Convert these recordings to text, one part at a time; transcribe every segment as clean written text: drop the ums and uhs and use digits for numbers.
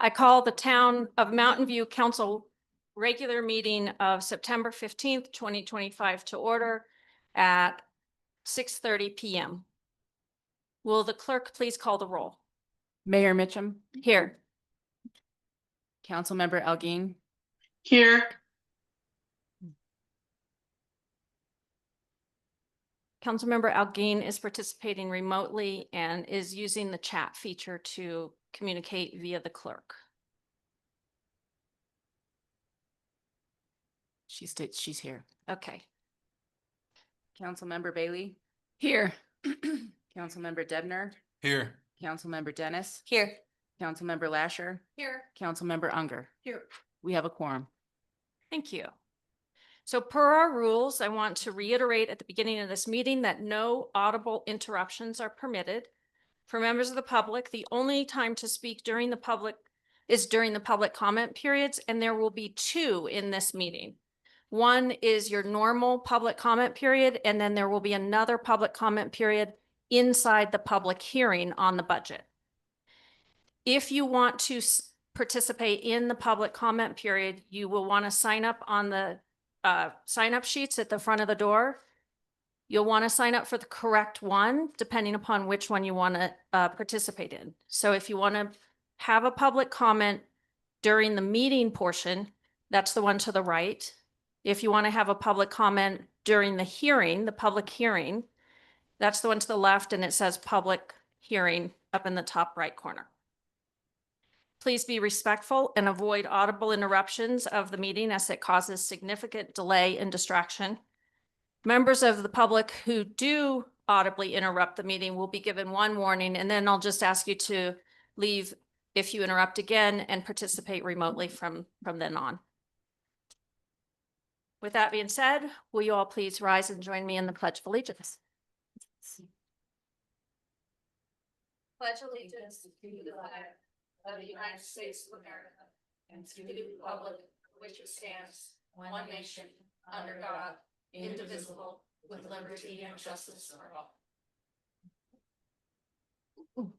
I call the Town of Mountain View Council regular meeting of September 15th, 2025 to order at 6:30 p.m. Will the clerk please call the roll? Mayor Mitcham, Here. Councilmember Elgin, Here. Councilmember Algeen is participating remotely and is using the chat feature to communicate via the clerk. she's here. Okay. Councilmember Bailey, Here. Councilmember Debner, Here. Councilmember Dennis, Here. Councilmember Lasher, Here. Councilmember Unger. Here. We have a quorum. Thank you. So per our rules, I want to reiterate at the beginning of this meeting that no audible interruptions are permitted. For members of the public, the only time to speak during the public comment periods, and there will be two in this meeting. One is your normal public comment period, and then there will be another public comment period inside the public hearing on the budget. If you want to participate in the public comment period, you will want to sign up on the sign-up sheets at the front of the door. You'll want to sign up for the correct one, depending upon which one you want to participate in. So if you want to have a public comment during the meeting portion, that's the one to the right. If you want to have a public comment during the hearing, the public hearing, that's the one to the left, and it says public hearing up in the top right corner. Please be respectful and avoid audible interruptions of the meeting as it causes significant delay and distraction. Members of the public who do audibly interrupt the meeting will be given one warning, and then I'll just ask you to leave if you interrupt again and participate remotely from then on. With that being said, will you all please rise and join me in the Pledge of Allegiance? Pledge allegiance to the flag of the United States of America and to the republic for which it stands, one nation, under God, indivisible, with liberty and justice for all.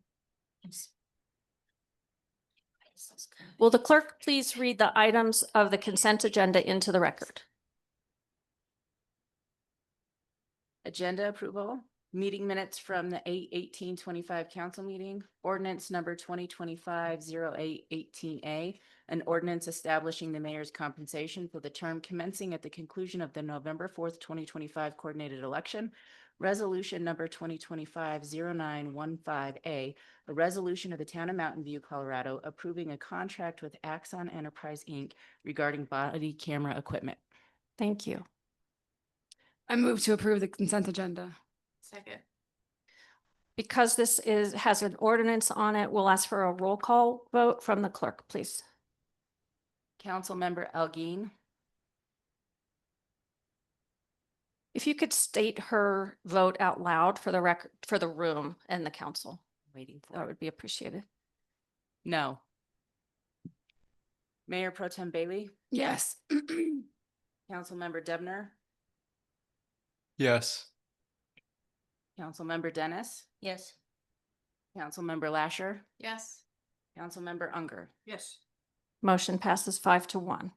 Will the clerk please read the items of the consent agenda into the record? Agenda approval, meeting minutes from the 8/18/25 council meeting, ordinance number 2025-08-18A, an ordinance establishing the mayor's compensation for the term commencing at the conclusion of the November 4th, 2025 coordinated election, resolution number 2025-0915A, a resolution of the town of Mountain View, Colorado, approving a contract with Axon Enterprise, Inc. regarding body camera equipment. Thank you. I move to approve the consent agenda. Second. Because this has an ordinance on it, we'll ask for a roll call vote from the clerk, please. Councilmember Elgin, If you could state her vote out loud for the record, for the room and the council, waiting for that would be appreciated. no. Mayor Pro Tem Bailey, Yes. Councilmember Debner, Yes. Councilmember Dennis, Yes. Councilmember Lasher, Yes. Councilmember Unger. Yes. Motion passes 5-1.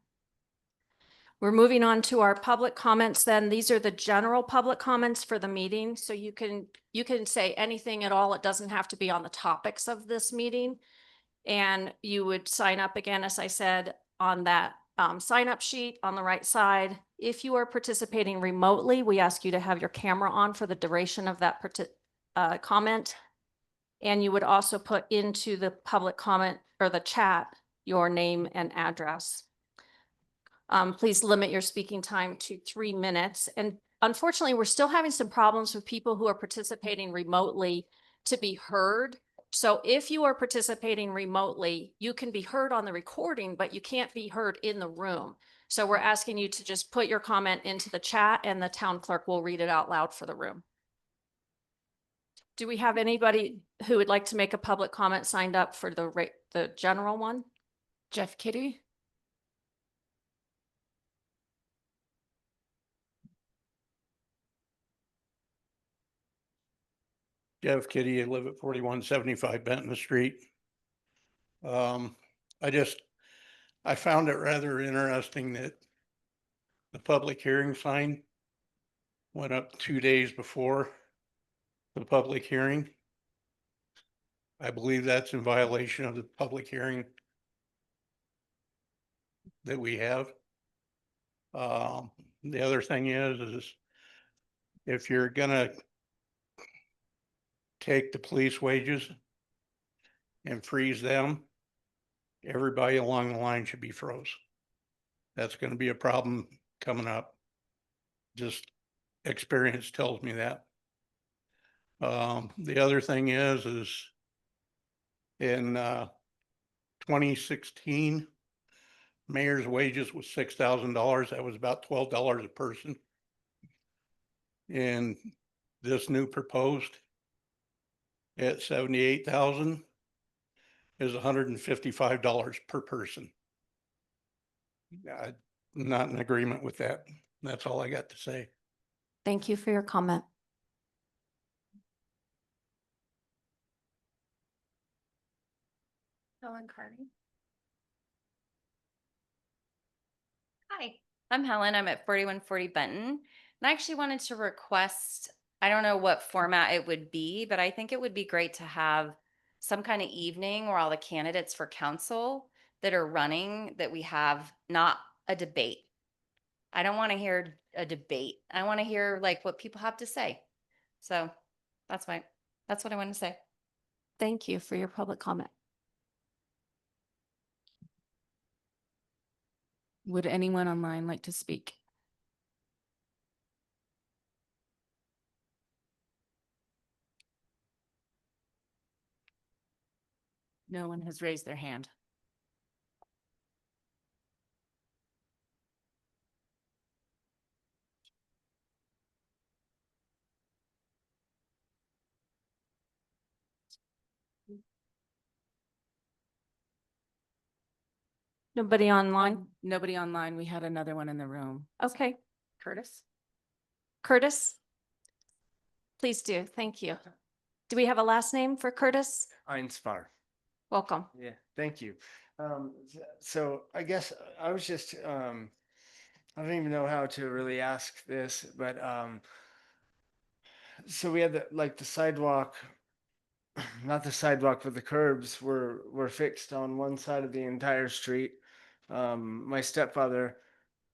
We're moving on to our public comments then. These are the general public comments for the meeting. So you can say anything at all. It doesn't have to be on the topics of this meeting. And you would sign up again, as I said, on that sign up sheet on the right side. If you are participating remotely, we ask you to have your camera on for the duration of that comment. And you would also put into the public comment or the chat your name and address. Please limit your speaking time to 3 minutes. And unfortunately, we're still having some problems with people who are participating remotely to be heard. So if you are participating remotely, you can be heard on the recording, but you can't be heard in the room. So we're asking you to just put your comment into the chat and the town clerk will read it out loud for the room. Do we have anybody who would like to make a public comment signed up for the general one? Jeff Kitty. Jeff Kitty, I live at 4175 Benton Street. I found it rather interesting that the public hearing sign went up 2 days before the public hearing. I believe that's in violation of the public hearing that we have. The other thing is if you're gonna take the police wages and freeze them, everybody along the line should be froze. That's gonna be a problem coming up. Just experience tells me that. The other thing is in 2016, mayor's wages was $6,000. That was about $12 a person. And this new proposed at 78,000 is $155 per person. I'm not in agreement with that. That's all I got to say. Thank you for your comment. Helen Carney. Hi, I'm Helen. I'm at 4140 Benton. And I actually wanted to request, I don't know what format it would be, but I think it would be great to have some kind of evening where all the candidates for council that are running, that we have not a debate. I don't want to hear a debate. I want to hear like what people have to say. So that's what I want to say. Thank you for your public comment. Would anyone online like to speak? No one has raised their hand. Nobody online? Nobody online. We had another one in the room. Okay. Curtis? Curtis? Please do. Thank you. Do we have a last name for Curtis? Einspar. Welcome. Yeah, thank you. So I guess I was just, I don't even know how to really ask this, but so we had the sidewalk, not the sidewalk, but the curbs were fixed on one side of the entire street. My stepfather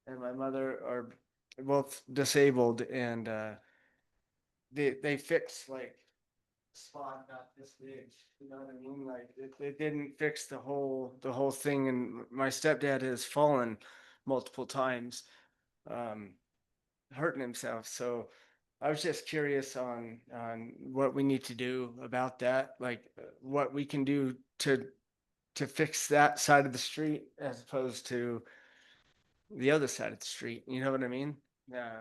and my mother are both disabled, and they fixed like spot not this big, you know what I mean? Like it didn't fix the whole thing, and my stepdad has fallen multiple times, hurting himself. So I was just curious on what we need to do about that, like what we can do to fix that side of the street as opposed to the other side of the street. You know what I mean? Yeah.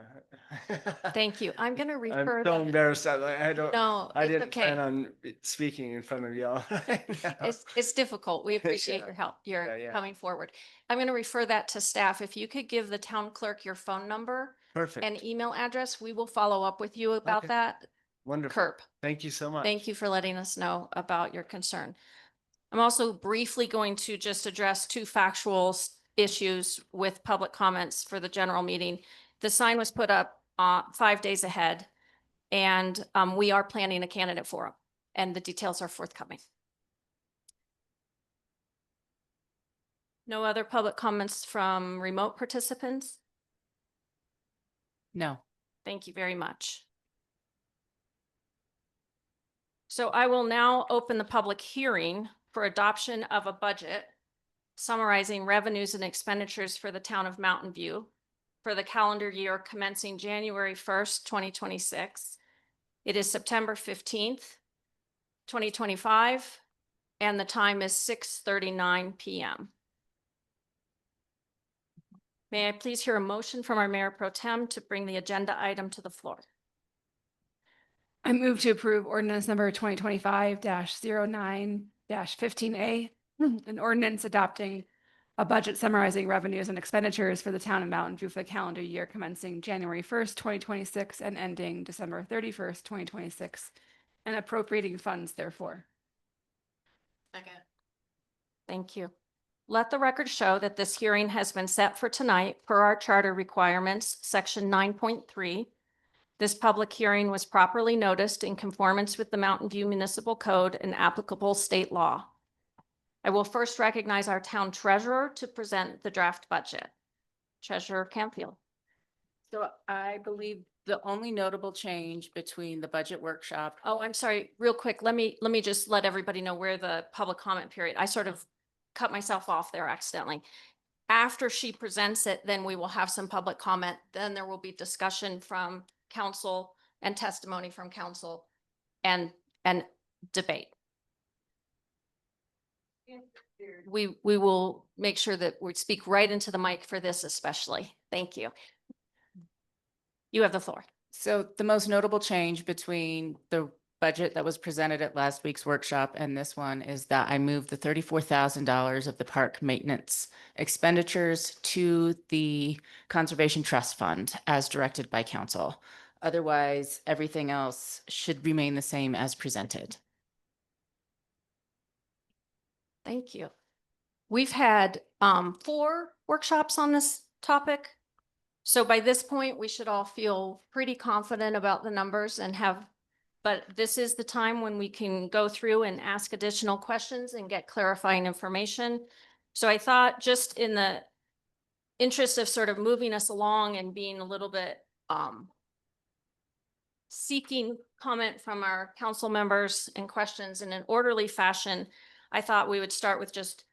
Thank you. I'm going to I'm refer so that. embarrassed. I don't. No, I it's didn't plan okay. on speaking in front of y'all. It's difficult. We appreciate Yeah. your help. You're Yeah. coming forward. I'm going to refer that to staff. If you could give the town clerk your phone number Perfect. and email address, we will follow up with you about Okay. that. Wonderful. Curb. Thank you so much. Thank you for letting us know about your concern. I'm also briefly going to just address two factual issues with public comments for the general meeting. The sign was put up 5 days ahead, and we are planning a candidate forum, and the details are forthcoming. No other public comments from remote participants? No. Thank you very much. So I will now open the public hearing for adoption of a budget summarizing revenues and expenditures for the town of Mountain View for the calendar year commencing January 1st, 2026. It is September 15th, 2025, and the time is 6:39 p.m. May I please hear a motion from our Mayor Pro Tem to bring the agenda item to the floor? I move to approve ordinance number 2025-09-15A, an ordinance adopting a budget summarizing revenues and expenditures for the town of Mountain View for the calendar year commencing January 1st, 2026 and ending December 31st, 2026, and appropriating funds therefore. Second. Thank you. Let the record show that this hearing has been set for tonight per our charter requirements, section 9.3. This public hearing was properly noticed in conformance with the Mountain View Municipal Code and applicable state law. I will first recognize our town treasurer to present the draft budget. Treasurer Campfield. So I believe the only notable change between the budget workshop. Oh, I'm sorry, real quick, let me just let everybody know where the public comment period, I sort of cut myself off there accidentally. After she presents it, then we will have some public comment, then there will be discussion from council and testimony from council and debate. We will make sure that we speak right into the mic for this especially. Thank you. You have the floor. So the most notable change between the budget that was presented at last week's workshop and this one is that I moved the $34,000 of the park maintenance expenditures to the Conservation Trust Fund as directed by council. Otherwise, everything else should remain the same as presented. Thank you. We've had 4 workshops on this topic. So by this point, we should all feel pretty confident about the numbers and but this is the time when we can go through and ask additional questions and get clarifying information. So I thought, just in the interest of sort of moving us along and being a little bit seeking comment from our council members and questions in an orderly fashion, I thought we would start with just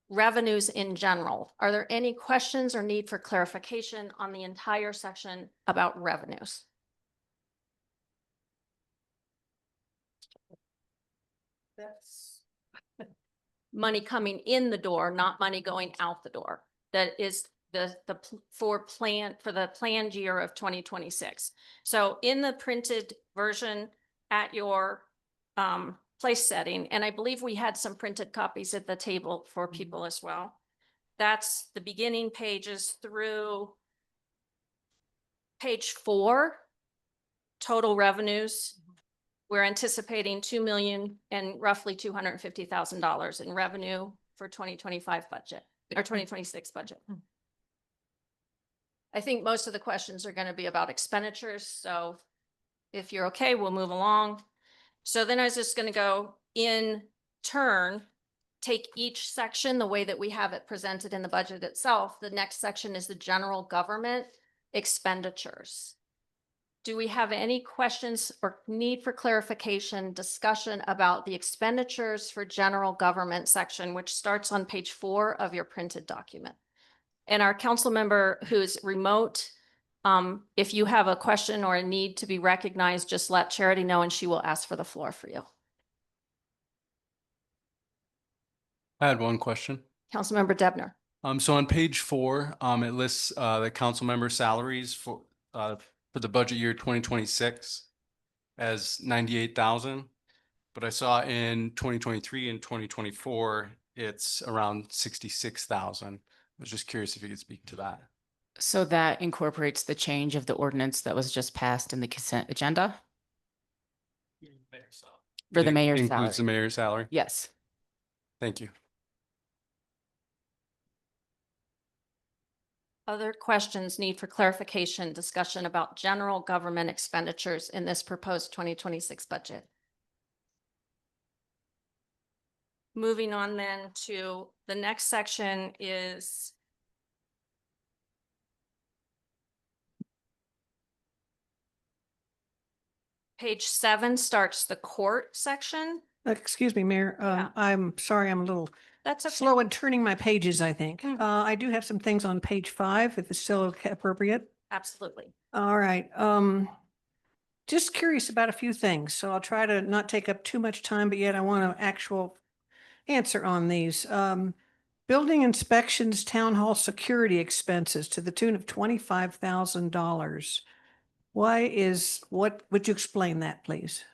revenues in general. Are there any questions or need for clarification on the entire section about revenues? That's money coming in the door, not money going out the door. That is the for the planned year of 2026. So in the printed version at your place setting, and I believe we had some printed copies at the table for people as well. That's the beginning pages through page 4, total revenues. We're anticipating 2 million and roughly $250,000 in revenue for 2025 budget or 2026 budget. I think most of the questions are going to be about expenditures. So if you're okay, we'll move along. So then I was just going to go in turn, take each section the way that we have it presented in the budget itself. The next section is the general government expenditures. Do we have any questions or need for clarification, discussion about the expenditures for general government section, which starts on page 4 of your printed document? And our council member who's remote, if you have a question or a need to be recognized, just let Charity know and she will ask for the floor for you. I had one question. Councilmember Debner. So on page 4, it lists the council member salaries for the budget year 2026 as 98,000. But I saw in 2023 and 2024, it's around 66,000. I was just curious if you could speak to that. So that incorporates the change of the ordinance that was just passed in the consent agenda for the mayor's salary. Includes the mayor's salary? Yes. Thank you. Other questions, need for clarification, discussion about general government expenditures in this proposed 2026 budget? Moving on then to the next section is page 7 starts the court section. Excuse me, Mayor. Yeah. I'm sorry, I'm a little That's okay. slow in turning my pages, I think. Mm. I do have some things on page 5, if it's still appropriate. Absolutely. All right. Just curious about a few things, so I'll try to not take up too much time, but yet I want an actual answer on these. Building inspections, town hall security expenses to the tune of $25,000. What would you explain that, please?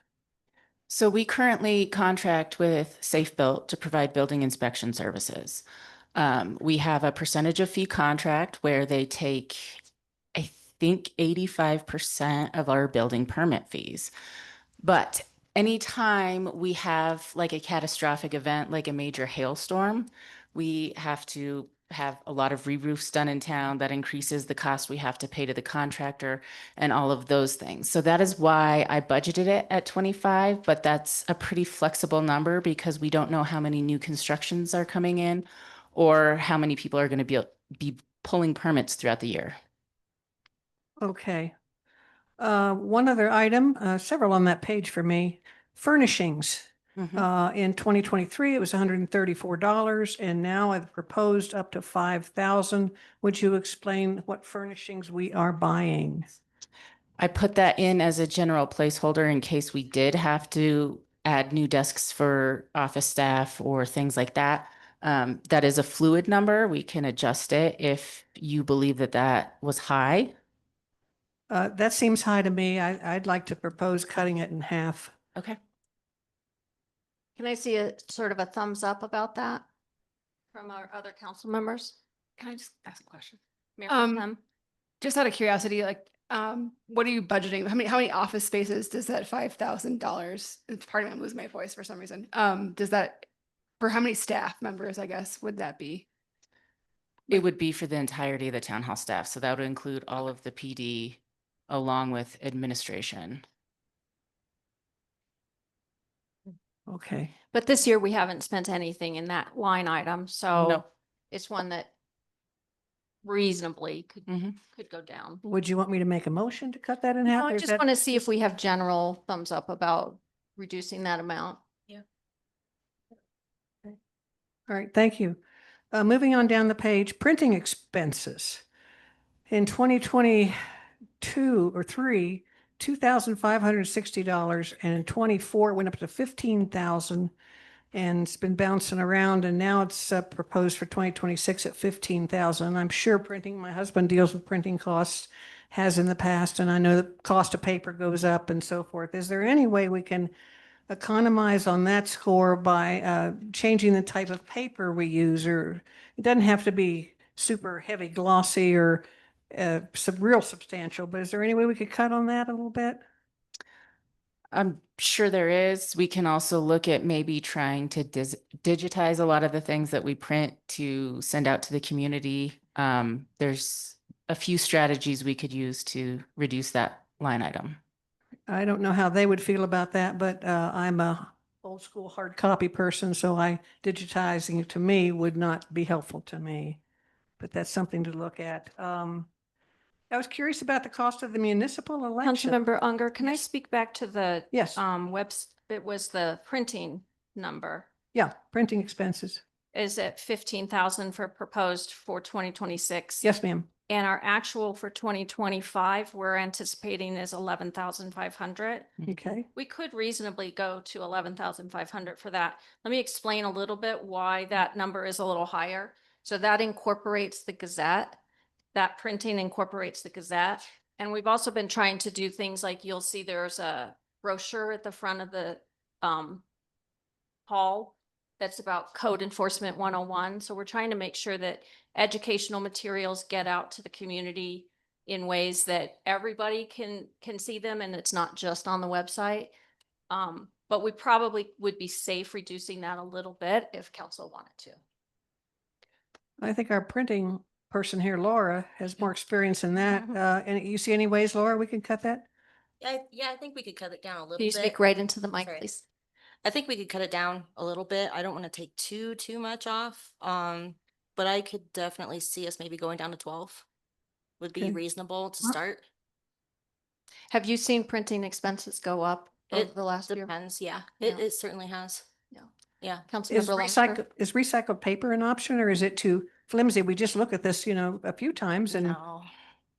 So we currently contract with Safe Built to provide building inspection services. We have a percentage of fee contract where they take, I think, 85% of our building permit fees. But anytime we have like a catastrophic event, like a major hailstorm, We have to have a lot of re-roofs done in town. That increases the cost we have to pay to the contractor and all of those things. So that is why I budgeted it at 25, but that's a pretty flexible number because we don't know how many new constructions are coming in or how many people are going to be pulling permits throughout the year. Okay. One other item, several on that page for me, furnishings. In 2023, it was $134, and now I've proposed up to 5,000. Would you explain what furnishings we are buying? I put that in as a general placeholder in case we did have to add new desks for office staff or things like that. That is a fluid number. We can adjust it if you believe that that was high. That seems high to me. I'd like to propose cutting it in half. Okay. Can I see a sort of a thumbs up about that from our other council members? Can I just ask a question? Mayor Pro Tem? Just out of curiosity, like, what are you budgeting? How many office spaces does that $5,000? Pardon me, I'm losing my voice for some reason. Does that, for how many staff members, I guess, would that be? It would be for the entirety of the town hall staff. So that would include all of the PD along with administration. Okay. But this year we haven't spent anything in that line item, so No. it's one that reasonably Mhm. could go down. Would you want me to make a motion to cut that in half? No, or I is just that- want to see if we have general thumbs up about reducing that amount. All right, thank you. Moving on down the page, printing expenses. In 2022 or three, $2,560, and in 24 went up to 15,000, and it's been bouncing around, and now it's proposed for 2026 at 15,000. I'm sure printing, my husband deals with printing costs, has in the past, and I know the cost of paper goes up and so forth. Is there any way we can economize on that score by changing the type of paper we use? Or it doesn't have to be super heavy glossy or real substantial, but is there any way we could cut on that a little bit? I'm sure there is. We can also look at maybe trying to digitize a lot of the things that we print to send out to the community. There's a few strategies we could use to reduce that line item. I don't know how they would feel about that, but I'm a old school hard copy person, so digitizing it to me would not be helpful to me. But that's something to look at. I was curious about the cost of the municipal election. Councilmember Unger, can I speak back to the Yes, it was the printing number? yeah, printing expenses. Is at 15,000 for proposed for 2026? Yes, ma'am. And our actual for 2025, we're anticipating is 11,500. Okay. We could reasonably go to 11,500 for that. Let me explain a little bit why that number is a little higher. So that incorporates the Gazette. That printing incorporates the Gazette. And we've also been trying to do things like you'll see there's a brochure at the front of the hall that's about Code Enforcement 101. So we're trying to make sure that educational materials get out to the community in ways that everybody can see them, and it's not just on the website. But we probably would be safe reducing that a little bit if council wanted to. I think our printing person here, Laura, has more experience in that. And you see any ways, Laura, we can cut that? Yeah, I think we could cut it down a little Can you bit. speak right into the mic, Sorry. please? I think we could cut it down a little bit. I don't want to take too much off. But I could definitely see us maybe going down to 12 would be Okay. reasonable to Huh? start. Have you seen printing expenses go up over It the last year? depends, yeah. Yeah. It certainly has. Yeah. Yeah. Is Councilmember Lester? recycled paper an option, or is it too flimsy? We just look at this, a few times and No,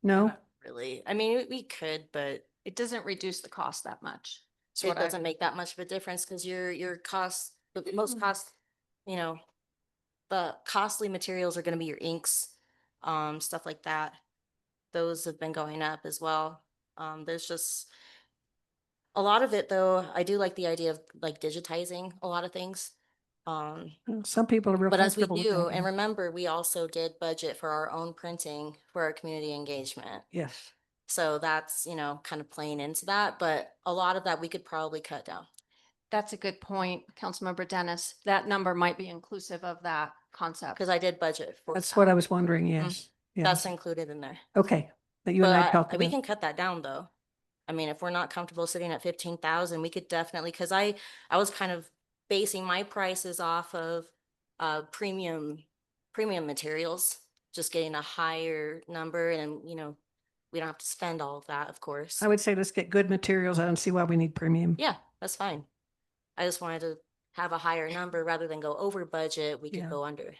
no. not really. I mean, we could, but It doesn't reduce the cost that much. is it what I- doesn't make that much of a difference because your cost, the most cost, the costly materials are gonna be your inks, stuff like that. Those have been going up as well. There's just a lot of it though. I do like the idea of like digitizing a lot of things. Some people are real But as we comfortable with do, that. and remember, we also did budget for our own printing for our community engagement. Yes. So that's, kind of playing into that, but a lot of that we could probably cut down. That's a good point, Councilmember Dennis. That number might be inclusive of that concept. Because I did budget for. That's that. what I was wondering, yes. That's Yes. included in there. Okay, that you and I But talked we about. can cut that down though. I mean, if we're not comfortable sitting at 15,000, we could definitely, because I was kind of basing my prices off of premium materials, just getting a higher number and, we don't have to spend all of that, of course. I would say let's get good materials. I don't see why we need premium. Yeah, that's fine. I just wanted to have a higher number rather than go over budget, we could Yeah. go under.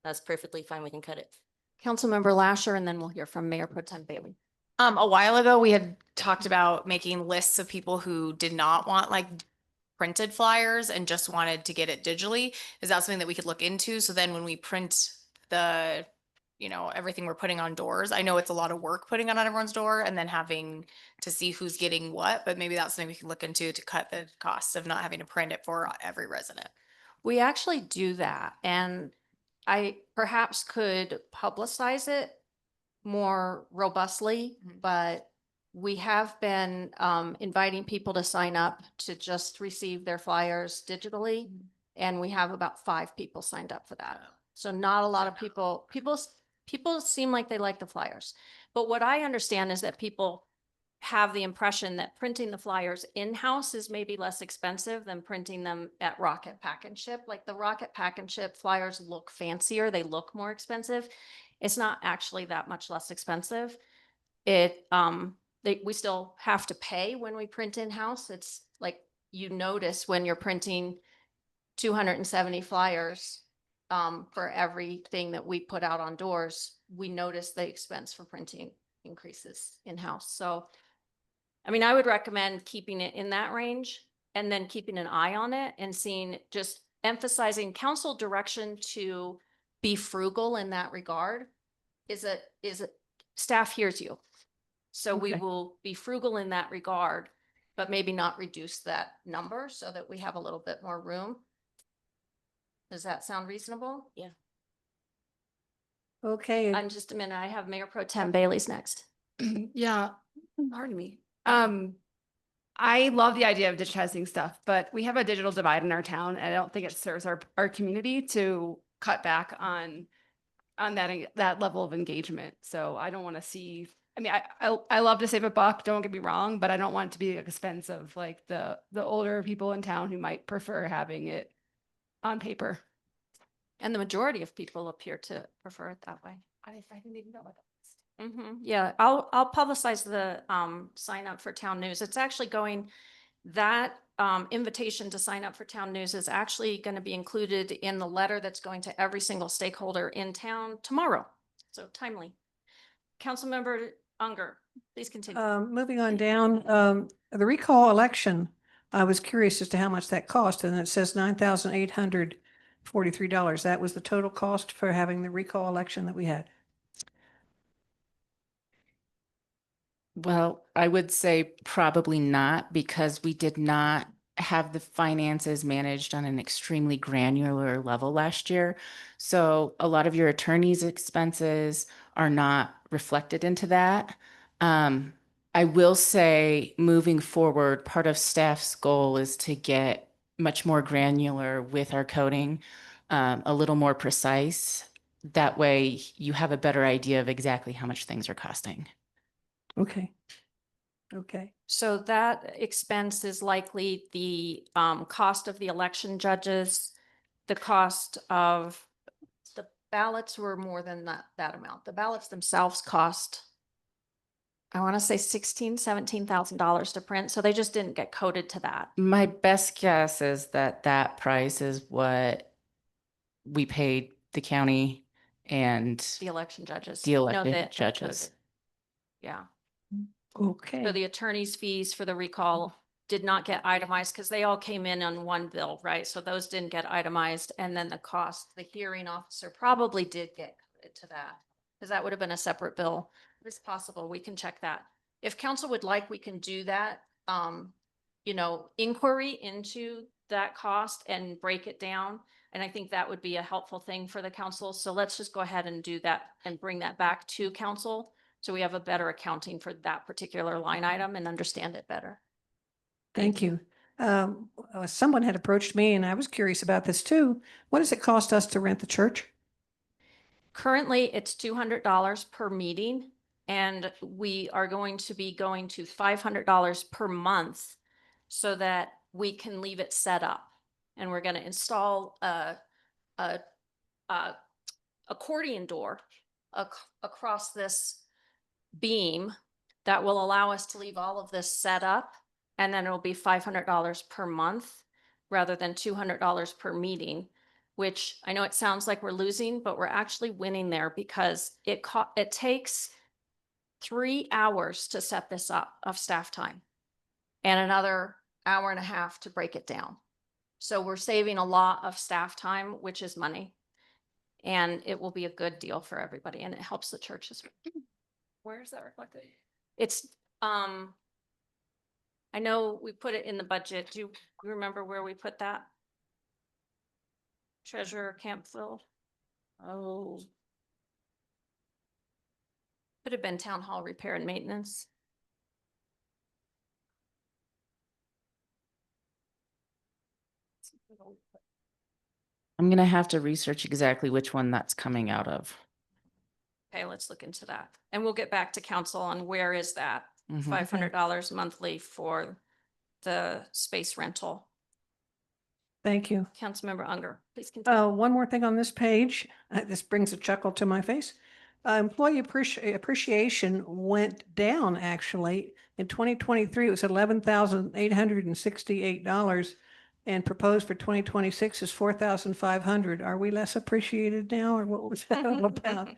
That's perfectly fine. We can cut it. Councilmember Lasher, and then we'll hear from Mayor Pro Tem Bailey. A while ago, we had talked about making lists of people who did not want like printed flyers and just wanted to get it digitally. Is that something that we could look into? So then when we print the, everything we're putting on doors, I know it's a lot of work putting it on everyone's door and then having to see who's getting what, but maybe that's something we can look into to cut the cost of not having to print it for every resident. We actually do that, and I perhaps could publicize it more robustly, Mhm. but we have been inviting people to sign up to just receive their flyers digitally. And we have about 5 people signed up for that. So not a lot of people seem like they like the flyers. But what I understand is that people have the impression that printing the flyers in-house is maybe less expensive than printing them at Rocket Pack and Ship. Like the Rocket Pack and Ship flyers look fancier, they look more expensive. It's not actually that much less expensive. We still have to pay when we print in-house. It's like you notice when you're printing 270 flyers for everything that we put out on doors, we notice the expense for printing increases in-house. So, I mean, I would recommend keeping it in that range and then keeping an eye on it and seeing, just emphasizing council direction to be frugal in that regard staff hears you. So we Okay. will be frugal in that regard, but maybe not reduce that number so that we have a little bit more room. Does that sound reasonable? Yeah. Okay, I'm just a minute. I have Mayor Pro Tem Bailey's next. Yeah, pardon me. I love the idea of digitizing stuff, but we have a digital divide in our town, and I don't think it serves our community to cut back on that level of engagement. So I don't want to see. I mean, I love to save a buck. Don't get me wrong, but I don't want it to be at the expense of like the older people in town who might prefer having it on paper. And the majority of people appear to prefer it that way. I didn't even know about that. Yeah, I'll publicize the sign up for Town News. It's actually going, that invitation to sign up for Town News is actually going to be included in the letter that's going to every single stakeholder in town tomorrow. So timely. Councilmember Unger, please continue. moving on down, the recall election, I was curious as to how much that cost, and it says $9,843. That was the total cost for having the recall election that we had. Well, I would say probably not, because we did not have the finances managed on an extremely granular level last year. So a lot of your attorney's expenses are not reflected into that. I will say, moving forward, part of staff's goal is to get much more granular with our coding, a little more precise. That way you have a better idea of exactly how much things are costing. Okay. Okay. So that expense is likely the cost of the election judges, the cost of the ballots were more than that amount. The ballots themselves cost, I want to say $17,000 to print. So they just didn't get coded to that. My best guess is that price is what we paid the county and The election judges. the No, elected that judges. coded. Yeah. Okay. So the attorney's fees for the recall did not get itemized because they all came in on one bill, right? So those didn't get itemized. And then the cost, the hearing officer probably did get coded to that, because that would have been a separate bill. It's possible. We can check that. If council would like, we can do that, inquiry into that cost and break it down. And I think that would be a helpful thing for the council. So let's just go ahead and do that and bring that back to council, so we have a better accounting for that particular line item and understand it better. Thank you. Someone had approached me and I was curious about this too. What does it cost us to rent the church? Currently, it's $200 per meeting, and we are going to be going to $500 per month so that we can leave it set up. And we're going to install a accordion door across this beam that will allow us to leave all of this set up. And then it'll be $500 per month rather than $200 per meeting, which I know it sounds like we're losing, but we're actually winning there because it takes 3 hours to set this up of staff time and another hour and a half to break it down. So we're saving a lot of staff time, which is money. And it will be a good deal for everybody and it helps the churches. Where is that reflected? It's, I know we put it in the budget. Do you remember where we put that? Treasurer Campbell. Oh. Could have been town hall repair and maintenance. I'm gonna have to research exactly which one that's coming out of. Okay, let's look into that. And we'll get back to council on where is that Mhm. $500 monthly for the space rental. Thank you. Councilmember Unger, please continue. One more thing on this page. This brings a chuckle to my face. Employee appreciation went down actually. In 2023, it was $11,868 and proposed for 2026 is 4,500. Are we less appreciated now or what was that all about?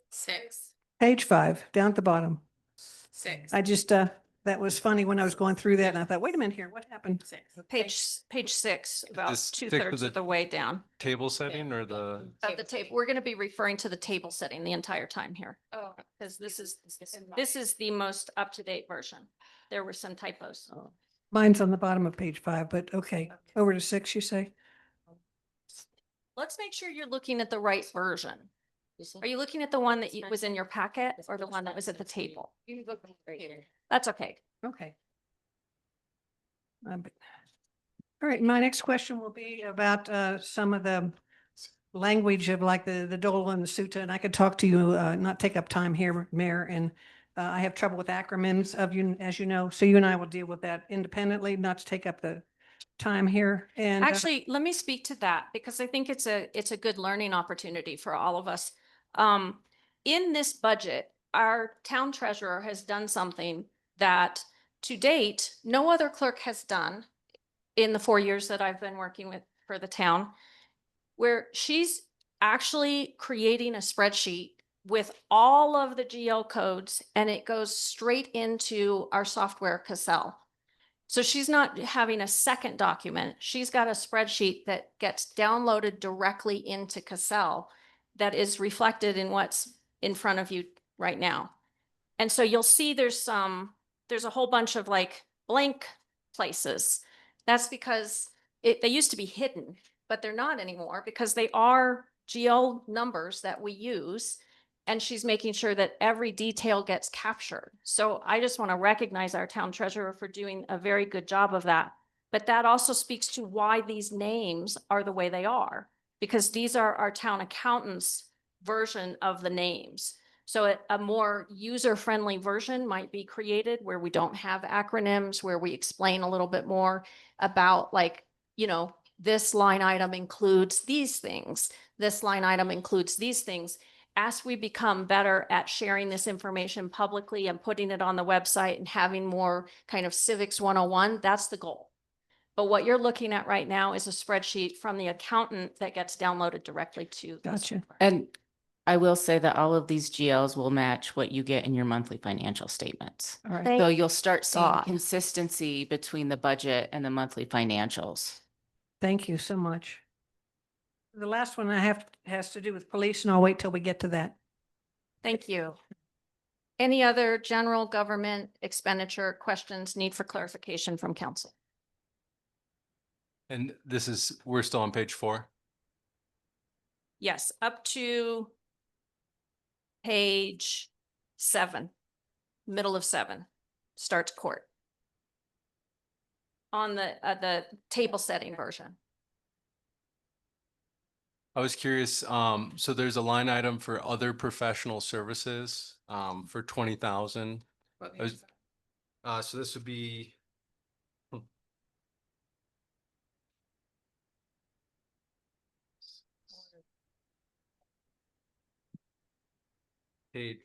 6. Page 5, down at the bottom. 6. I just, that was funny when I was going through that and I thought, wait a minute here, what happened? 6. Page 6, about This stick 2/3 with of the- the way down. Table setting or the, Of the table, we're going to be referring to the table setting the entire time here. Oh. Because this is the most up-to-date version. There were some typos. Mine's on the bottom of page 5, but okay, over to 6, you say? Let's make sure you're looking at the right version. Are you looking at the one that was in your packet or the one that was at the table? That's okay. Okay. All right, my next question will be about some of the language of like the DOLA and the SUTA, and I could talk to you, not take up time here, Mayor, and I have trouble with acronyms of you, as you know, so you and I will deal with that independently, not to take up the time here. And Actually, let me speak to that because I think it's a good learning opportunity for all of us. In this budget, our town treasurer has done something that to date, no other clerk has done in the 4 years that I've been working with for the town, where she's actually creating a spreadsheet with all of the GL codes and it goes straight into our software Cassell. So she's not having a second document. She's got a spreadsheet that gets downloaded directly into Cassell that is reflected in what's in front of you right now. And so you'll see there's a whole bunch of like blank places. That's because they used to be hidden, but they're not anymore because they are GL numbers that we use. And she's making sure that every detail gets captured. So I just want to recognize our town treasurer for doing a very good job of that. But that also speaks to why these names are the way they are, because these are our town accountant's version of the names. So a more user-friendly version might be created where we don't have acronyms, where we explain a little bit more about like, you know, this line item includes these things. This line item includes these things. As we become better at sharing this information publicly and putting it on the website and having more kind of civics 101, that's the goal. But what you're looking at right now is a spreadsheet from the accountant that gets downloaded directly to. the Gotcha. software. And I will say that all of these GLs will match what you get in your monthly financial statements. all right, Thank So you'll start seeing God. consistency between the budget and the monthly financials. thank you so much. The last one I have has to do with police, and I'll wait till we get to that. Thank you. Any other general government expenditure questions need for clarification from council? and we're still on page 4. Yes, up to page 7, middle of 7. starts court. On the table setting version. I was curious, so there's a line item for other professional services, for 20,000. So this would be. Page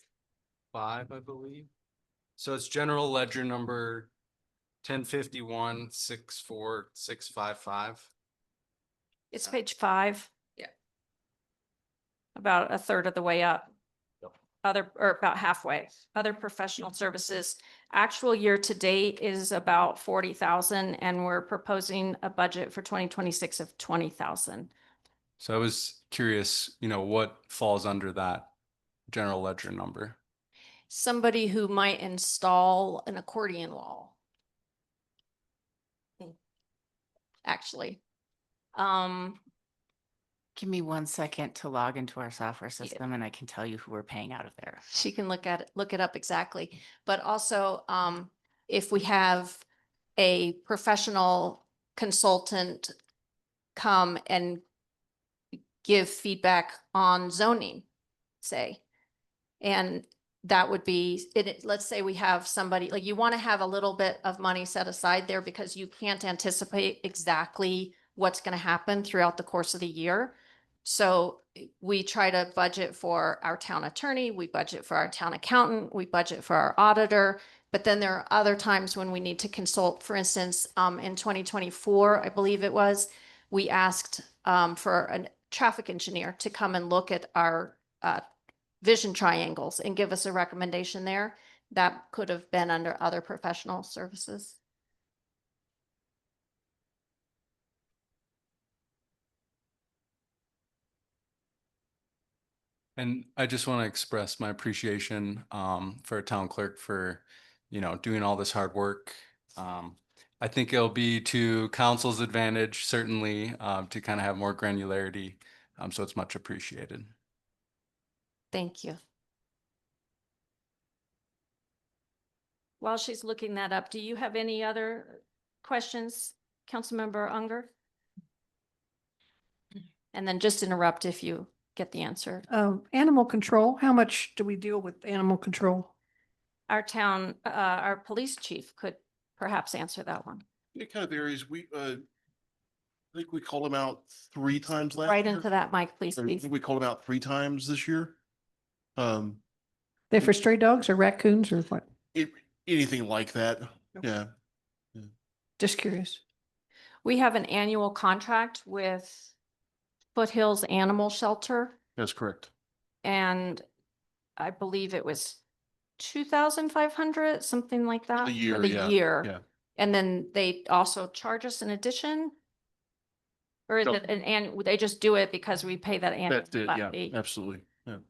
5, I believe. So it's general ledger number 1051-64655. It's page 5. Yeah. About a third of the way up. Other, or about halfway, other professional services. Actual year to date is about 40,000 and we're proposing a budget for 2026 of 20,000. So I was curious, what falls under that general ledger number? Somebody who might install an accordion wall. Actually. Give me 1 second to log into our software system and I can tell you who we're paying out of there. She can look it up exactly. But also, if we have a professional consultant come and give feedback on zoning, say, and that would be, let's say we have somebody, like you want to have a little bit of money set aside there because you can't anticipate exactly what's going to happen throughout the course of the year. So we try to budget for our town attorney, we budget for our town accountant, we budget for our auditor, but then there are other times when we need to consult. For instance, in 2024, I believe it was, we asked for a traffic engineer to come and look at our vision triangles and give us a recommendation there. That could have been under other professional services. And I just want to express my appreciation for a town clerk for, doing all this hard work. I think it'll be to council's advantage, certainly, to kind of have more granularity. So it's much appreciated. Thank you. While she's looking that up, do you have any other questions, Councilmember Unger? And then just interrupt if you get the answer. Animal control, how much do we deal with animal control? Our town, our police chief could perhaps answer that one. It kind of varies. I think we called them out 3 times last Right year. into that mic, please, I please. think we called them out 3 times this year. They're for stray dogs or raccoons or what? Anything like that. Okay. Yeah. Just curious. We have an annual contract with Foothills Animal Shelter, That's correct. and I believe it was 2,500, something like that. The year, For the yeah. year. Yeah. And then they also charge us an addition? Or is No. it and they just do it because we pay that annual That's it. flat Yeah, fee? absolutely. Yeah.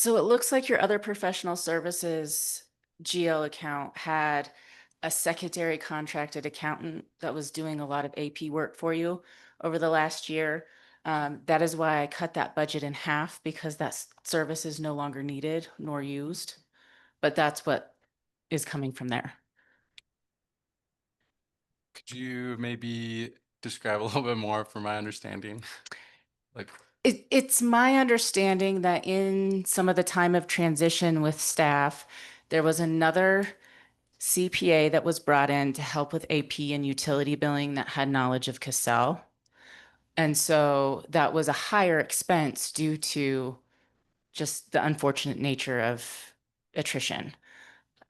So it looks like your other professional services GL account had a secondary contracted accountant that was doing a lot of AP work for you over the last year. That is why I cut that budget in half, because that service is no longer needed nor used. But that's what is coming from there. Could you maybe describe a little bit more for my understanding? Like, It's my understanding that in some of the time of transition with staff, there was another CPA that was brought in to help with AP and utility billing that had knowledge of Cassell. And so that was a higher expense due to just the unfortunate nature of attrition.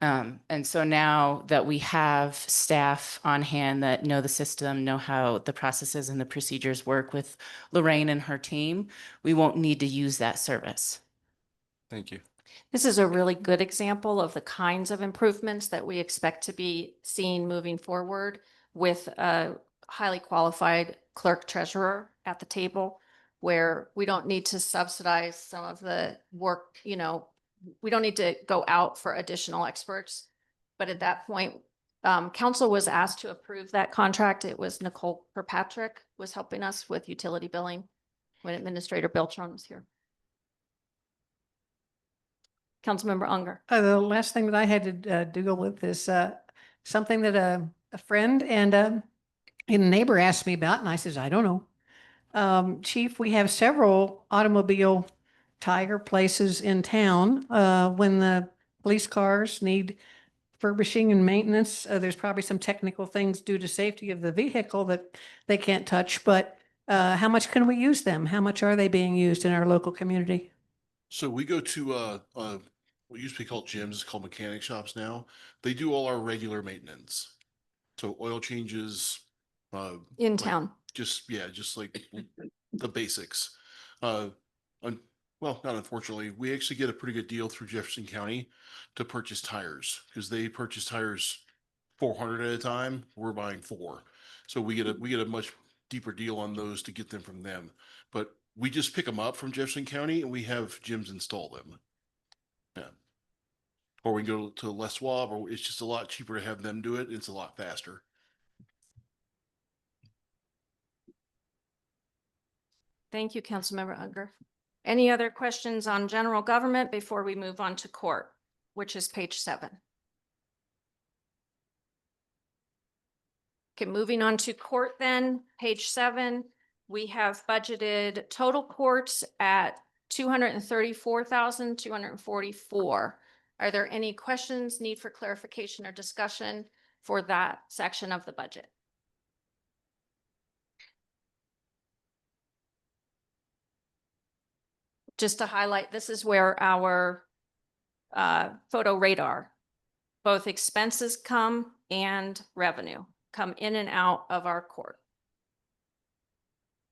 And so now that we have staff on hand that know the system, know how the processes and the procedures work with Lorraine and her team, we won't need to use that service. thank you. This is a really good example of the kinds of improvements that we expect to be seeing moving forward with a highly qualified clerk treasurer at the table where we don't need to subsidize some of the work, you know, we don't need to go out for additional experts. But at that point, council was asked to approve that contract. It was Nicole Kirkpatrick was helping us with utility billing when Administrator Beltran was here. Councilmember Unger. The last thing that I had to deal with is something that a friend and a neighbor asked me about, and I says, I don't know. Chief, we have several automobile tire places in town. When the police cars need furbishing and maintenance, there's probably some technical things due to safety of the vehicle that they can't touch, but how much can we use them? How much are they being used in our local community? So we go to what used to be called gyms, it's called mechanic shops now. They do all our regular maintenance. So oil changes, In like, town. just like the basics. Well, not unfortunately, we actually get a pretty good deal through Jefferson County to purchase tires because they purchase tires 400 at a time. We're buying 4. So we get a much deeper deal on those to get them from them. But we just pick them up from Jefferson County and we have gyms install them. Yeah. Or we can go to Les Schwab, or it's just a lot cheaper to have them do it. It's a lot faster. Thank you, Councilmember Unger. Any other questions on general government before we move on to court, which is page 7? Okay, moving on to court then, page 7, we have budgeted total courts at 234,244. Are there any questions, need for clarification or discussion for that section of the budget? Just to highlight, this is where our photo radar, both expenses come and revenue come in and out of our court.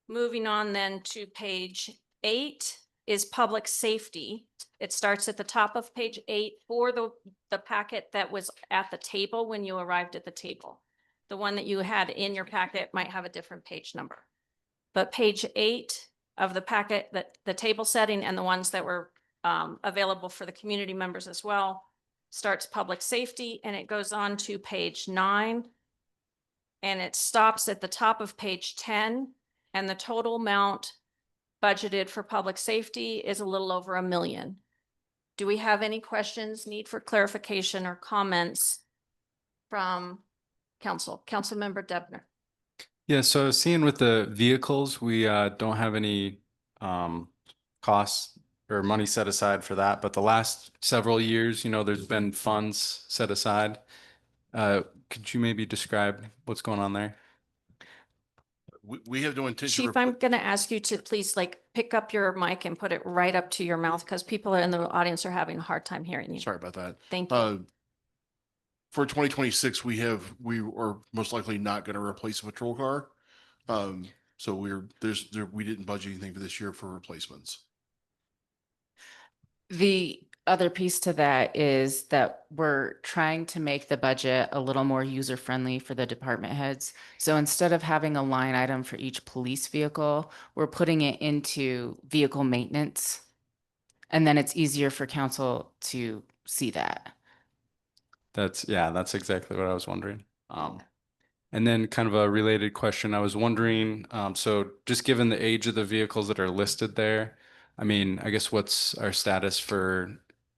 Moving on then to page 8 is public safety. It starts at the top of page 8 for the packet that was at the table when you arrived at the table. The one that you had in your packet might have a different page number. But page 8 of the packet, that the table setting and the ones that were available for the community members as well, starts public safety and it goes on to page 9. And it stops at the top of page 10, and the total amount budgeted for public safety is a little over $1 million. Do we have any questions, need for clarification or comments from council? Councilmember Debner. Yeah, so seeing with the vehicles, we don't have any costs or money set aside for that, but the last several years, you know, there's been funds set aside. Could you maybe describe what's going on there? We have no intention. Chief, I'm going to ask you to please pick up your mic and put it right up to your mouth because people in the audience are having a hard time hearing you. Sorry about that. Thank you. For 2026, we are most likely not going to replace a patrol car. So we didn't budget anything for this year for replacements. The other piece to that is that we're trying to make the budget a little more user-friendly for the department heads. So instead of having a line item for each police vehicle, we're putting it into vehicle maintenance. And then it's easier for council to see that. That's exactly what I was wondering. And then kind of a related question, I was wondering, so just given the age of the vehicles that are listed there, I mean, I guess what's our status for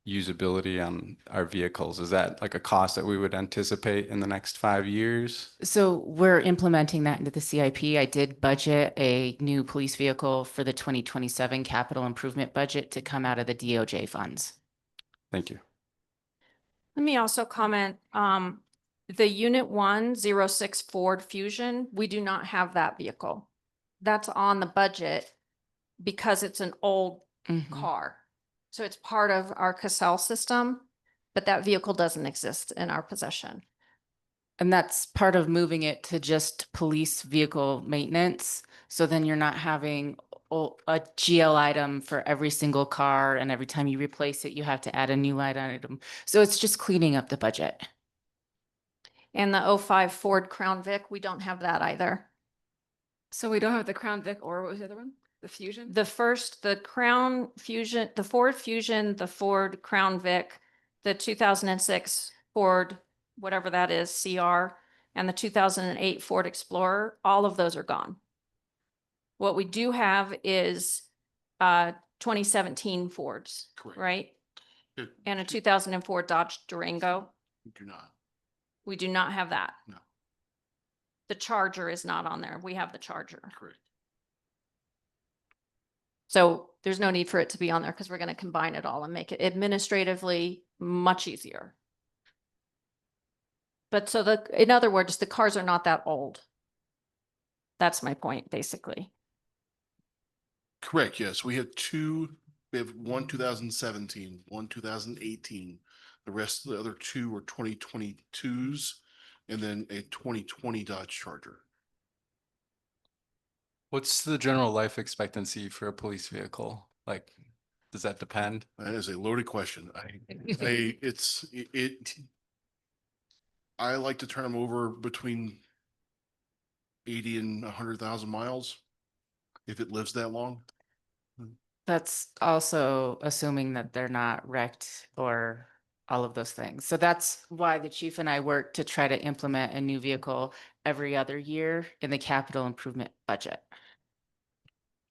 usability on our vehicles? Is that like a cost that we would anticipate in the next 5 years? So we're implementing that into the CIP. I did budget a new police vehicle for the 2027 capital improvement budget to come out of the DOJ funds. Thank you. Let me also comment, the Unit 106 Ford Fusion, we do not have that vehicle. That's on the budget because it's an old car. So it's part of our Cassell system, but that vehicle doesn't exist in our possession. And that's part of moving it to just police vehicle maintenance. So then you're not having a GL item for every single car, and every time you replace it, you have to add a new line item. So it's just cleaning up the budget. And the 05 Ford Crown Vic, we don't have that either. So we don't have the Crown Vic or what was the other one? The Fusion? The Crown Fusion, the Ford Fusion, the Ford Crown Vic, the 2006 Ford, whatever that is, CR, and the 2008 Ford Explorer, all of those are gone. What we do have is 2017 Fords, Correct. right? It- And a 2004 Dodge Durango. we do not. We do not have that. No. The Charger is not on there. We have the Charger. Correct. So there's no need for it to be on there because we're going to combine it all and make it administratively much easier. But so in other words, the cars are not that old. That's my point, basically. Correct, yes. We have one 2017, one 2018. The rest of the other two are 2022s, and then a 2020 Dodge Charger. What's the general life expectancy for a police vehicle? Like, does that depend? That is a loaded question. I like to turn them over between 80 and 100,000 miles, if it lives that long. That's also assuming that they're not wrecked or all of those things. So that's why the chief and I work to try to implement a new vehicle every other year in the capital improvement budget.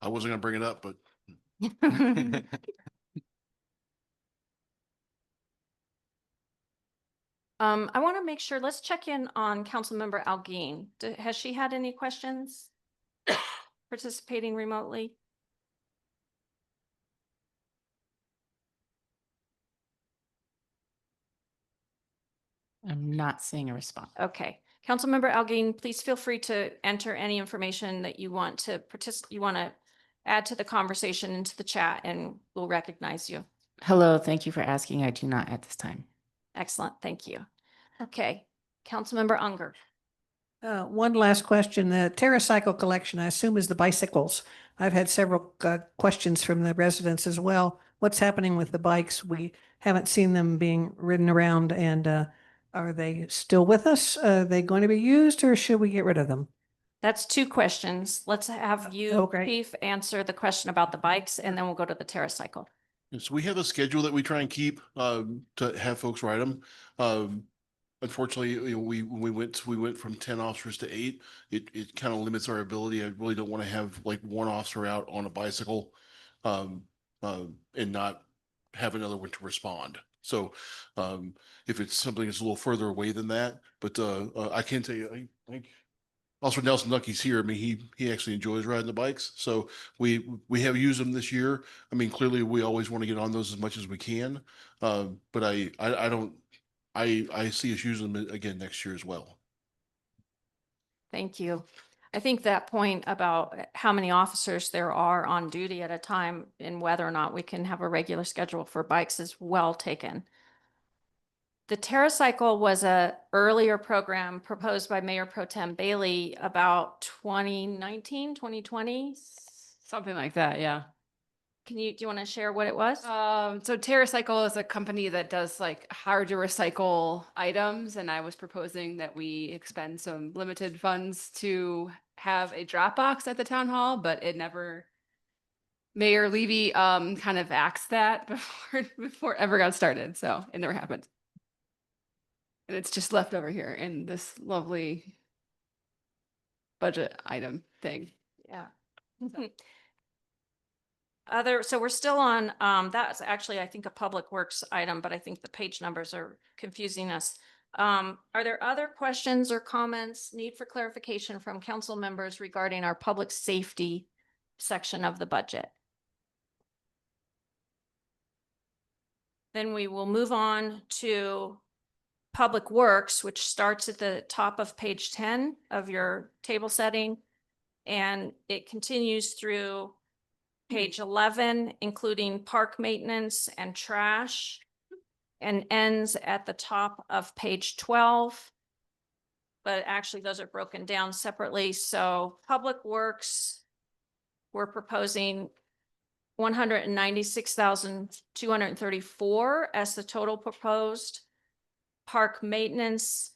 I wasn't gonna bring it up, but I want to make sure, let's check in on Councilmember Algeen. Has she had any questions participating remotely? I'm not seeing a response. Okay. Councilmember Algeen, please feel free to enter any information that you want to add to the conversation into the chat, and we'll recognize you. Hello, thank you for asking. I do not at this time. Excellent. Thank you. Okay. Councilmember Unger. One last question. The TerraCycle collection, I assume, is the bicycles. I've had several questions from the residents as well. What's happening with the bikes? We haven't seen them being ridden around, and are they still with us? Are they going to be used, or should we get rid of them? That's two questions. Let's have you, Okay. Chief, answer the question about the bikes, and then we'll go to the TerraCycle. so we have a schedule that we try and keep to have folks ride them. Unfortunately, we went from 10 officers to 8. It kind of limits our ability. I really don't want to have like one officer out on a bicycle and not have another one to respond. So if it's something that's a little further away than that, but I can tell you, I think Officer Nelson Nucky's here. I mean, he actually enjoys riding the bikes. So we have used them this year. I mean, clearly we always want to get on those as much as we can. But I see us using them again next year as well. Thank you. I think that point about how many officers there are on duty at a time and whether or not we can have a regular schedule for bikes is well taken. The TerraCycle was a earlier program proposed by Mayor Pro Tem Bailey about 2019, 2020. Something like that, yeah. Do you want to share what it was? So TerraCycle is a company that does like hard to recycle items, and I was proposing that we expend some limited funds to have a drop box at the town hall, but it never. Mayor Levy kind of axed that before it ever got started, so it never happened. And it's just left over here in this lovely budget item thing. Yeah. So we're still on, that's actually, I think, a Public Works item, but I think the page numbers are confusing us. Are there other questions or comments, need for clarification from council members regarding our public safety section of the budget? Then we will move on to Public Works, which starts at the top of page 10 of your table setting. And it continues through page 11, including park maintenance and trash, and ends at the top of page 12. But actually, those are broken down separately. So Public Works, we're proposing 196,234 as the total proposed. Park maintenance,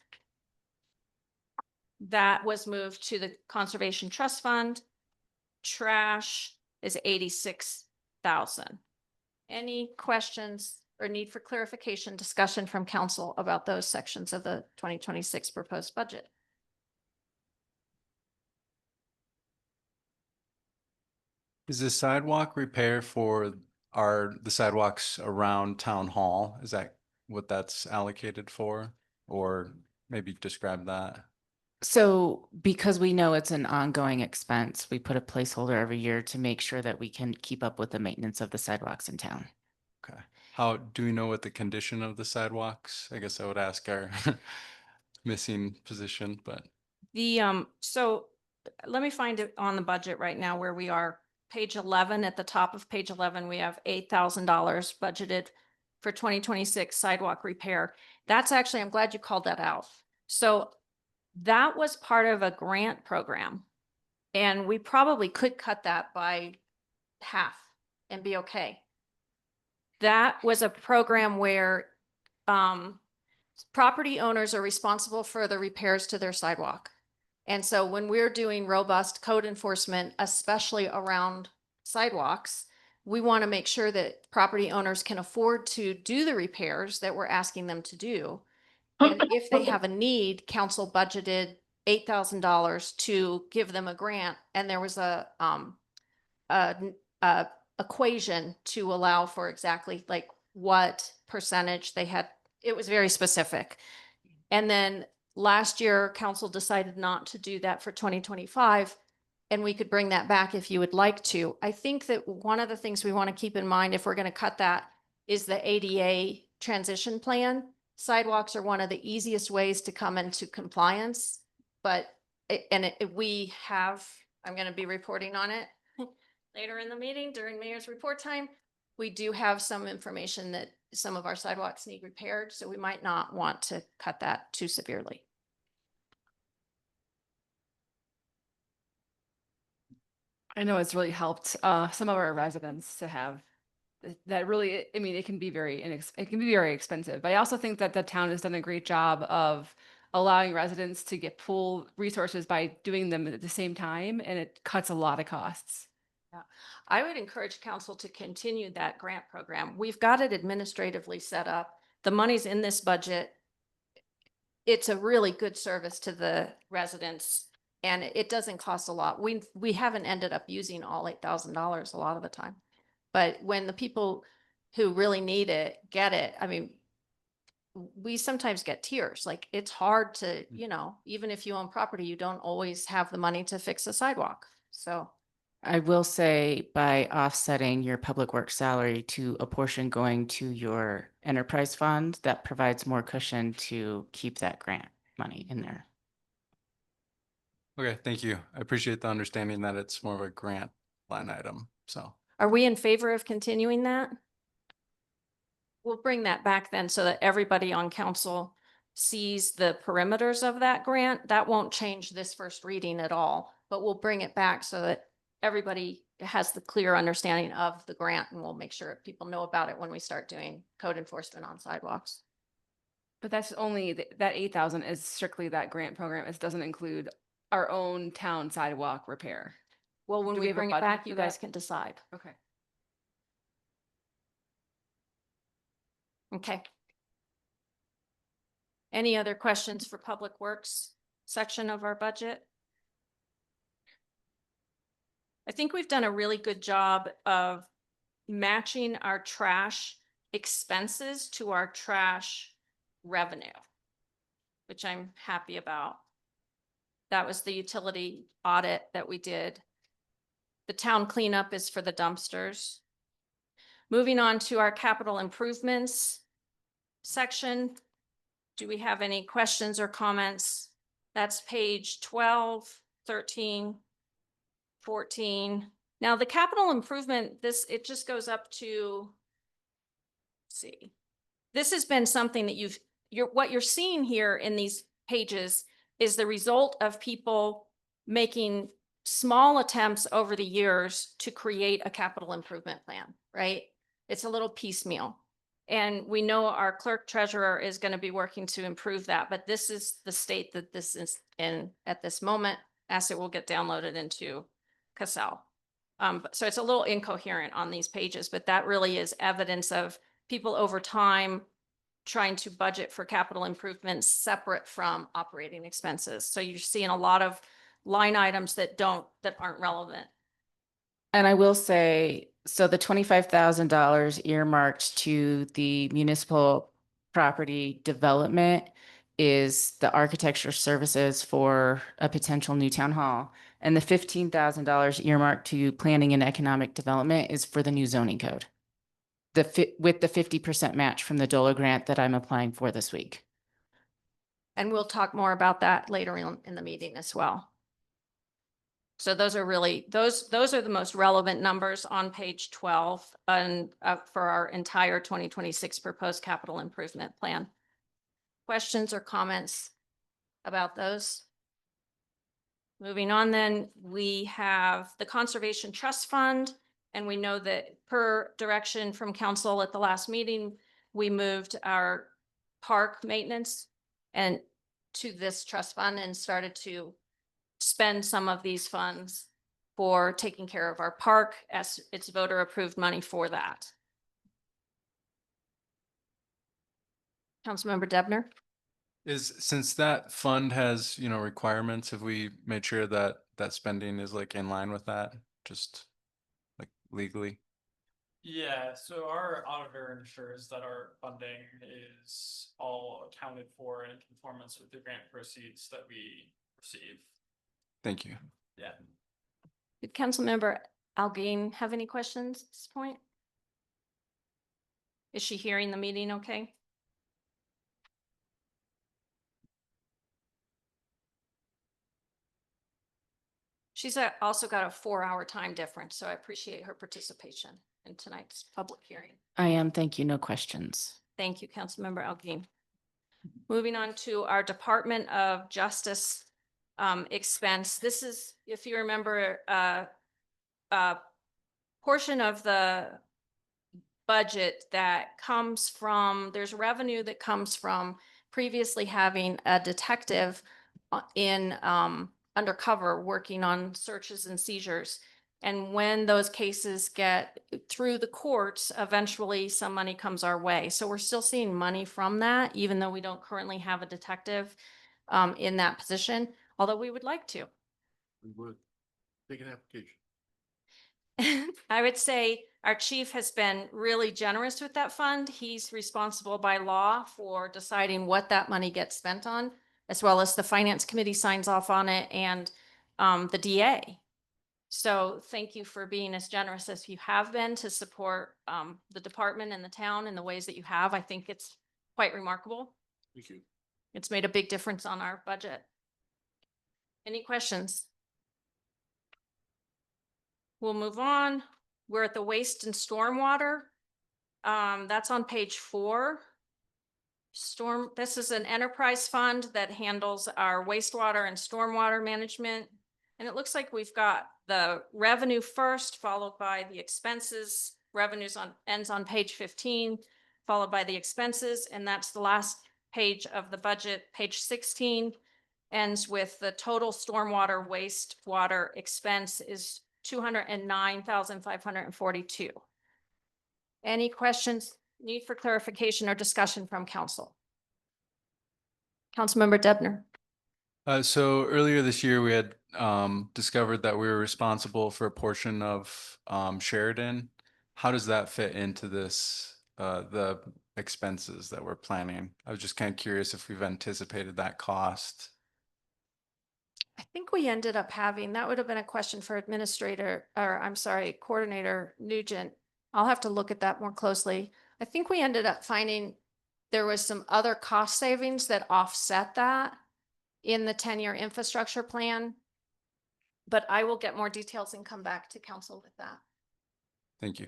That was moved to the Conservation Trust Fund. Trash is 86,000. Any questions or need for clarification, discussion from council about those sections of the 2026 proposed budget? Is the sidewalk repair for the sidewalks around town hall? Is that what that's allocated for? Or maybe describe that? So because we know it's an ongoing expense, we put a placeholder every year to make sure that we can keep up with the maintenance of the sidewalks in town. Okay. How, do we know what the condition of the sidewalks? I guess I would ask our missing position, but So let me find it on the budget right now where we are. Page 11, at the top of page 11, we have $8,000 budgeted for 2026 sidewalk repair. That's actually, I'm glad you called that out. So that was part of a grant program. And we probably could cut that by half and be okay. That was a program where property owners are responsible for the repairs to their sidewalk. And so when we're doing robust code enforcement, especially around sidewalks, we want to make sure that property owners can afford to do the repairs that we're asking them to do. And if they have a need, council budgeted $8,000 to give them a grant. And there was a equation to allow for exactly like what percentage they had. It was very specific. And then last year, council decided not to do that for 2025, and we could bring that back if you would like to. I think that one of the things we want to keep in mind if we're going to cut that is the ADA transition plan. Sidewalks are one of the easiest ways to come into compliance, but we have, I'm going to be reporting on it later in the meeting during mayor's report time. We do have some information that some of our sidewalks need repaired, so we might not want to cut that too severely. I know it's really helped some of our residents to have that really, I mean, it can be very expensive. But I also think that the town has done a great job of allowing residents to get pool resources by doing them at the same time, and it cuts a lot of costs. Yeah, I would encourage council to continue that grant program. We've got it administratively set up. The money's in this budget. It's a really good service to the residents, and it doesn't cost a lot. We haven't ended up using all $8,000 a lot of the time. But when the people who really need it get it, I mean, we sometimes get tears. Like, it's hard to, even if you own property, you don't always have the money to fix a sidewalk. So I will say by offsetting your public works salary to a portion going to your enterprise fund, that provides more cushion to keep that grant money in there. okay, thank you. I appreciate the understanding that it's more of a grant line item, so. are we in favor of continuing that? We'll bring that back then so that everybody on council sees the perimeters of that grant. That won't change this first reading at all, but we'll bring it back so that everybody has the clear understanding of the grant, and we'll make sure people know about it when we start doing code enforcement on sidewalks. But that's only that 8,000 is strictly that grant program. It doesn't include our own town sidewalk repair. Well, when Do we have a bring it budget back, for you guys that? can decide. Okay. Okay. Any other questions for Public Works section of our budget? I think we've done a really good job of matching our trash expenses to our trash revenue, which I'm happy about. That was the utility audit that we did. The town cleanup is for the dumpsters. Moving on to our capital improvements section. Do we have any questions or comments? That's page 12, 13, 14. Now the capital improvement, it just goes up to, let's see. This has been something that what you're seeing here in these pages is the result of people making small attempts over the years to create a capital improvement plan, right? It's a little piecemeal. And we know our clerk treasurer is going to be working to improve that, but this is the state that this is in at this moment, as it will get downloaded into Cassell. So it's a little incoherent on these pages, but that really is evidence of people over time trying to budget for capital improvements separate from operating expenses. So you're seeing a lot of line items that aren't relevant. And I will say, so the $25,000 earmarked to the municipal property development is the architecture services for a potential new town hall. And the $15,000 earmarked to planning and economic development is for the new zoning code. With the 50% match from the DOLA grant that I'm applying for this week. And we'll talk more about that later in the meeting as well. So those are really, those are the most relevant numbers on page 12 and for our entire 2026 proposed capital improvement plan. Questions or comments about those? Moving on then, we have the Conservation Trust Fund. And we know that per direction from council at the last meeting, we moved our park maintenance and to this trust fund and started to spend some of these funds for taking care of our park as it's voter approved money for that. Councilmember Debner? Since that fund has, requirements, have we made sure that that spending is like in line with that, just like legally? Yeah, so our auditor ensures that our funding is all accounted for in conformance with the grant proceeds that we receive. Thank you. Yeah. Did Councilmember Algeen have any questions at this point? Is she hearing the meeting okay? She's also got a 4-hour time difference, so I appreciate her participation in tonight's public hearing. I am, thank you, no questions. Thank you, Councilmember Algeen. Moving on to our Department of Justice expense. This is, if you remember, a portion of the budget that comes from, there's revenue that comes from previously having a detective in undercover working on searches and seizures. And when those cases get through the courts, eventually some money comes our way. So we're still seeing money from that, even though we don't currently have a detective in that position, although we would like to. We would take an application. I would say our chief has been really generous with that fund. He's responsible by law for deciding what that money gets spent on, as well as the finance committee signs off on it and the DA. So thank you for being as generous as you have been to support the department and the town in the ways that you have. I think it's quite remarkable. Thank you. It's made a big difference on our budget. Any questions? We'll move on. We're at the waste and stormwater. That's on page 4. This is an enterprise fund that handles our wastewater and stormwater management. And it looks like we've got the revenue first, followed by the expenses. Revenues ends on page 15, followed by the expenses. And that's the last page of the budget. Page 16 ends with the total stormwater wastewater expense is $209,542. Any questions, need for clarification or discussion from council? Councilmember Debner. So earlier this year, we had discovered that we were responsible for a portion of Sheridan. How does that fit into this, the expenses that we're planning? I was just kind of curious if we've anticipated that cost. I think we ended up having, that would have been a question for Coordinator Nugent. I'll have to look at that more closely. I think we ended up finding there was some other cost savings that offset that in the 10-year infrastructure plan. But I will get more details and come back to council with that. Thank you.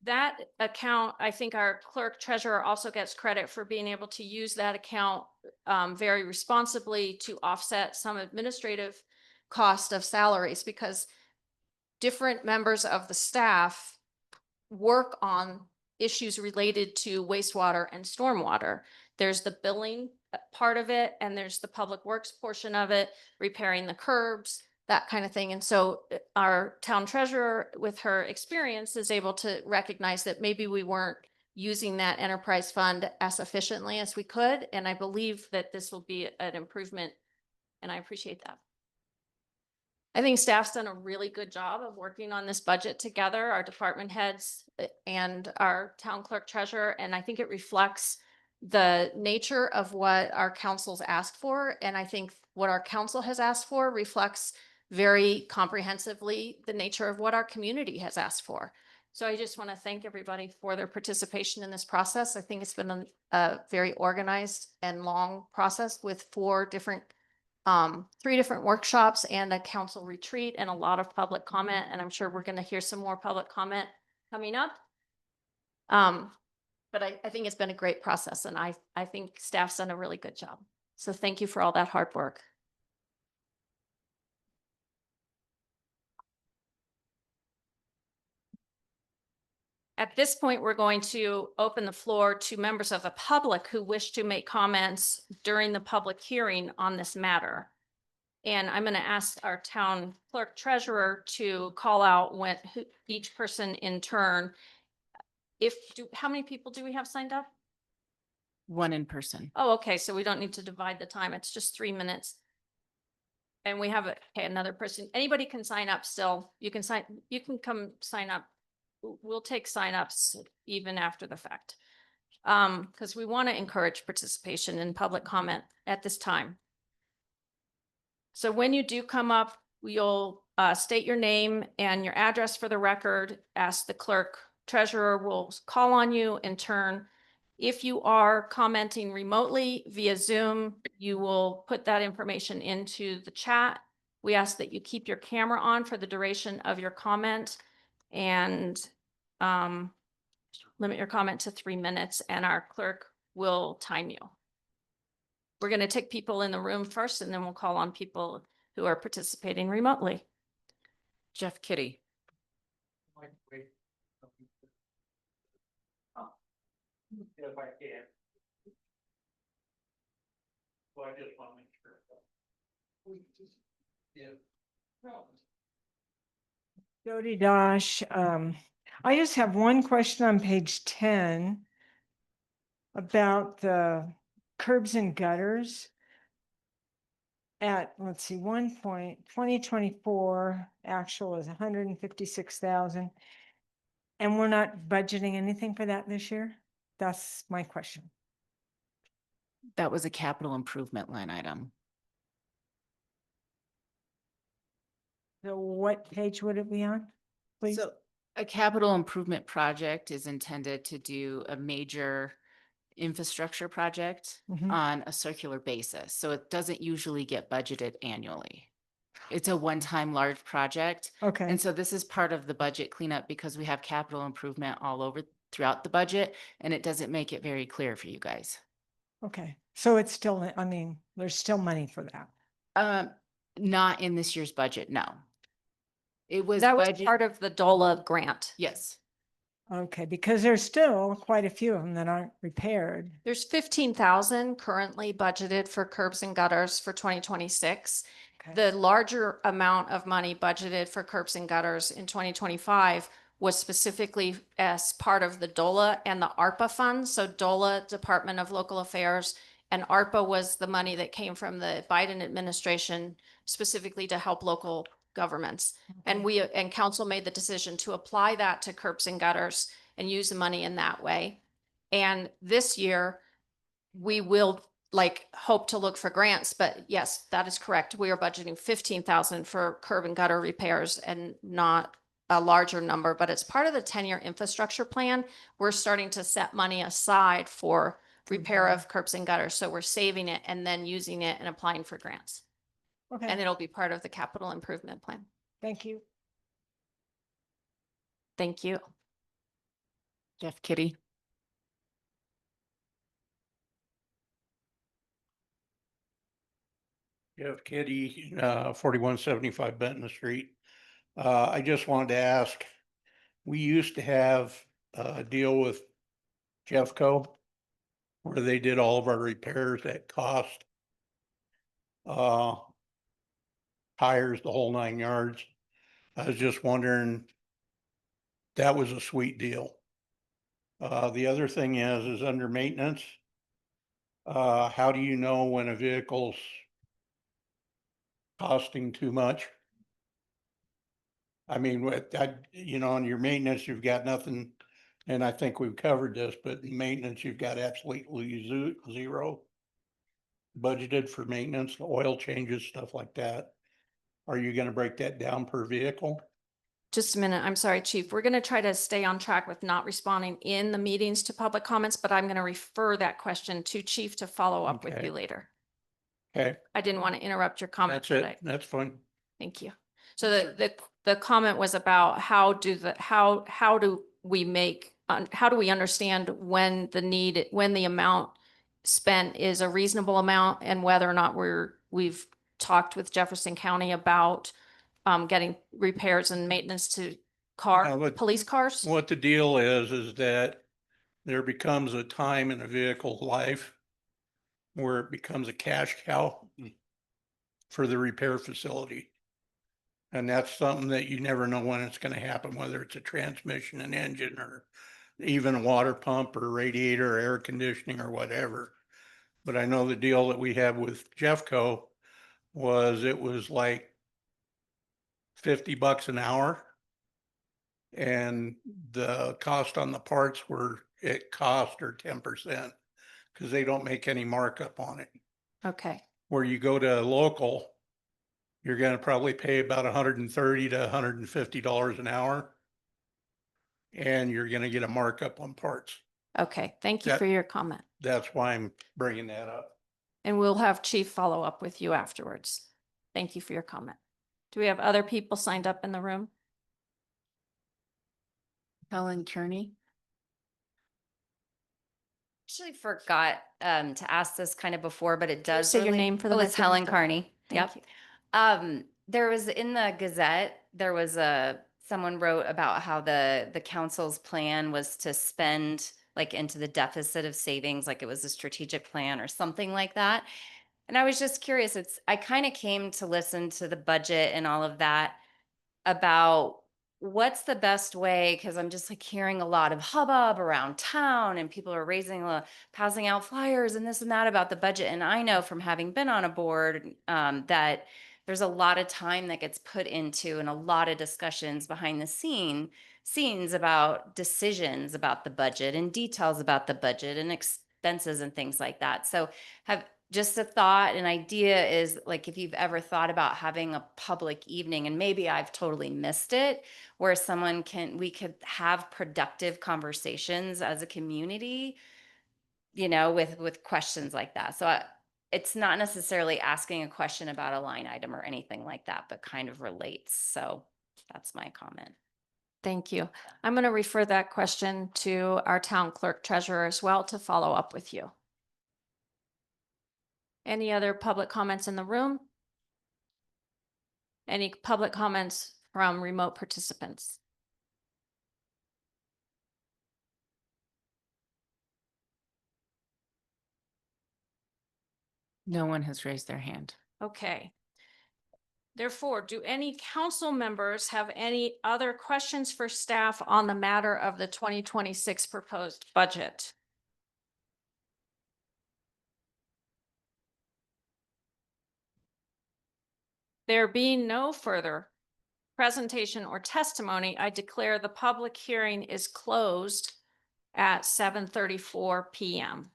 That account, I think our clerk treasurer also gets credit for being able to use that account very responsibly to offset some administrative cost of salaries, because different members of the staff work on issues related to wastewater and stormwater. There's the billing part of it, and there's the public works portion of it, repairing the curbs, that kind of thing. And so our town treasurer, with her experience, is able to recognize that maybe we weren't using that enterprise fund as efficiently as we could. And I believe that this will be an improvement, and I appreciate that. I think staff's done a really good job of working on this budget together, our department heads and our town clerk treasurer. And I think it reflects the nature of what our council's asked for. And I think what our council has asked for reflects very comprehensively the nature of what our community has asked for. So I just want to thank everybody for their participation in this process. I think it's been a very organized and long process with three different workshops and a council retreat and a lot of public comment. And I'm sure we're going to hear some more public comment coming up. But I think it's been a great process, and I think staff's done a really good job. So thank you for all that hard work. At this point, we're going to open the floor to members of the public who wish to make comments during the public hearing on this matter. And I'm going to ask our town clerk treasurer to call out each person in turn. How many people do we have signed up? One in person. Oh, okay. So we don't need to divide the time. It's just 3 minutes. And we have another person. Anybody can sign up still. You can come sign up. We'll take signups even after the fact. Because we want to encourage participation in public comment at this time. So when you do come up, you'll state your name and your address for the record. Ask the clerk treasurer will call on you in turn. If you are commenting remotely via Zoom, you will put that information into the chat. We ask that you keep your camera on for the duration of your comment and limit your comment to 3 minutes, and our clerk will time you. We're going to take people in the room first, and then we'll call on people who are participating remotely. Jeff Kitty. If I can. Well, I just want to make sure. Yeah. Jody Dosh, I just have one question on page 10 about the curbs and gutters. At, let's see, 2024 actual is 156,000. And we're not budgeting anything for that this year? That's my question. That was a capital improvement line item. So what page would it be on? Please. So a capital improvement project is intended to do a major infrastructure project Mhm. on a circular basis. So it doesn't usually get budgeted annually. It's a one-time large project. Okay, And so this is part of the budget cleanup because we have capital improvement all over throughout the budget, and it doesn't make it very clear for you guys. okay. So it's still, I mean, there's still money for that. Not in this year's budget, no. It was That was budget. part of the DOLA grant. Yes. Okay, because there's still quite a few of them that aren't repaired. There's 15,000 currently budgeted for curbs and gutters for 2026. Okay. The larger amount of money budgeted for curbs and gutters in 2025 was specifically as part of the DOLA and the ARPA funds. So DOLA, Department of Local Affairs, and ARPA was the money that came from the Biden administration specifically to help local governments. And council made the decision to apply that to curbs and gutters and use the money in that way. And this year, we will hope to look for grants, but yes, that is correct. We are budgeting 15,000 for curb and gutter repairs and not a larger number, but it's part of the 10-year infrastructure plan. We're starting to set money aside for repair of curbs and gutters. So we're saving it and then using it and applying for grants. And Okay, it'll be part of the capital improvement plan. thank you. Thank you. Jeff Kitty. Jeff Kitty, 4175 Benton Street. I just wanted to ask, we used to have a deal with Jeffco where they did all of our repairs at cost. Tires, the whole 9 yards. I was just wondering, that was a sweet deal. The other thing is under maintenance. How do you know when a vehicle's costing too much? I mean, with that, on your maintenance, you've got nothing, and I think we've covered this, but maintenance, you've got absolutely zero budgeted for maintenance, oil changes, stuff like that. Are you gonna break that down per vehicle? Just a minute. I'm sorry, Chief. We're going to try to stay on track with not responding in the meetings to public comments, but I'm going to refer that question to Chief to follow up with Okay. you later. Okay, I didn't want to interrupt your comment that's today. it. That's fine. Thank you. So the comment was about how do we understand when the amount spent is a reasonable amount and whether or not we've talked with Jefferson County about getting repairs and maintenance to police cars? What the deal is that there becomes a time in a vehicle's life where it becomes a cash cow for the repair facility. And that's something that you never know when it's gonna happen, whether it's a transmission, an engine, or even a water pump or radiator or air conditioning or whatever. But I know the deal that we have with Jeffco was it was like $50 an hour. And the cost on the parts were at cost or 10%, because they don't make any markup on it. Okay, Where you go to local, you're gonna probably pay about $130 to $150 an hour. And you're gonna get a markup on parts. okay. Thank you That- for your comment. That's why I'm bringing that up. And we'll have Chief follow up with you afterwards. Thank you for your comment. Do we have other people signed up in the room? Helen Kearney. Actually forgot to ask this kind of before, but it does. say your relate- name for the Oh, it's record, Helen Lisa? Carney. Thank Yep. you. There was in the Gazette, there was someone wrote about how the council's plan was to spend like into the deficit of savings, like it was a strategic plan or something like that. And I was just curious, I kind of came to listen to the budget and all of that about what's the best way, because I'm just like hearing a lot of hubbub around town and people are passing out flyers and this and that about the budget. And I know from having been on a board that there's a lot of time that gets put into and a lot of discussions behind the scenes about decisions about the budget and details about the budget and expenses and things like that. So just a thought, an idea is like if you've ever thought about having a public evening, and maybe I've totally missed it, where we could have productive conversations as a community, with questions like that. So it's not necessarily asking a question about a line item or anything like that, but kind of relates. So that's my comment. Thank you. I'm going to refer that question to our town clerk treasurer as well to follow up with you. Any other public comments in the room? Any public comments from remote participants? No one has raised their hand. Okay. Therefore, do any council members have any other questions for staff on the matter of the 2026 proposed budget? There being no further presentation or testimony, I declare the public hearing is closed at 7:34 p.m.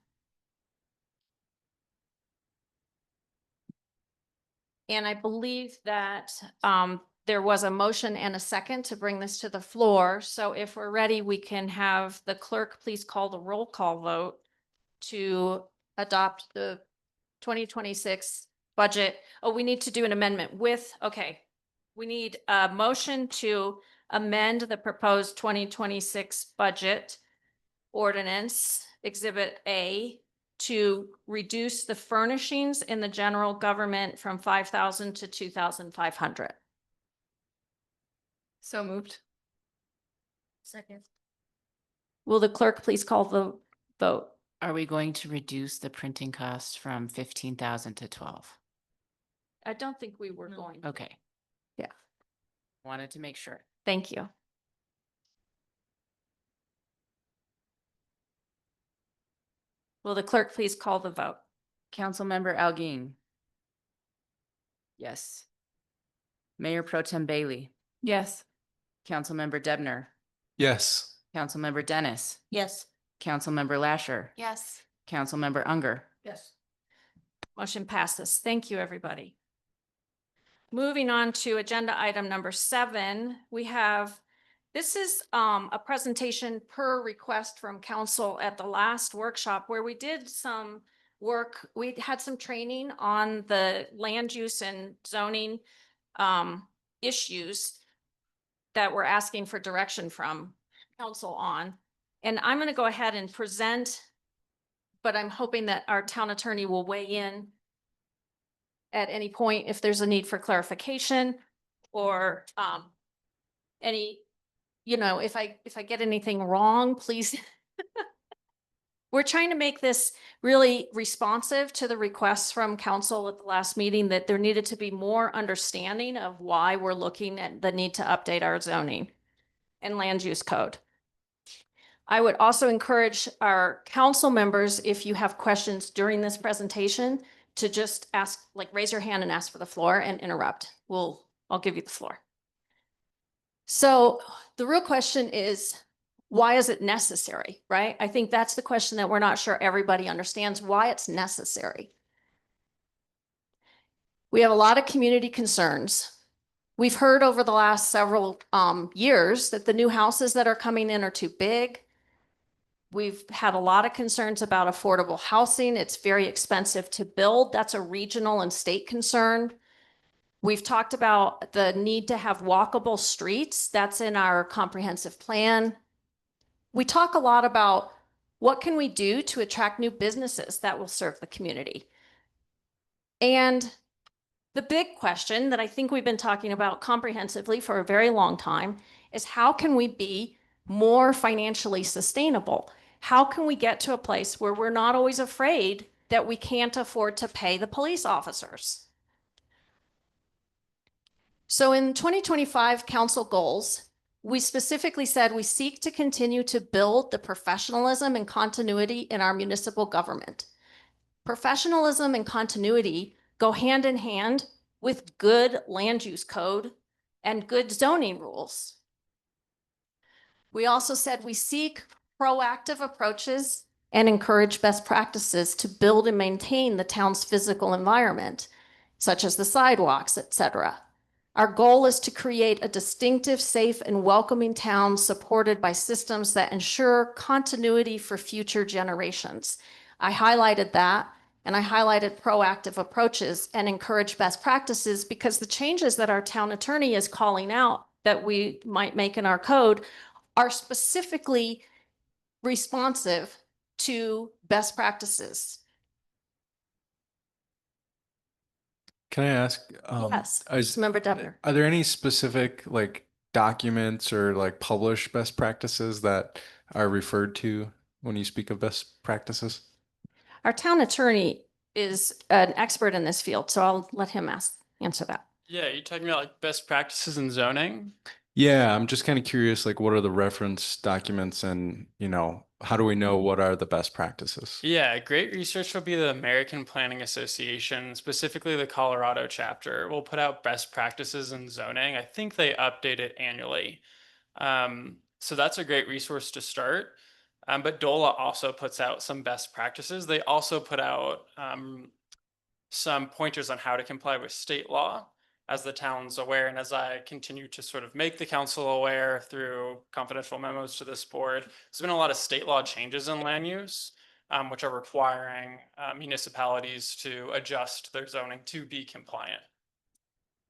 And I believe that there was a motion and a second to bring this to the floor. So if we're ready, we can have the clerk please call the roll call vote to adopt the 2026 budget. Oh, we need to do an amendment we need a motion to amend the proposed 2026 budget ordinance Exhibit A to reduce the furnishings in the general government from 5,000 to 2,500. So moved. Second. Will the clerk please call the vote? Are we going to reduce the printing cost from 15,000 to 12? I don't think we were going. Okay. Yeah. Wanted to make sure. Thank you. Will the clerk please call the vote? Councilmember Algeen. Yes. Mayor Pro Tem Bailey. Yes. Councilmember Debner. Yes. Councilmember Dennis. Yes. Councilmember Lasher. Yes. Councilmember Unger. Yes. Motion passes. Thank you, everybody. Moving on to agenda item number 7, this is a presentation per request from council at the last workshop where we did some work. We had some training on the land use and zoning issues that we're asking for direction from council on. And I'm going to go ahead and present, but I'm hoping that our town attorney will weigh in at any point if there's a need for clarification or any, if I get anything wrong, please. We're trying to make this really responsive to the requests from council at the last meeting that there needed to be more understanding of why we're looking at the need to update our zoning and land use code. I would also encourage our council members, if you have questions during this presentation, to just ask, raise your hand and ask for the floor and interrupt. I'll give you the floor. So the real question is, why is it necessary, right? I think that's the question that we're not sure everybody understands, why it's necessary. We have a lot of community concerns. We've heard over the last several years that the new houses that are coming in are too big. We've had a lot of concerns about affordable housing. It's very expensive to build. That's a regional and state concern. We've talked about the need to have walkable streets. That's in our comprehensive plan. We talk a lot about what can we do to attract new businesses that will serve the community. And the big question that I think we've been talking about comprehensively for a very long time is how can we be more financially sustainable? How can we get to a place where we're not always afraid that we can't afford to pay the police officers? So in 2025 council goals, we specifically said we seek to continue to build the professionalism and continuity in our municipal government. Professionalism and continuity go hand in hand with good land use code and good zoning rules. We also said we seek proactive approaches and encourage best practices to build and maintain the town's physical environment, such as the sidewalks, etc. Our goal is to create a distinctive, safe, and welcoming town supported by systems that ensure continuity for future generations. I highlighted that, and I highlighted proactive approaches and encourage best practices because the changes that our town attorney is calling out that we might make in our code are specifically responsive to best practices. Can I ask? Yes, is- Member Debner. Are there any specific documents or published best practices that are referred to when you speak of best practices? Our town attorney is an expert in this field, so I'll let him answer that. Yeah, you're talking about best practices in zoning? Yeah, I'm just kind of curious, what are the reference documents and, how do we know what are the best practices? Yeah, great research will be the American Planning Association, specifically the Colorado chapter. Will put out best practices in zoning. I think they update it annually. So that's a great resource to start. But DOLA also puts out some best practices. They also put out some pointers on how to comply with state law, as the town's aware, and as I continue to sort of make the council aware through confidential memos to this board, there's been a lot of state law changes in land use, which are requiring municipalities to adjust their zoning to be compliant.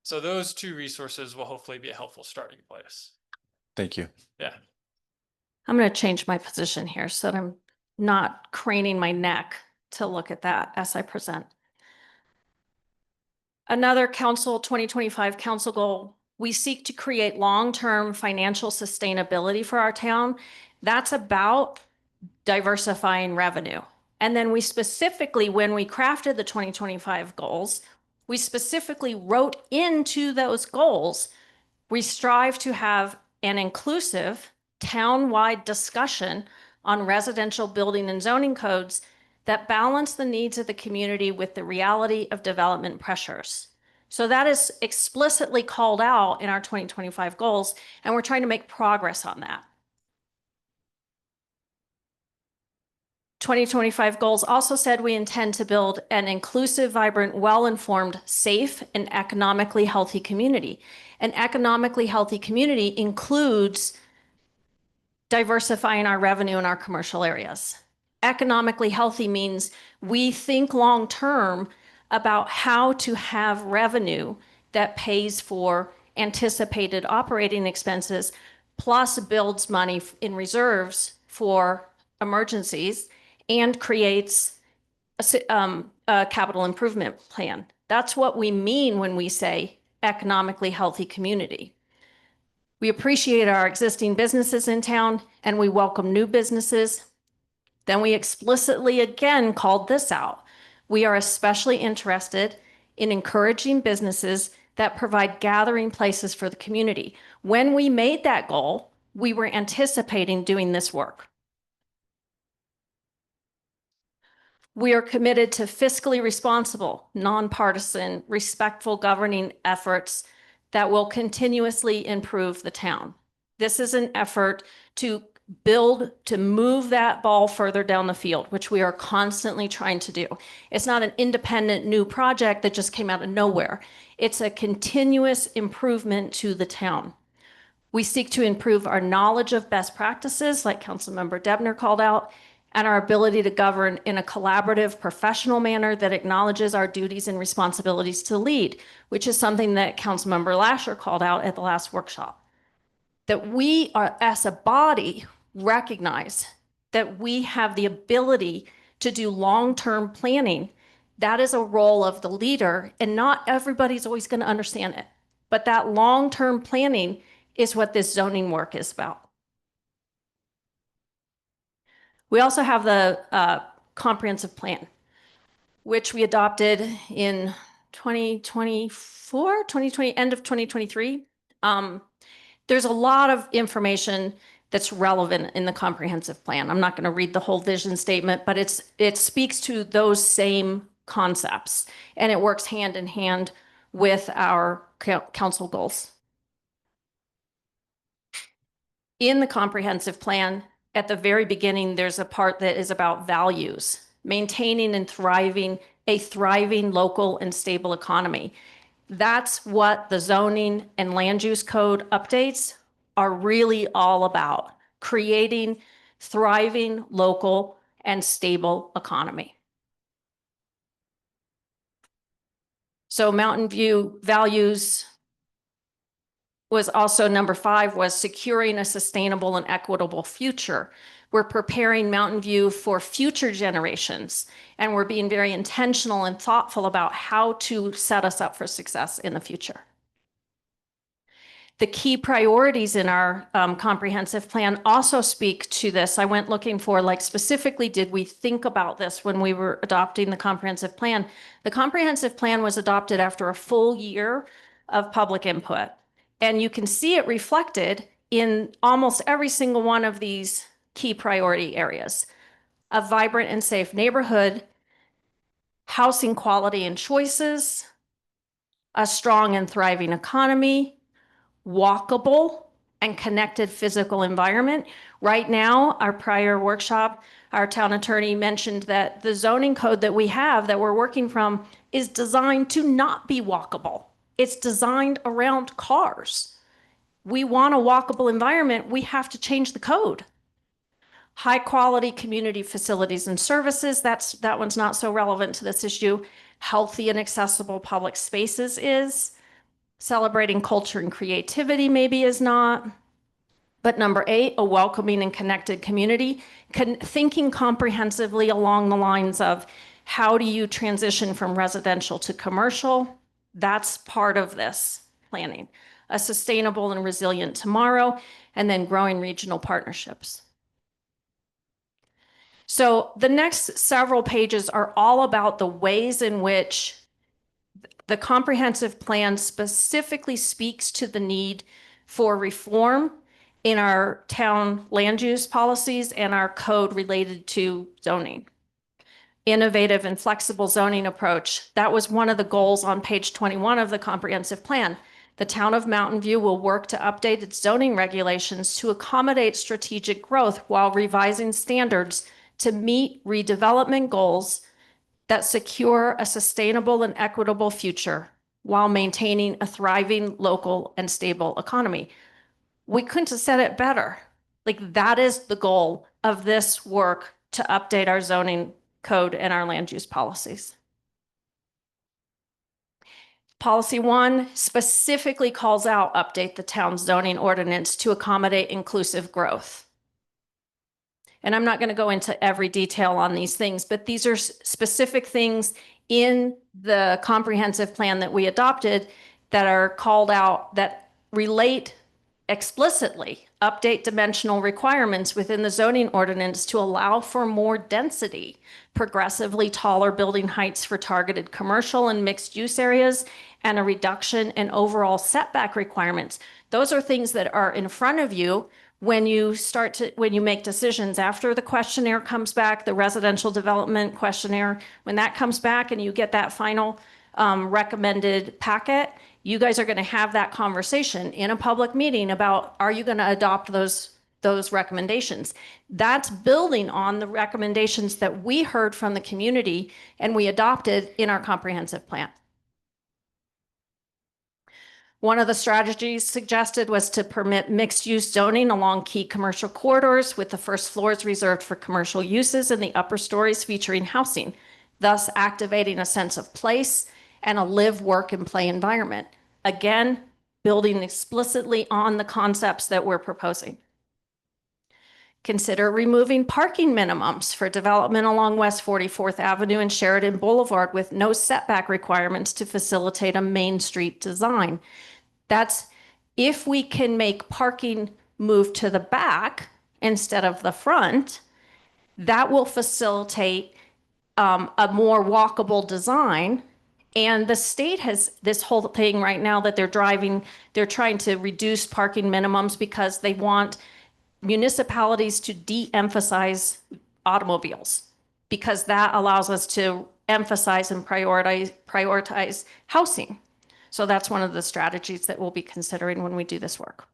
So those two resources will hopefully be a helpful starting place. Thank you. Yeah. I'm going to change my position here so that I'm not craning my neck to look at that as I present. Another council 2025 council goal We seek to create long-term financial sustainability for our town. That's about diversifying revenue. And then we specifically, when we crafted the 2025 goals, we specifically wrote into those goals, we strive to have an inclusive town-wide discussion on residential building and zoning codes that balance the needs of the community with the reality of development pressures. So that is explicitly called out in our 2025 goals, and we're trying to make progress on that. 2025 goals also said we intend to build an inclusive, vibrant, well-informed, safe, and economically healthy community. An economically healthy community includes diversifying our revenue in our commercial areas. Economically healthy means we think long-term about how to have revenue that pays for anticipated operating expenses, plus builds money in reserves for emergencies, and creates a capital improvement plan. That's what we mean when we say economically healthy community. We appreciate our existing businesses in town and we welcome new businesses. Then we explicitly again called this out. We are especially interested in encouraging businesses that provide gathering places for the community. When we made that goal, we were anticipating doing this work. We are committed to fiscally responsible, nonpartisan, respectful governing efforts that will continuously improve the town. This is an effort to move that ball further down the field, which we are constantly trying to do. It's not an independent new project that just came out of nowhere. It's a continuous improvement to the town. We seek to improve our knowledge of best practices, like Councilmember Debner called out, and our ability to govern in a collaborative, professional manner that acknowledges our duties and responsibilities to lead, which is something that Councilmember Lasher called out at the last workshop. That we are, as a body, recognize that we have the ability to do long-term planning. That is a role of the leader, and not everybody's always going to understand it. But that long-term planning is what this zoning work is about. We also have the comprehensive plan, which we adopted in 2024, end of 2023. There's a lot of information that's relevant in the comprehensive plan. I'm not going to read the whole vision statement, but it speaks to those same concepts, and it works hand in hand with our council goals. In the comprehensive plan, at the very beginning, there's a part that is about values, maintaining and a thriving local and stable economy. That's what the zoning and land use code updates are really all about, creating thriving local and stable economy. So Mountain View values was also number 5, was securing a sustainable and equitable future. We're preparing Mountain View for future generations, and we're being very intentional and thoughtful about how to set us up for success in the future. The key priorities in our comprehensive plan also speak to this. I went looking for, like, specifically, did we think about this when we were adopting the comprehensive plan? The comprehensive plan was adopted after a full year of public input. And you can see it reflected in almost every single one of these key priority areas. A vibrant and safe neighborhood, housing quality and choices, a strong and thriving economy, walkable and connected physical environment. Right now, our prior workshop, our town attorney mentioned that the zoning code that we have that we're working from is designed to not be walkable. It's designed around cars. We want a walkable environment, we have to change the code. High quality community facilities and services, that one's not so relevant to this issue. Healthy and accessible public spaces is. Celebrating culture and creativity maybe is not. But number 8, a welcoming and connected community. Thinking comprehensively along the lines of how do you transition from residential to commercial? That's part of this planning. a sustainable and resilient tomorrow, and then growing regional partnerships. So the next several pages are all about the ways in which the comprehensive plan specifically speaks to the need for reform in our town land use policies and our code related to zoning. Innovative and flexible zoning approach. That was one of the goals on page 21 of the comprehensive plan. The town of Mountain View will work to update its zoning regulations to accommodate strategic growth while revising standards to meet redevelopment goals that secure a sustainable and equitable future while maintaining a thriving local and stable economy. We couldn't have said it better. Like, that is the goal of this work, to update our zoning code and our land use policies. Policy 1 specifically calls out update the town's zoning ordinance to accommodate inclusive growth. And I'm not going to go into every detail on these things, but these are specific things in the comprehensive plan that we adopted that are called out that relate explicitly. Update dimensional requirements within the zoning ordinance to allow for more density, progressively taller building heights for targeted commercial and mixed use areas, and a reduction in overall setback requirements. Those are things that are in front of you when you make decisions. After the questionnaire comes back, the residential development questionnaire, when that comes back and you get that final recommended packet, you guys are going to have that conversation in a public meeting about, are you going to adopt those recommendations? That's building on the recommendations that we heard from the community and we adopted in our comprehensive plan. One of the strategies suggested was to permit mixed-use zoning along key commercial corridors, with the first floors reserved for commercial uses and the upper stories featuring housing, thus activating a sense of place and a live, work, and play environment. Again, building explicitly on the concepts that we're proposing. Consider removing parking minimums for development along West 44th Avenue and Sheridan Boulevard with no setback requirements to facilitate a Main Street design. That's if we can make parking move to the back instead of the front, that will facilitate a more walkable design. And the state has this whole thing right now that they're trying to reduce parking minimums because they want municipalities to de-emphasize automobiles, because that allows us to emphasize and prioritize housing. So that's one of the strategies that we'll be considering when we do this work.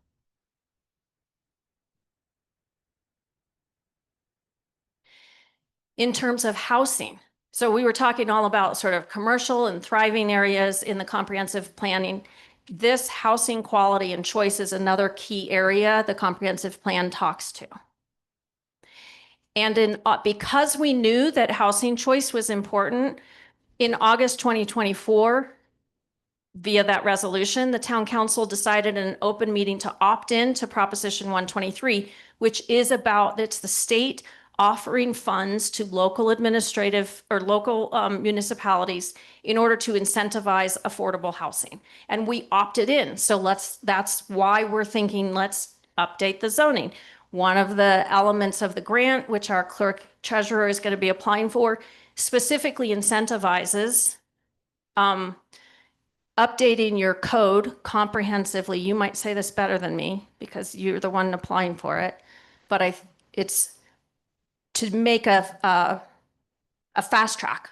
In terms of housing, so we were talking all about sort of commercial and thriving areas in the comprehensive planning. This housing quality and choice is another key area the comprehensive plan talks to. And because we knew that housing choice was important, in August 2024, via that resolution, the town council decided in an open meeting to opt in to Proposition 123, which is about, it's the state offering funds to local administrative or local municipalities in order to incentivize affordable housing. And we opted in. So that's why we're thinking, let's update the zoning. One of the elements of the grant, which our clerk treasurer is going to be applying for, specifically incentivizes updating your code comprehensively. You might say this better than me because you're the one applying for it, but it's to make a fast track.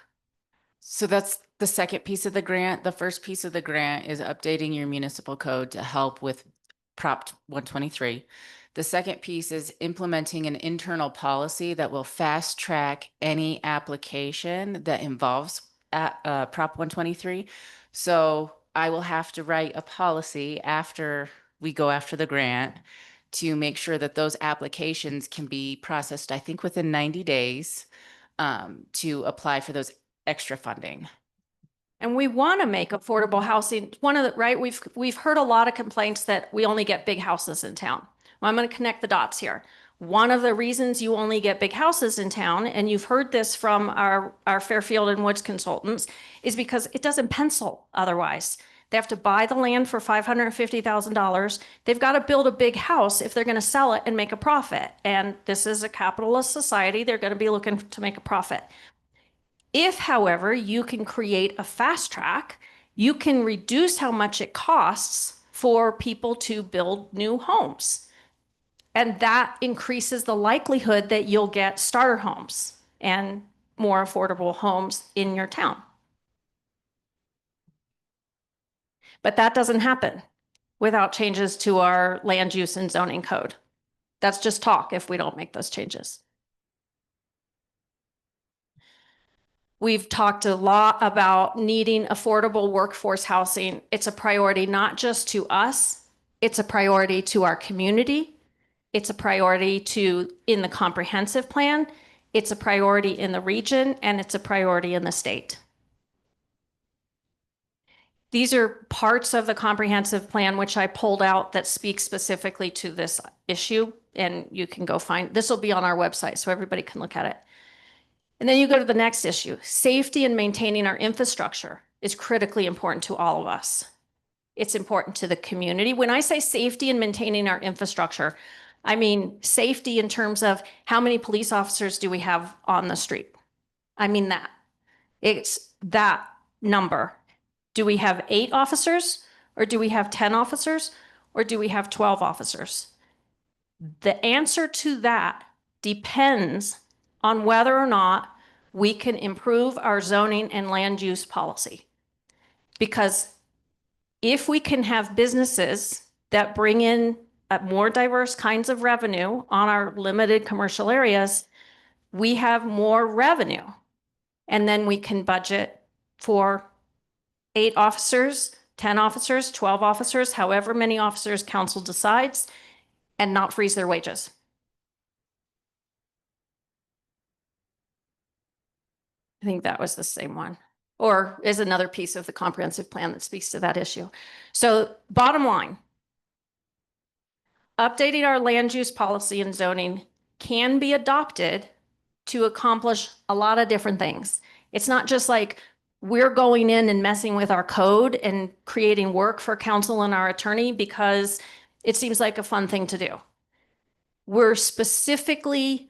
So that's the second piece of the grant. The first piece of the grant is updating your municipal code to help with Prop 123. The second piece is implementing an internal policy that will fast track any application that involves Prop 123. So I will have to write a policy after we go after the grant to make sure that those applications can be processed, I think within 90 days, to apply for those extra funding. And we want to make affordable housing right? We've heard a lot of complaints that we only get big houses in town. Well, I'm going to connect the dots here. One of the reasons you only get big houses in town, and you've heard this from our Fairfield and Woods consultants, is because it doesn't pencil otherwise. They have to buy the land for $550,000. They've got to build a big house if they're going to sell it and make a profit. And this is a capitalist society. They're going to be looking to make a profit. If, however, you can create a fast track, you can reduce how much it costs for people to build new homes. And that increases the likelihood that you'll get starter homes and more affordable homes in your town. But that doesn't happen without changes to our land use and zoning code. That's just talk if we don't make those changes. We've talked a lot about needing affordable workforce housing. It's a priority not just to us, it's a priority to our community. It's a priority in the comprehensive plan. It's a priority in the region, and it's a priority in the state. These are parts of the comprehensive plan which I pulled out that speak specifically to this issue, and you can go find, this will be on our website so everybody can look at it. And then you go to the next issue. Safety and maintaining our infrastructure is critically important to all of us. It's important to the community. When I say safety and maintaining our infrastructure, I mean safety in terms of how many police officers do we have on the street? I mean that. It's that number. Do we have 8 officers, or do we have 10 officers, or do we have 12 officers? The answer to that depends on whether or not we can improve our zoning and land use policy. Because if we can have businesses that bring in more diverse kinds of revenue on our limited commercial areas, we have more revenue. And then we can budget for 8 officers, 10 officers, 12 officers, however many officers council decides, and not freeze their wages. I think that was the same one, or is another piece of the comprehensive plan that speaks to that issue. So bottom line, updating our land use policy and zoning can be adopted to accomplish a lot of different things. It's not just like we're going in and messing with our code and creating work for council and our attorney because it seems like a fun thing to do. We're specifically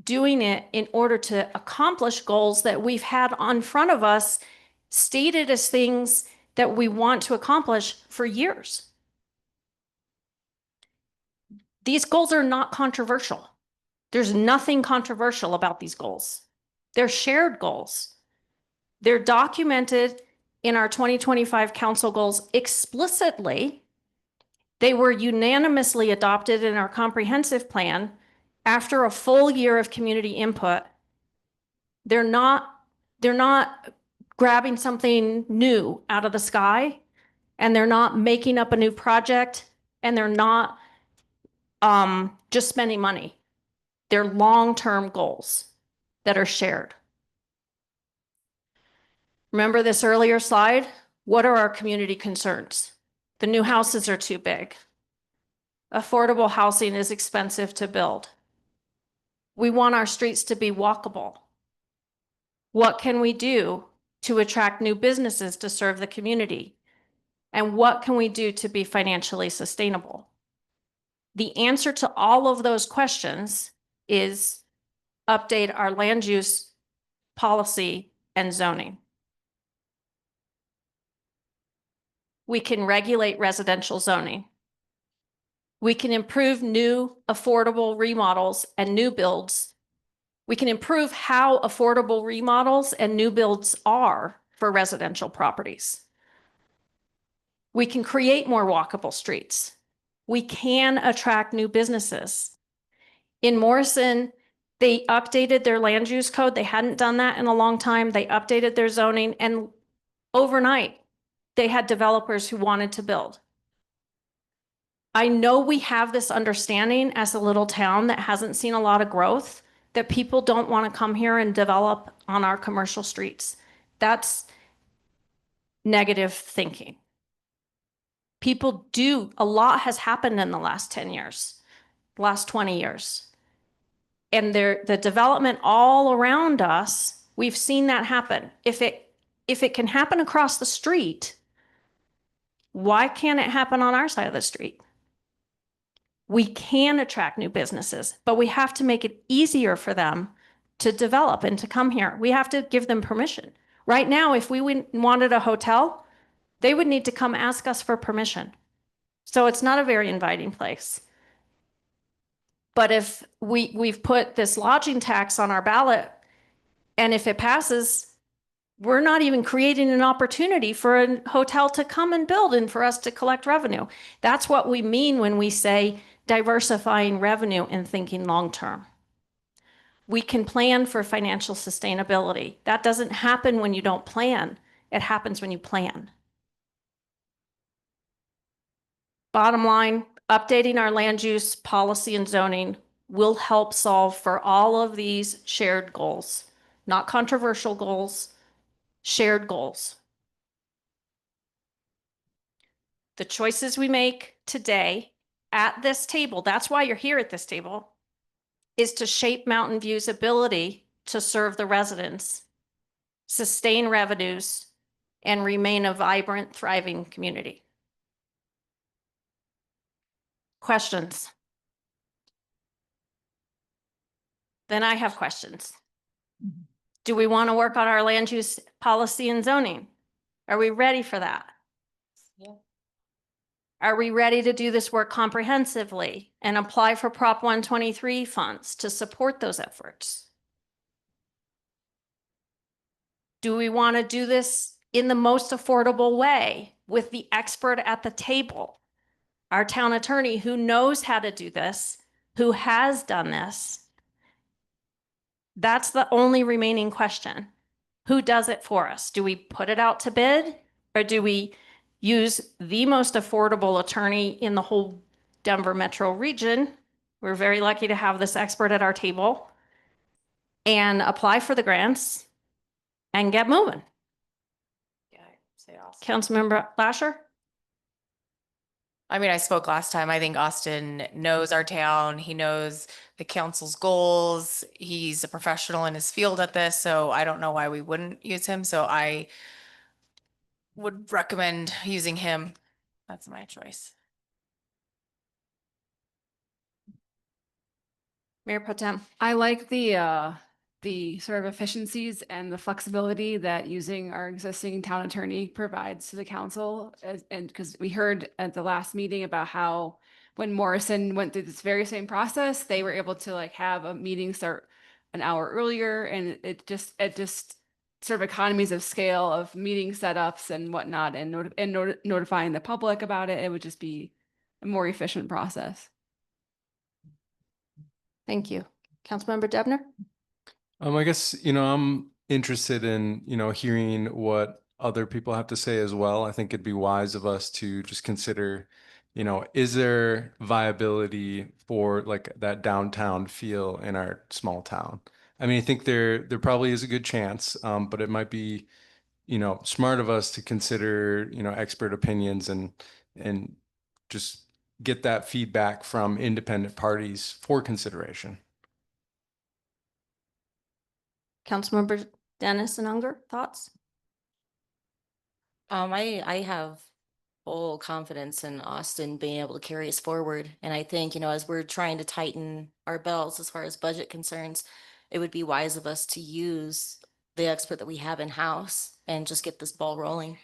doing it in order to accomplish goals that we've had on front of us, stated as things that we want to accomplish for years. These goals are not controversial. There's nothing controversial about these goals. They're shared goals. They're documented in our 2025 council goals explicitly. They were unanimously adopted in our comprehensive plan after a full year of community input. They're not grabbing something new out of the sky, and they're not making up a new project, and they're not just spending money. They're long-term goals that are shared. Remember this earlier slide? What are our community concerns? The new houses are too big. Affordable housing is expensive to build. We want our streets to be walkable. What can we do to attract new businesses to serve the community? And what can we do to be financially sustainable? The answer to all of those questions is update our land use policy and zoning. We can regulate residential zoning. We can improve new affordable remodels and new builds. We can improve how affordable remodels and new builds are for residential properties. We can create more walkable streets. We can attract new businesses. In Morrison, they updated their land use code. They hadn't done that in a long time. They updated their zoning, and overnight, they had developers who wanted to build. I know we have this understanding as a little town that hasn't seen a lot of growth, that people don't want to come here and develop on our commercial streets. That's negative thinking. People do, a lot has happened in the last 10 years, last 20 years. And the development all around us, we've seen that happen. If it can happen across the street, Why can't it happen on our side of the street? We can attract new businesses, but we have to make it easier for them to develop and to come here. We have to give them permission. Right now, if we wanted a hotel, they would need to come ask us for permission. So it's not a very inviting place. But if we've put this lodging tax on our ballot, and if it passes, we're not even creating an opportunity for a hotel to come and build and for us to collect revenue. That's what we mean when we say diversifying revenue and thinking long-term. We can plan for financial sustainability. That doesn't happen when you don't plan. It happens when you plan. Bottom line, updating our land use policy and zoning will help solve for all of these shared goals, not controversial goals, shared goals. The choices we make today at this table, that's why you're here at this table, is to shape Mountain View's ability to serve the residents, sustain revenues, and remain a vibrant, thriving community. Questions? Then I have questions. Do we want to work on our land use policy and zoning? Are we ready for that? Yeah. Are we ready to do this work comprehensively and apply for Prop 123 funds to support those efforts? Do we want to do this in the most affordable way with the expert at the table? Our town attorney who knows how to do this, who has done this. That's the only remaining question. Who does it for us? Do we put it out to bid, or do we use the most affordable attorney in the whole Denver metro region? We're very lucky to have this expert at our table, and apply for the grants and get moving. Yeah, I'd say Austin. Councilmember Lasher? I mean, I spoke last time. I think Austin knows our town. He knows the council's goals. He's a professional in his field at this, so I don't know why we wouldn't use him. So I would recommend using him. That's my choice. Mayor Pro Tem? I like the sort of efficiencies and the flexibility that using our existing town attorney provides to the council. And because we heard at the last meeting about how when Morrison went through this very same process, they were able to like have a meeting start an hour earlier, and it just sort of economies of scale of meeting setups and whatnot, and notifying the public about it. It would just be a more efficient process. Thank you. Councilmember Debner? I guess, I'm interested in, hearing what other people have to say as well. I think it'd be wise of us to just consider, is there viability for like that downtown feel in our small town? I mean, I think there probably is a good chance, but it might be, smart of us to consider, expert opinions and just get that feedback from independent parties for consideration. Councilmember Dennis and Unger, thoughts? I have full confidence in Austin being able to carry us forward. And I think, as we're trying to tighten our belts as far as budget concerns, it would be wise of us to use the expert that we have in-house and just get this ball rolling.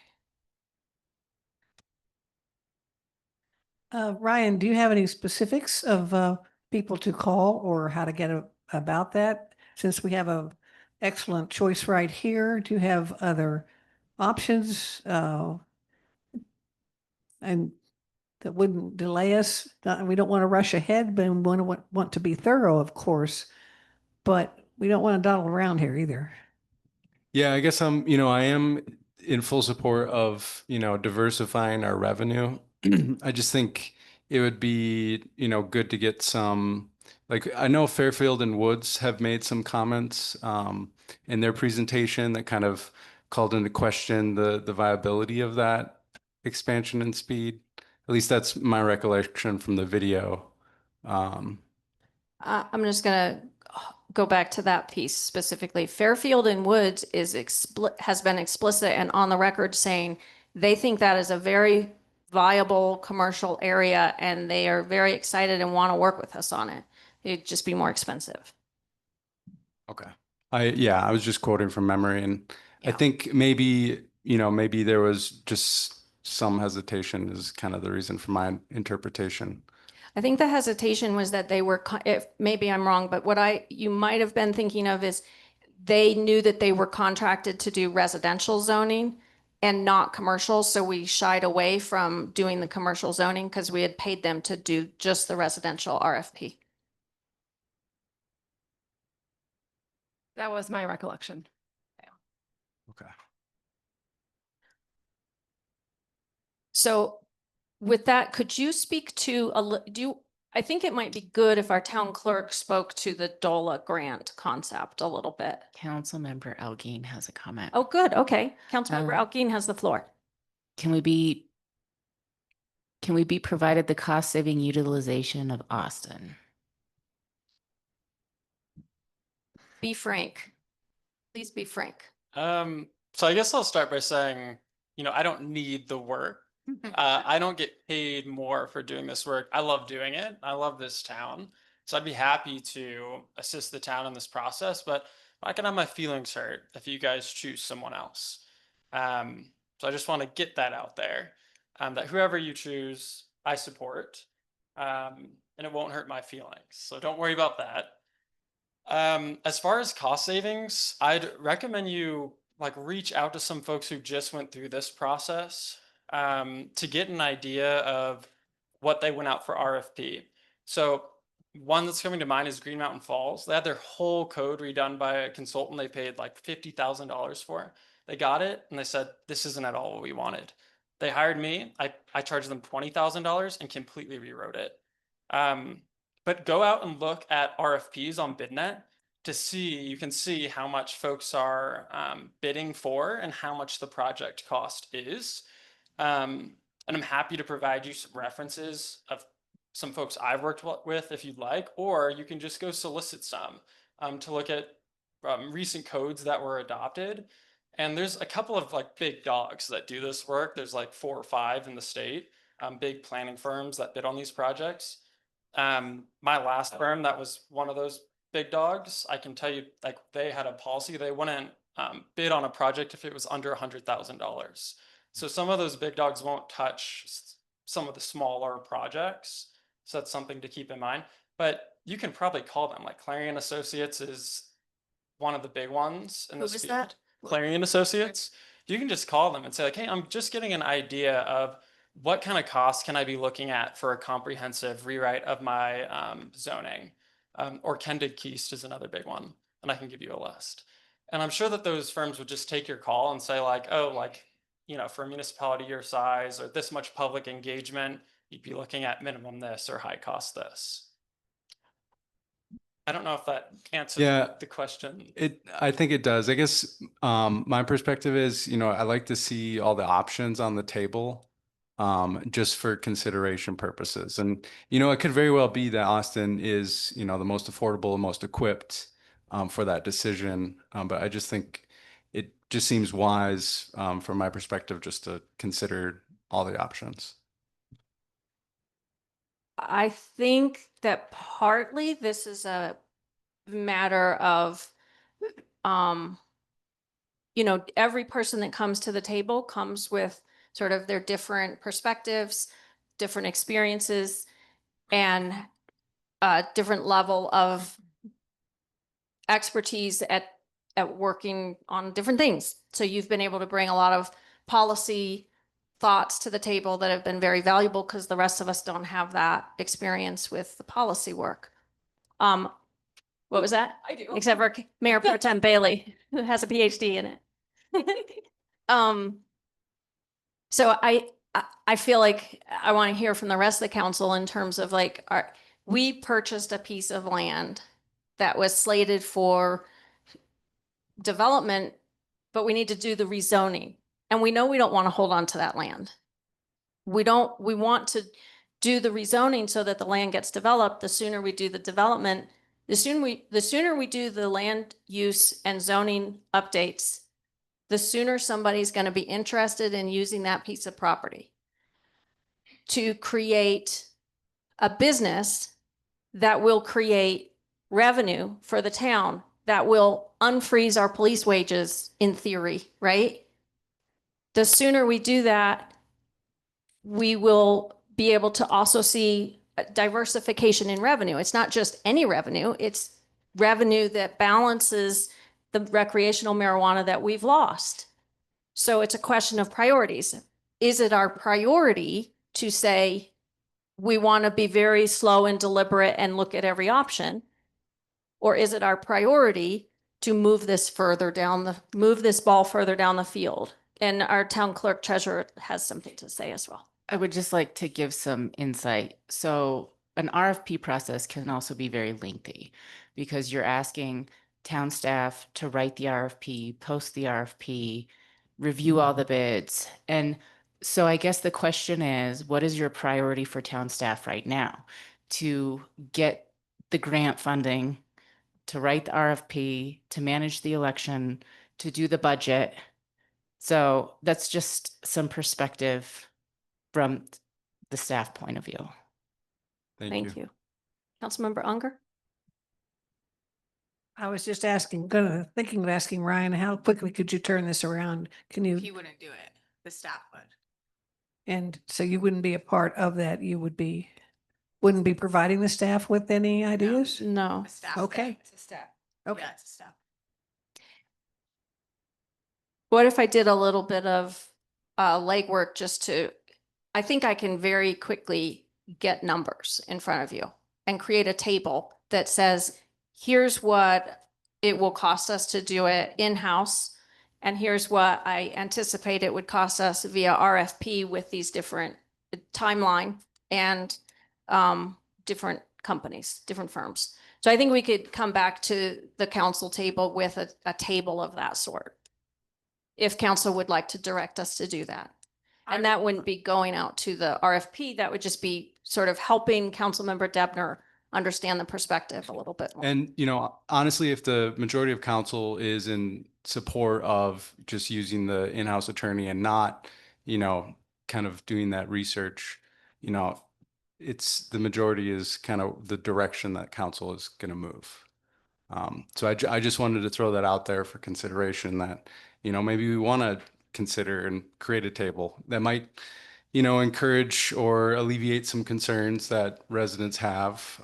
Ryan, do you have any specifics of people to call or how to get about that? Since we have a excellent choice right here, do you have other options and that wouldn't delay us? We don't want to rush ahead, but we want to be thorough, of course, but we don't want to dawdle around here either. Yeah, I guess I am in full support of, diversifying our revenue. I just think it would be, good to get some, like, I know Fairfield and Woods have made some comments in their presentation that kind of called into question the viability of that expansion and speed. At least that's my recollection from the video. I'm just going to go back to that piece specifically. Fairfield and Woods has been explicit and on the record saying they think that is a very viable commercial area, and they are very excited and want to work with us on it. It'd just be more expensive. Okay. I was just quoting from memory, and I Yeah. think maybe, maybe there was just some hesitation is kind of the reason for my interpretation. I think the hesitation was that they were, if maybe I'm wrong, but you might have been thinking of is they knew that they were contracted to do residential zoning and not commercial. So we shied away from doing the commercial zoning because we had paid them to do just the residential RFP. That was my recollection. Okay. So with that, could you speak to, I think it might be good if our town clerk spoke to the DOLA grant concept a little bit. Councilmember Elgin has a comment. Oh, good. Okay. Councilmember Alkeen has the floor. Can we be provided the cost saving utilization of Austin? Be frank. Please be frank. So I guess I'll start by saying, I don't need the work. I don't get paid more for doing this work. I love doing it. I love this town. So I'd be happy to assist the town in this process, but I can have my feelings hurt if you guys choose someone else. So I just want to get that out there, that whoever you choose, I support, and it won't hurt my feelings. So don't worry about that. As far as cost savings, I'd recommend you reach out to some folks who just went through this process, to get an idea of what they went out for RFP. So one that's coming to mind is Green Mountain Falls. They had their whole code redone by a consultant they paid like $50,000 for. They got it and they said, this isn't at all what we wanted. They hired me. I charged them $20,000 and completely rewrote it. But go out and look at RFPs on BidNet to see, you can see how much folks are bidding for and how much the project cost is. And I'm happy to provide you some references of some folks I've worked with if you'd like, or you can just go solicit some to look at recent codes that were adopted. And there's a couple of big dogs that do this work. There's 4 or 5 in the state, big planning firms that bid on these projects. My last firm that was one of those big dogs, I can tell you, they had a policy. They wouldn't bid on a project if it was under $100,000. So some of those big dogs won't touch some of the smaller projects. So that's something to keep in mind. But you can probably call them. Clarion Associates is one of the big ones in this Who is field. that? Clarion Associates. You can just call them and say hey, I'm just getting an idea of what kind of costs can I be looking at for a comprehensive rewrite of my zoning? Or Kendid Keast is another big one, and I can give you a list. And I'm sure that those firms would just take your call and say for a municipality your size or this much public engagement, you'd be looking at minimum this or high cost this. I don't know if that answers the question. I think it does. I guess my perspective is, I like to see all the options on the table, just for consideration purposes. And, it could very well be that Austin is, the most affordable and most equipped for that decision. But I just think it just seems wise, from my perspective, just to consider all the options. I think that partly this is a matter of, every person that comes to the table comes with sort of their different perspectives, different experiences, and a different level of expertise at working on different things. So you've been able to bring a lot of policy thoughts to the table that have been very valuable because the rest of us don't have that experience with the policy work. What was that? I do. Except for Mayor Pro Tem Bailey, who has a PhD in it. So I feel like I want to hear from the rest of the council in terms of we purchased a piece of land that was slated for development, but we need to do the rezoning. And we know we don't want to hold on to that land. We want to do the rezoning so that the land gets developed. The sooner we do the development, the sooner we do the land use and zoning updates, the sooner somebody's going to be interested in using that piece of property. to create a business that will create revenue for the town, that will unfreeze our police wages in theory, right? The sooner we do that, we will be able to also see diversification in revenue. It's not just any revenue, it's revenue that balances the recreational marijuana that we've lost. So it's a question of priorities. Is it our priority to say, we want to be very slow and deliberate and look at every option? Or is it our priority to move this ball further down the field? And our town clerk treasurer has something to say as well. I would just like to give some insight. So an RFP process can also be very lengthy because you're asking town staff to write the RFP, post the RFP, review all the bids. And so I guess the question is, what is your priority for town staff right now? To get the grant funding, to write the RFP, to manage the election, to do the budget. So that's just some perspective from the staff point of view. Thank you. Councilmember Unger? I was just thinking of asking Ryan, how quickly could you turn this around? Can He you, wouldn't do it. The staff would. and so you wouldn't be a part of that, wouldn't be providing the staff with any ideas? No. The staff. Okay. It's a staff. Okay. Yeah, it's a staff. What if I did a little bit of legwork I think I can very quickly get numbers in front of you and create a table that says, here's what it will cost us to do it in-house. And here's what I anticipate it would cost us via RFP with these different timeline and different companies, different firms. So I think we could come back to the council table with a table of that sort, if council would like to direct us to do that. And that wouldn't be going out to the RFP. That would just be sort of helping Councilmember Debner understand the perspective a little bit more. And, honestly, if the majority of council is in support of just using the in-house attorney and not, kind of doing that research, it's the majority is kind of the direction that council is going to move. So I just wanted to throw that out there for consideration that, maybe we want to consider and create a table that might, encourage or alleviate some concerns that residents have.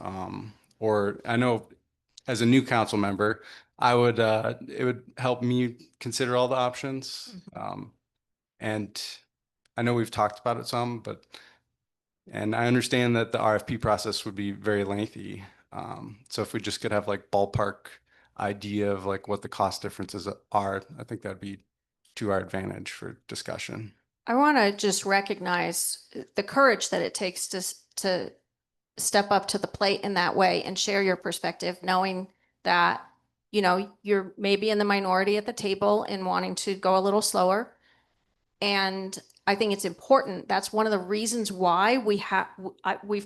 Or I know as a new council member, it would help me consider all the options. And I know we've talked about it some, and I understand that the RFP process would be very lengthy. So if we just could have like ballpark idea of like what the cost differences are, I think that'd be to our advantage for discussion. I want to just recognize the courage that it takes to step up to the plate in that way and share your perspective, knowing that, you're maybe in the minority at the table and wanting to go a little slower. And I think it's important. That's one of the reasons why we've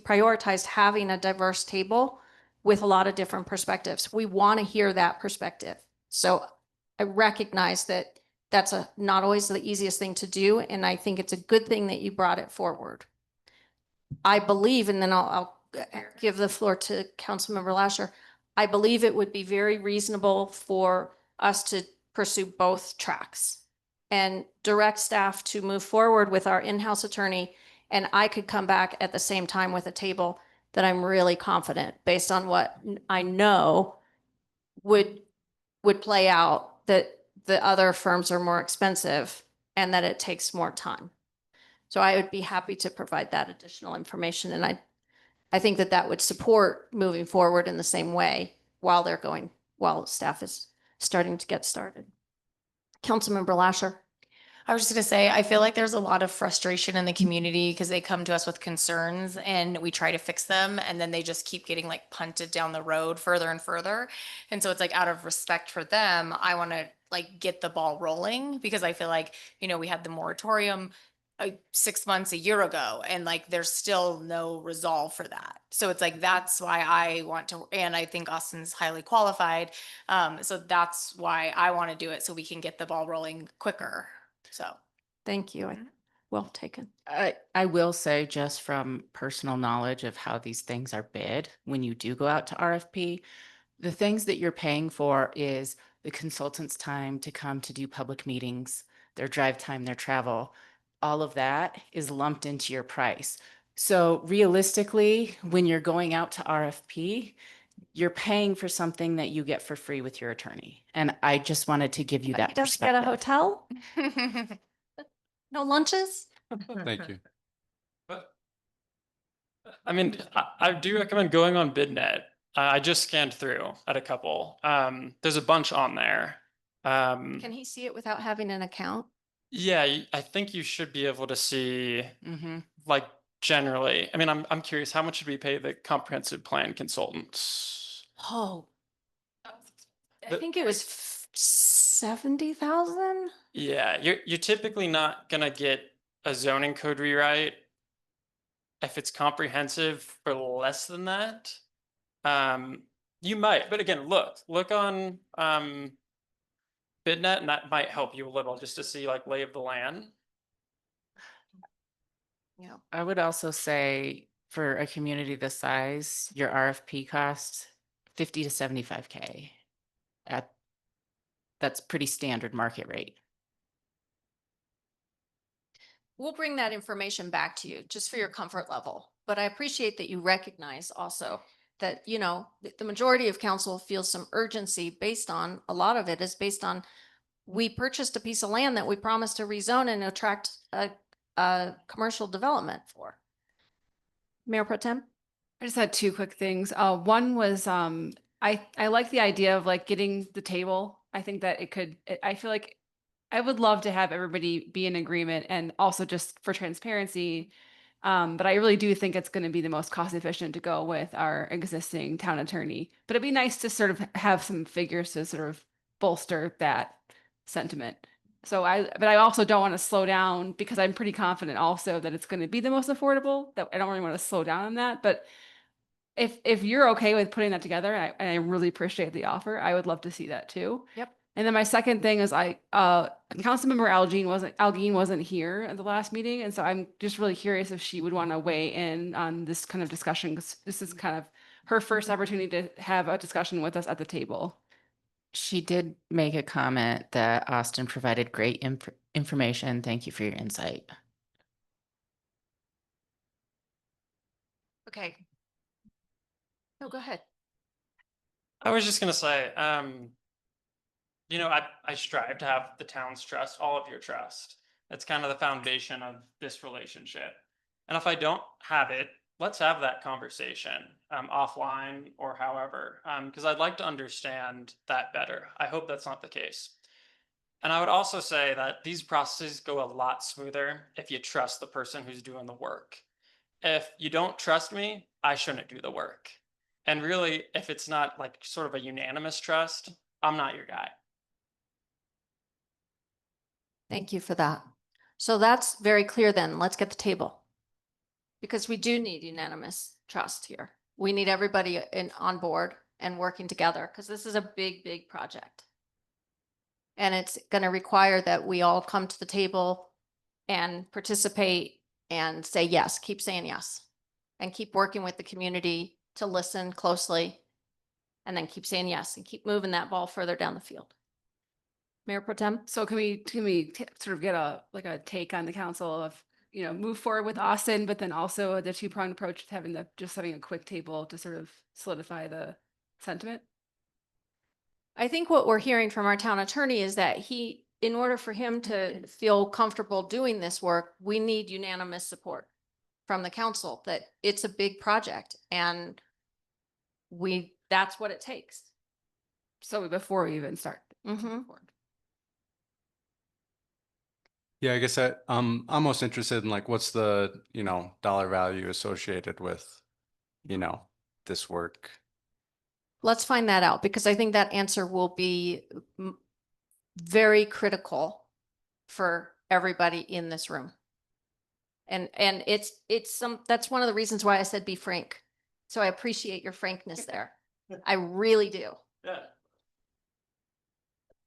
prioritized having a diverse table with a lot of different perspectives. We want to hear that perspective. So I recognize that that's not always the easiest thing to do. And I think it's a good thing that you brought it forward. I believe, and then I'll give the floor to Councilmember Lasher. I believe it would be very reasonable for us to pursue both tracks and direct staff to move forward with our in-house attorney. And I could come back at the same time with a table that I'm really confident, based on what I know would play out, that the other firms are more expensive and that it takes more time. So I would be happy to provide that additional information. And I think that would support moving forward in the same way while staff is starting to get started. Councilmember Lasher. I was just gonna say, I feel like there's a lot of frustration in the community because they come to us with concerns and we try to fix them and then they just keep getting like punted down the road further and further. And so it's like out of respect for them, I want to like get the ball rolling because I feel like, we had the moratorium 6 months, a year ago, and like there's still no resolve for that. So it's like that's why I want to, and I think Austin's highly qualified. So that's why I want to do it so we can get the ball rolling quicker. So Thank you. well taken. I will say, just from personal knowledge of how these things are bid, when you do go out to RFP, the things that you're paying for is the consultant's time to come to do public meetings, their drive time, their travel. All of that is lumped into your price. So realistically, when you're going out to RFP, you're paying for something that you get for free with your attorney. And I just wanted to give you that He doesn't get a perspective. hotel? No lunches? Thank you. But I mean, I do recommend going on BidNet. I just scanned through at a couple. There's a bunch on there. Can he see it without having an account? Yeah, I think you should be able to see Mm-hmm. like generally. I mean, I'm curious, how much should we pay the comprehensive plan consultants? Oh, I The- think it was 70,000. Yeah, you're typically not gonna get a zoning code rewrite if it's comprehensive for less than that. You might, but again, look on BidNet, and that might help you a little just to see like lay of the land. Yeah. I would also say for a community this size, your RFP costs 50 to 75K. That's pretty standard market rate. We'll bring that information back to you just for your comfort level. But I appreciate that you recognize also that, you know, the majority of council feels some urgency based on, a lot of it is based on, we purchased a piece of land that we promised to rezone and attract a commercial development for. Mayor Pro Tem? I just had two quick things. One was, I like the idea of like getting the table. I think that I feel like I would love to have everybody be in agreement and also just for transparency. But I really do think it's going to be the most cost efficient to go with our existing town attorney. But it'd be nice to sort of have some figures to sort of bolster that sentiment. But I also don't want to slow down because I'm pretty confident also that it's going to be the most affordable. That I don't really want to slow down on that. But if you're okay with putting that together, and I really appreciate the offer, I would love to see that too. Yep. And then my second thing is Councilmember Algene wasn't here at the last meeting, and so I'm just really curious if she would want to weigh in on this kind of discussion, because this is kind of her first opportunity to have a discussion with us at the table. She did make a comment that Austin provided great information. Thank you for your insight. Okay. No, go ahead. I was just gonna say, you know, I strive to have the town's trust, all of your trust. That's kind of the foundation of this relationship. And if I don't have it, let's have that conversation offline or however, because I'd like to understand that better. I hope that's not the case. And I would also say that these processes go a lot smoother if you trust the person who's doing the work. If you don't trust me, I shouldn't do the work. And really, if it's not like sort of a unanimous trust, I'm not your guy. Thank you for that. So that's very clear then. Let's get the table. Because we do need unanimous trust here. We need everybody on board and working together because this is a big, big project. And it's going to require that we all come to the table and participate and say yes, keep saying yes. And keep working with the community to listen closely. And then keep saying yes and keep moving that ball further down the field. Mayor Pro Tem? So can we sort of get a take on the council of, you know, move forward with Austin, but then also the two-pronged approach, having a quick table to sort of solidify the sentiment? I think what we're hearing from our town attorney is that in order for him to feel comfortable doing this work, we need unanimous support from the council that it's a big project and that's what it takes. So before we even start. Mhm. Yeah, I guess I'm most interested in like, what's the, you know, dollar value associated with, you know, this work. Let's find that out because I think that answer will be very critical for everybody in this room. And that's one of the reasons why I said be frank. So I appreciate your frankness there. I really do. Yeah.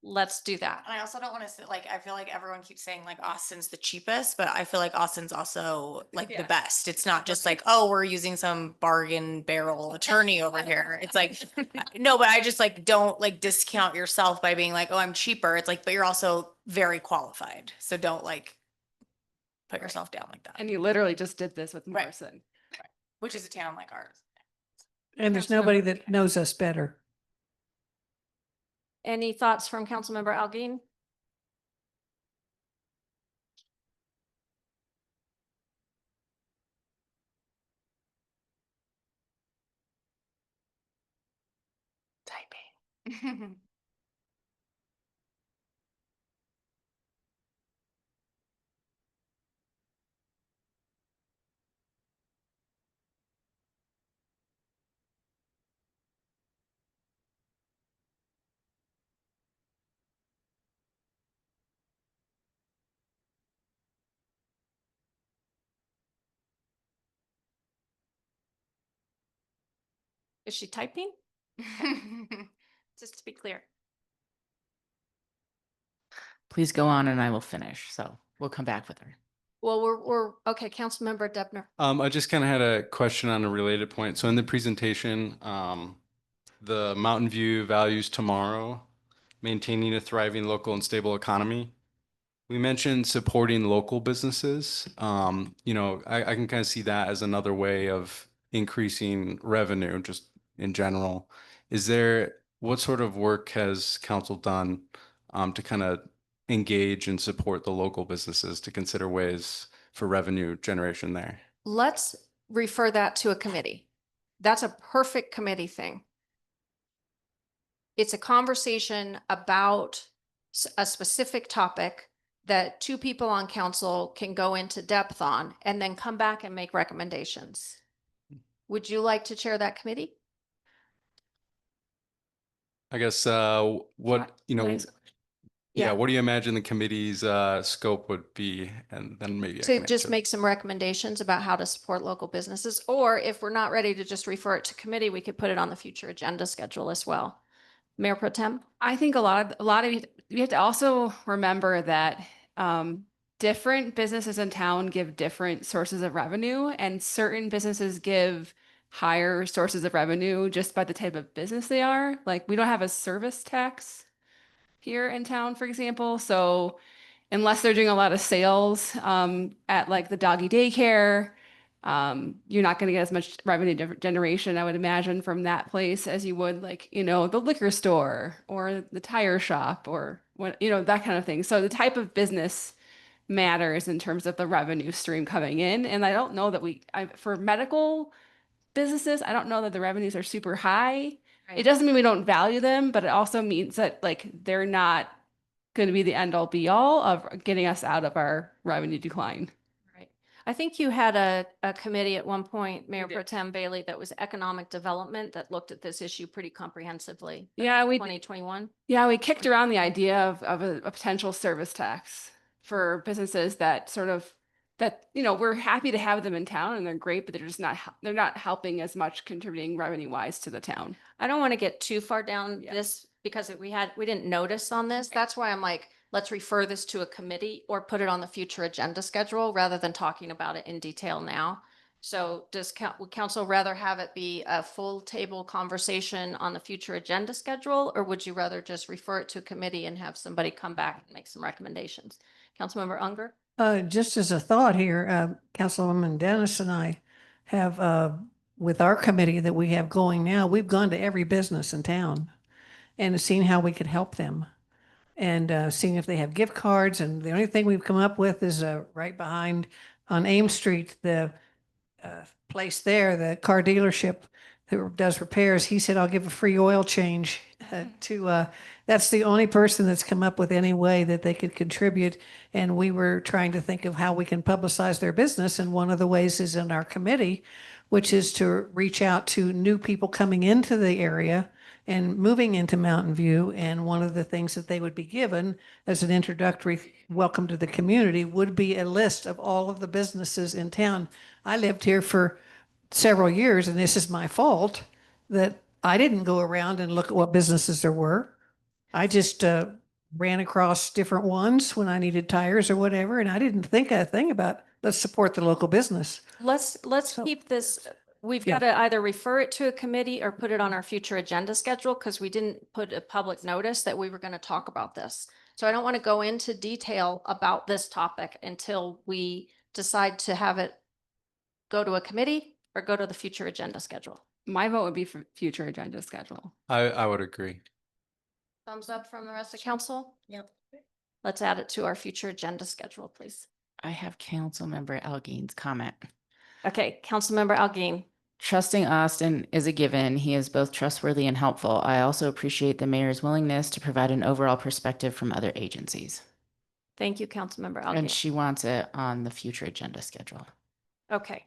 let's do that. And I also don't want to say, like, I feel like everyone keeps saying like Austin's the cheapest, but I feel like Austin's also like the best. It's not just like, oh, we're using some bargain barrel attorney over here. It's like, no, but I just like don't like discount yourself by being like, oh, I'm cheaper. It's like, but you're also very qualified. So don't like put yourself down like that. And you literally just did this with Right. Morrison. Which is a town like ours. And there's Councilmember nobody that Buchanan. knows us better. Any thoughts from Councilmember Algin? Typing. Is she typing? Just to be clear. Please go on and I will finish. So we'll come back with her. Well, we're, okay, Councilmember Debner. I just kind of had a question on a related point. So in the presentation, the Mountain View values tomorrow, maintaining a thriving local and stable economy. We mentioned supporting local businesses. You know, I can kind of see that as another way of increasing revenue just in general. What sort of work has council done to kind of engage and support the local businesses to consider ways for revenue generation there? Let's refer that to a committee. That's a perfect committee thing. It's a conversation about a specific topic that two people on council can go into depth on and then come back and make recommendations. Would you like to chair that committee? I guess what, you know, yeah, what do you imagine the committee's scope would be? And then maybe I To can just answer. make some recommendations about how to support local businesses, or if we're not ready to just refer it to committee, we could put it on the future agenda schedule as well. Mayor Pro Tem? I think a lot of you have to also remember that different businesses in town give different sources of revenue, and certain businesses give higher sources of revenue just by the type of business they are. Like, we don't have a service tax here in town, for example. So unless they're doing a lot of sales at like the doggy daycare, you're not going to get as much revenue generation, I would imagine, from that place as you would like, you know, the liquor store or the tire shop or what, you know, that kind of thing. So the type of business matters in terms of the revenue stream coming in. And I don't know that for medical businesses, I don't know that the revenues are super high. It doesn't mean we don't value them, but it also means that like they're not going to be the end all be all of getting us out of our revenue decline. Right. I think you had a committee at one point, Mayor We Pro did. Tem Bailey, that was economic development that looked at this issue pretty comprehensively. Yeah, we 2021. Yeah, we kicked around the idea of a potential service tax for businesses that you know, we're happy to have them in town and they're great, but they're not helping as much contributing revenue wise to the town. I don't want to get too far down Yeah. this because we didn't notice on this. That's why I'm like, let's refer this to a committee or put it on the future agenda schedule rather than talking about it in detail now. So would council rather have it be a full table conversation on the future agenda schedule, or would you rather just refer it to a committee and have somebody come back and make some recommendations? Councilmember Unger? Just as a thought here, Councilwoman Dennis and I have, with our committee that we have going now, we've gone to every business in town and seen how we could help them and seeing if they have gift cards. And the only thing we've come up with is right behind on Ames Street, the place there, the car dealership that does repairs. He said, I'll give a free oil change that's the only person that's come up with any way that they could contribute. And we were trying to think of how we can publicize their business. And one of the ways is in our committee, which is to reach out to new people coming into the area and moving into Mountain View. And one of the things that they would be given as an introductory welcome to the community would be a list of all of the businesses in town. I lived here for several years, and this is my fault that I didn't go around and look at what businesses there were. I just ran across different ones when I needed tires or whatever, and I didn't think a thing about, let's support the local business. Let's So- keep this, we've Yeah. got to either refer it to a committee or put it on our future agenda schedule because we didn't put a public notice that we were going to talk about this. So I don't want to go into detail about this topic until we decide to have it go to a committee or go to the future agenda schedule. My vote would be for future agenda schedule. I would agree. Thumbs up from the rest of council? Yep. Let's add it to our future agenda schedule, please. I have Councilmember Elgin's comment. Okay, Councilmember Algeen. Trusting Austin is a given. He is both trustworthy and helpful. I also appreciate the mayor's willingness to provide an overall perspective from other agencies. Thank you, Councilmember And Algeen. she wants it on the future agenda schedule. Okay.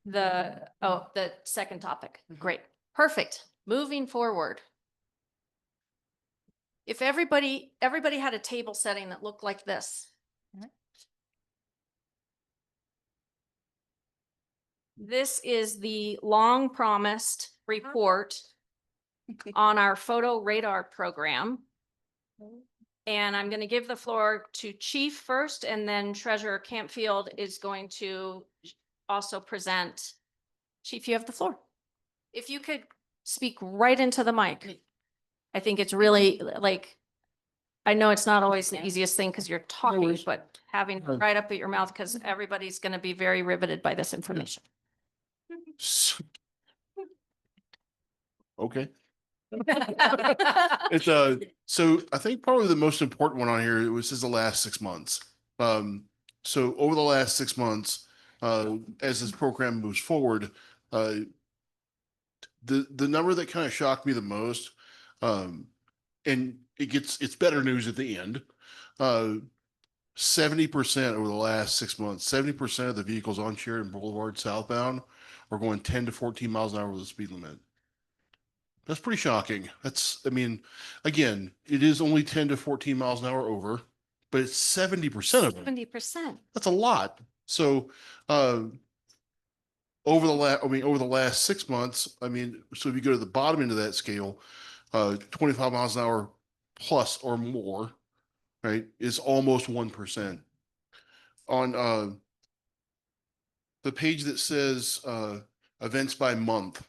The second topic. Great. Perfect. Moving forward. If everybody had a table setting that looked like this. This is the long promised report on our photo radar program. And I'm going to give the floor to Chief first, and then Treasurer Campfield is going to also present. Chief, you have the floor. If you could speak right into the mic. I think it's really like, I know it's not always the easiest thing because you're talking, but having it right up at your mouth because everybody's going to be very riveted by this information. Okay. It's so I think probably the most important one on here was the last 6 months. So over the last 6 months, as this program moves forward, the number that kind of shocked me the most, and it's better news at the end. 70% over the last 6 months, 70% of the vehicles on Sheridan Boulevard southbound are going 10 to 14 miles an hour with the speed limit. That's pretty shocking. I mean, again, it is only 10 to 14 miles an hour over, but it's 70% of them. 70%. That's a lot. So, over the last 6 months, I mean, so if you go to the bottom end of that scale, 25 miles an hour plus or more, right, is almost 1%. On, the page that says, events by month,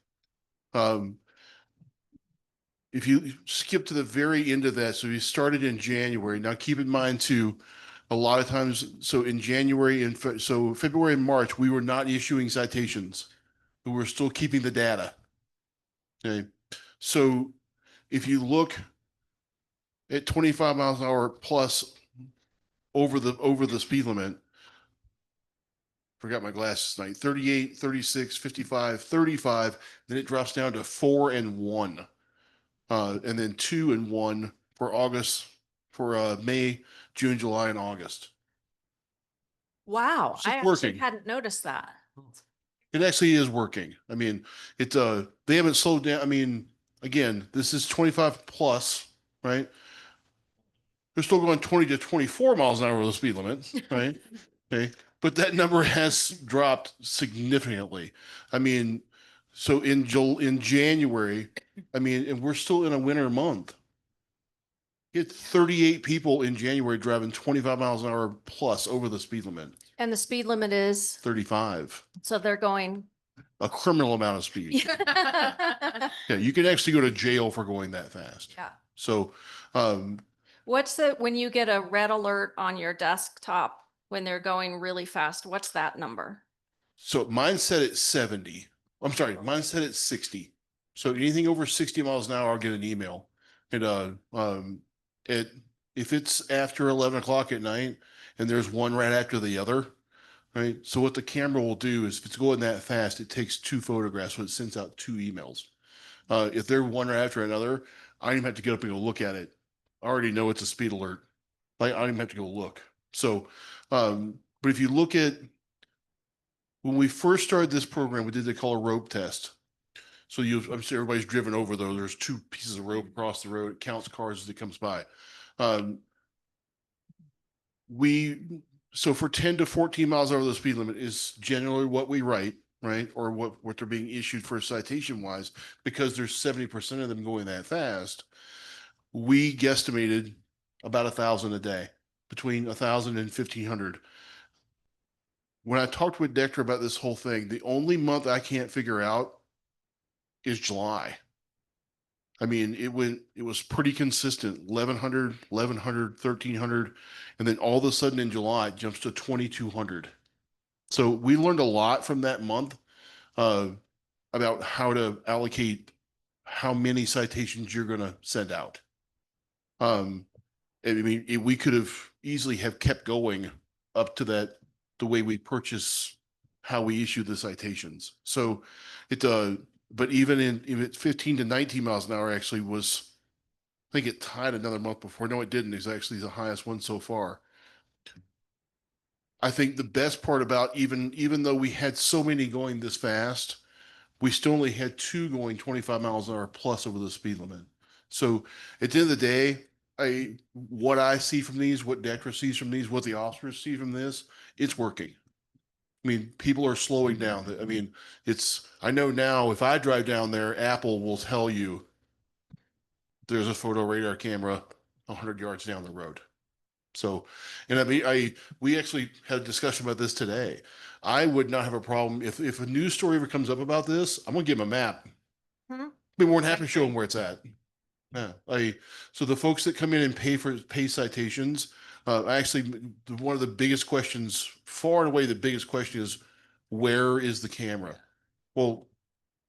if you skip to the very end of that, so you started in January. Now keep in mind too, a lot of times, so in January and so February and March, we were not issuing citations. We were still keeping the data. Okay. So if you look at 25 miles an hour plus over the speed limit, forgot my glasses tonight, 38, 36, 55, 35, then it drops down to 4 and 1. And then 2 and 1 for August, for May, June, July, and August. Wow. It's I just actually working. hadn't noticed that. It actually is working. I mean, it's they haven't slowed down. I mean, again, this is 25 plus, right? They're still going 20 to 24 miles an hour with the speed limit, right? Okay. But that number has dropped significantly. I mean, so in January, I mean, and we're still in a winter month. It's 38 people in January driving 25 miles an hour plus over the speed limit, And the speed limit is, 35, so they're going. a criminal amount of speed. Yeah, you can actually go to jail for going that fast. Yeah. So, When you get a red alert on your desktop, when they're going really fast, what's that number? so mine set at 70. I'm sorry, mine set at 60. So anything over 60 miles an hour, I'll get an email. And, if it's after 11 o'clock at night and there's one right after the other, right? So what the camera will do is if it's going that fast, it takes 2 photographs, so it sends out 2 emails. If they're one right after another, I don't even have to get up and go look at it. I already know it's a speed alert. Like I don't even have to go look. So, but if you look at when we first started this program, we did they call a rope test. So I'm sure everybody's driven over though. There's 2 pieces of rope across the road. It counts cars as it comes by. So for 10 to 14 miles over the speed limit is generally what we write, right? Or what they're being issued for citation wise, because there's 70% of them going that fast. we guesstimated about 1,000 a day, between 1,000 and 1,500. When I talked with Dexter about this whole thing, the only month I can't figure out is July. I mean, it was pretty consistent, 1,100, 1,100, 1,300. And then all of a sudden in July, it jumps to 2,200. So we learned a lot from that month, about how to allocate how many citations you're gonna send out. I mean, we could have easily have kept going up to that, the way we purchase, how we issue the citations. So it, but even in 15 to 19 miles an hour actually was, I think it tied another month before. No, it didn't. It's actually the highest one so far. I think the best part about even though we had so many going this fast, we still only had two going 25 miles an hour plus over the speed limit. So at the end of the day, what I see from these, what Detra sees from these, what the officers see from this, it's working. I mean, people are slowing down. I mean, I know now if I drive down there, Apple will tell you there's a photo radar camera 100 yards down the road. So, and I mean, we actually had a discussion about this today. I would not have a problem if a news story ever comes up about this, I'm gonna give them a map. Mhm. Be more than happy to show them where it's at. Yeah, so the folks that come in and pay citations, one of the biggest questions, far and away the biggest question is, where is the camera? Well,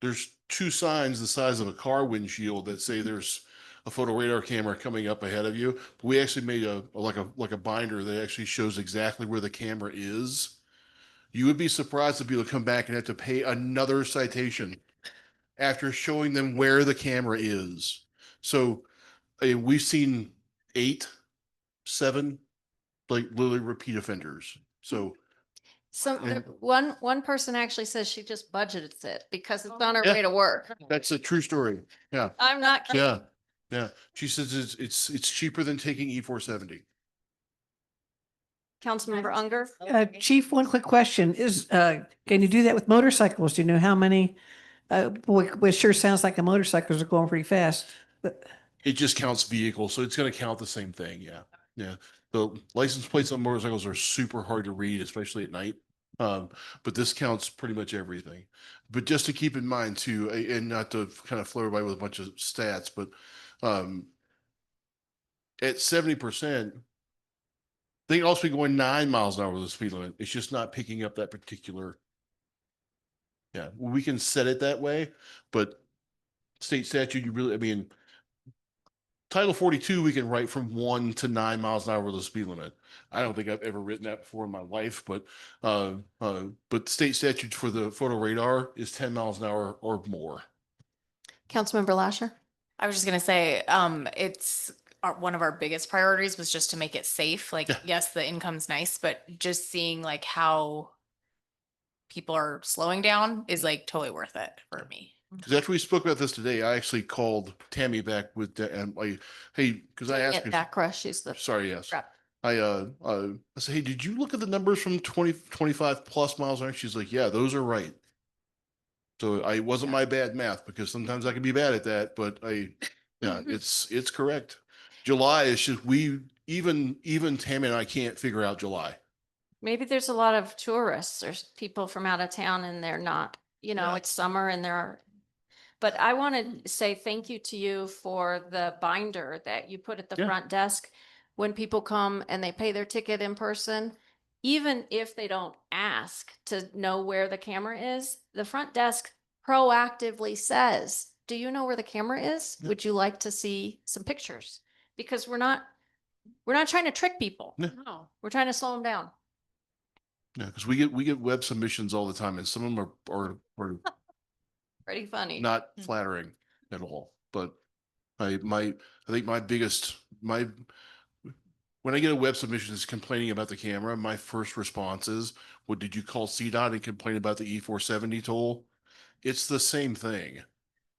there's two signs the size of a car windshield that say there's a photo radar camera coming up ahead of you. We actually made like a binder that actually shows exactly where the camera is. You would be surprised if people come back and have to pay another citation after showing them where the camera is. So we've seen 8, 7, like literally repeat offenders. So One person actually says she just budgets it because it's on her Yeah. way to work. that's a true story. Yeah. I'm not kidding. Yeah. Yeah. She says it's cheaper than taking E470. Councilmember Unger? Chief, one quick question is, can you do that with motorcycles? Do you know how many? Boy, it sure sounds like the motorcycles are going pretty fast. But It just counts vehicles, so it's going to count the same thing. Yeah. Yeah. The license plates on motorcycles are super hard to read, especially at night. But this counts pretty much everything. But just to keep in mind too, and not to kind of floor everybody with a bunch of stats, but at 70%, they can also be going 9 miles an hour with the speed limit. It's just not picking up that particular. Yeah, we can set it that way, but state statute, I mean, Title 42, we can write from 1 to 9 miles an hour with the speed limit. I don't think I've ever written that before in my life, but state statute for the photo radar is 10 miles an hour or more. Councilmember Lasher? I was just gonna say, it's one of our biggest priorities was just to make it safe. Like, Yeah. yes, the income's nice, but just seeing like how people are slowing down is like totally worth it for me. Because after we spoke about this today, I actually called Tammy back and hey, because I asked her, That crush, she's the sorry, yes. rep. I said, hey, did you look at the numbers from 25 plus miles an hour? She's like, yeah, those are right. So I wasn't my bad math, because sometimes I can be bad at that, but yeah, it's correct. July is just, even Tammy and I can't figure out July. Maybe there's a lot of tourists or people from out of town and they're not, Yeah. it's summer and there are. But I want to say thank you to you for the binder that you put at the Yeah. front desk. When people come and they pay their ticket in person, even if they don't ask to know where the camera is, the front desk proactively says, do you know where the camera is? Yeah. Would you like to see some pictures? Because we're not trying to trick people. Yeah. No, we're trying to slow them down. Yeah, because we get web submissions all the time, and some of them are Pretty funny. not flattering at all. But I think my biggest when I get a web submission that's complaining about the camera, my first response is, "What did you call CDOT and complain about the E470 toll?" It's the same thing.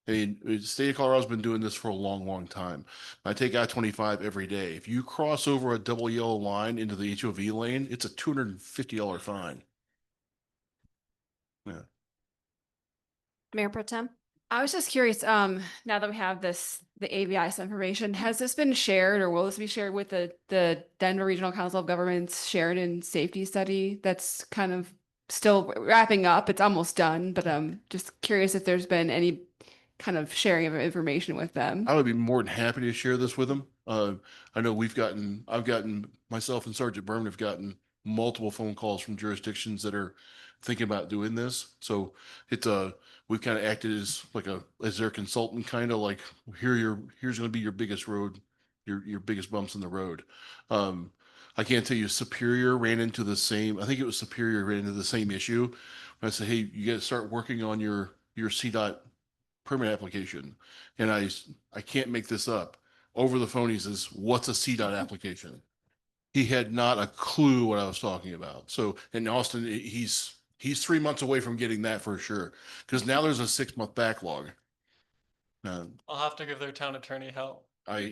I mean, the state of Colorado's been doing this for a long, long time. I take I-25 every day. If you cross over a double yellow line into the HOV lane, it's a $250 fine. Yeah. Mayor Pro Tem? I was just curious, now that we have this, the ABIS information, has this been shared or will this be shared with the Denver Regional Council of Governments Sheridan Safety Study that's kind of still wrapping up? It's almost done, but I'm just curious if there's been any kind of sharing of information with them. I would be more than happy to share this with them. I know I've gotten, myself and Sergeant Berman have gotten multiple phone calls from jurisdictions that are thinking about doing this. So it's we've kind of acted as like as their consultant, kind of like, here's going to be your biggest road, your biggest bumps in the road. I can't tell you Superior ran into the same, I think it was Superior ran into the same issue. I said, hey, you got to start working on your CDOT permit application. And I can't make this up. Over the phone, he says, what's a CDOT application? He had not a clue what I was talking about. So in Austin, he's 3 months away from getting that for sure. Because now there's a 6-month backlog. I'll have to give their town attorney help. I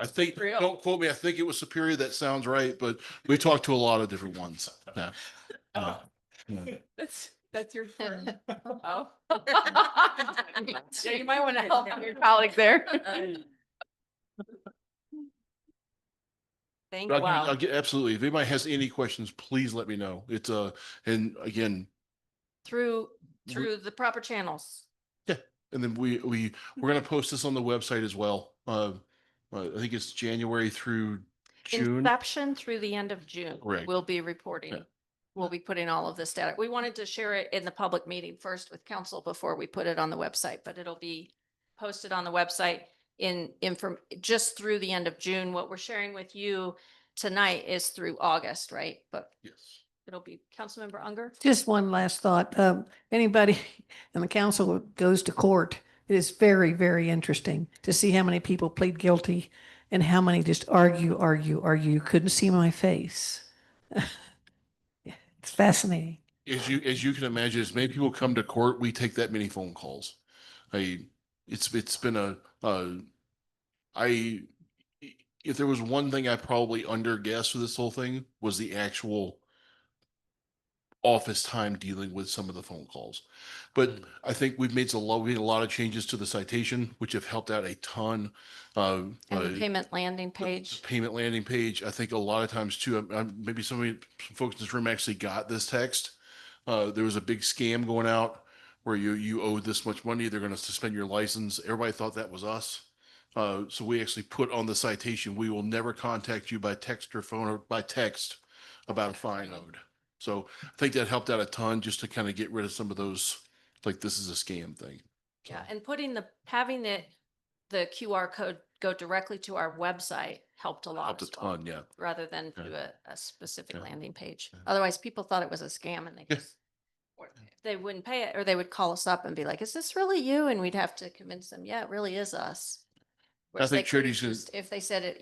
think, don't quote me, I think it was Superior, that sounds right, but we talked to a lot of different ones. Yeah. Yeah. That's your turn. Oh. Yeah, you might want to help your colleague there. Thank But you. I'll get, absolutely. If anybody has any questions, please let me know. It's and again, Through the proper channels. yeah. And then we're gonna post this on the website as well. I think it's January through June. Inception through the end of June. Correct. We'll be reporting. Yeah. We'll be putting all of this data. We wanted to share it in the public meeting first with council before we put it on the website, but it'll be posted on the website just through the end of June. What we're sharing with you tonight is through August, right? But Yes. it'll be Councilmember Unger. Just one last thought. Anybody in the council who goes to court, it is very, very interesting to see how many people plead guilty and how many just argue. Couldn't see my face. It's fascinating. As you can imagine, as many people come to court, we take that many phone calls. It's been if there was one thing I probably underguessed for this whole thing was the actual office time dealing with some of the phone calls. But I think we made a lot of changes to the citation, which have helped out a ton. And the payment landing page. Payment landing page. I think a lot of times too, maybe some folks in this room actually got this text. There was a big scam going out where you owe this much money, they're going to suspend your license. Everybody thought that was us. So we actually put on the citation, we will never contact you by text or phone or by text about a fine owed. So I think that helped out a ton just to kind of get rid of some of those, like, this is a scam thing. Yeah, and having the QR code go directly to our website helped a lot Helped a as well, ton, yeah. rather than Yeah. through a specific Yeah. landing page. Yeah. Otherwise, people thought it was a scam and Yeah. they wouldn't pay it, or they would call us up and be like, is this really you? And we'd have to convince them, yeah, it really is us. Whereas think they could've Charity's gonna- just- if they said it,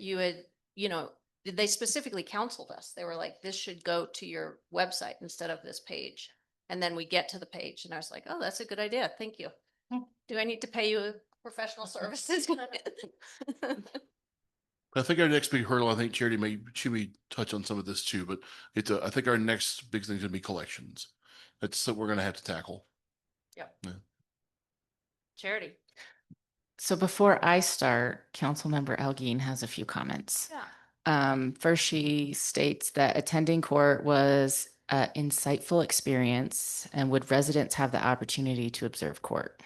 they specifically counseled us. They were like, this should go to your website instead of this page. And then we get to the page and I was like, oh, that's a good idea. Thank you. Do I need to pay you professional services? I think our next big hurdle, I think Charity may touch on some of this too, but I think our next big thing is gonna be collections. That's something we're gonna have to tackle. Yep. Yeah. Charity. So before I start, Councilmember Elgin has a few comments. Yeah. First, she states that attending court was an insightful experience, and would residents have the opportunity to observe court?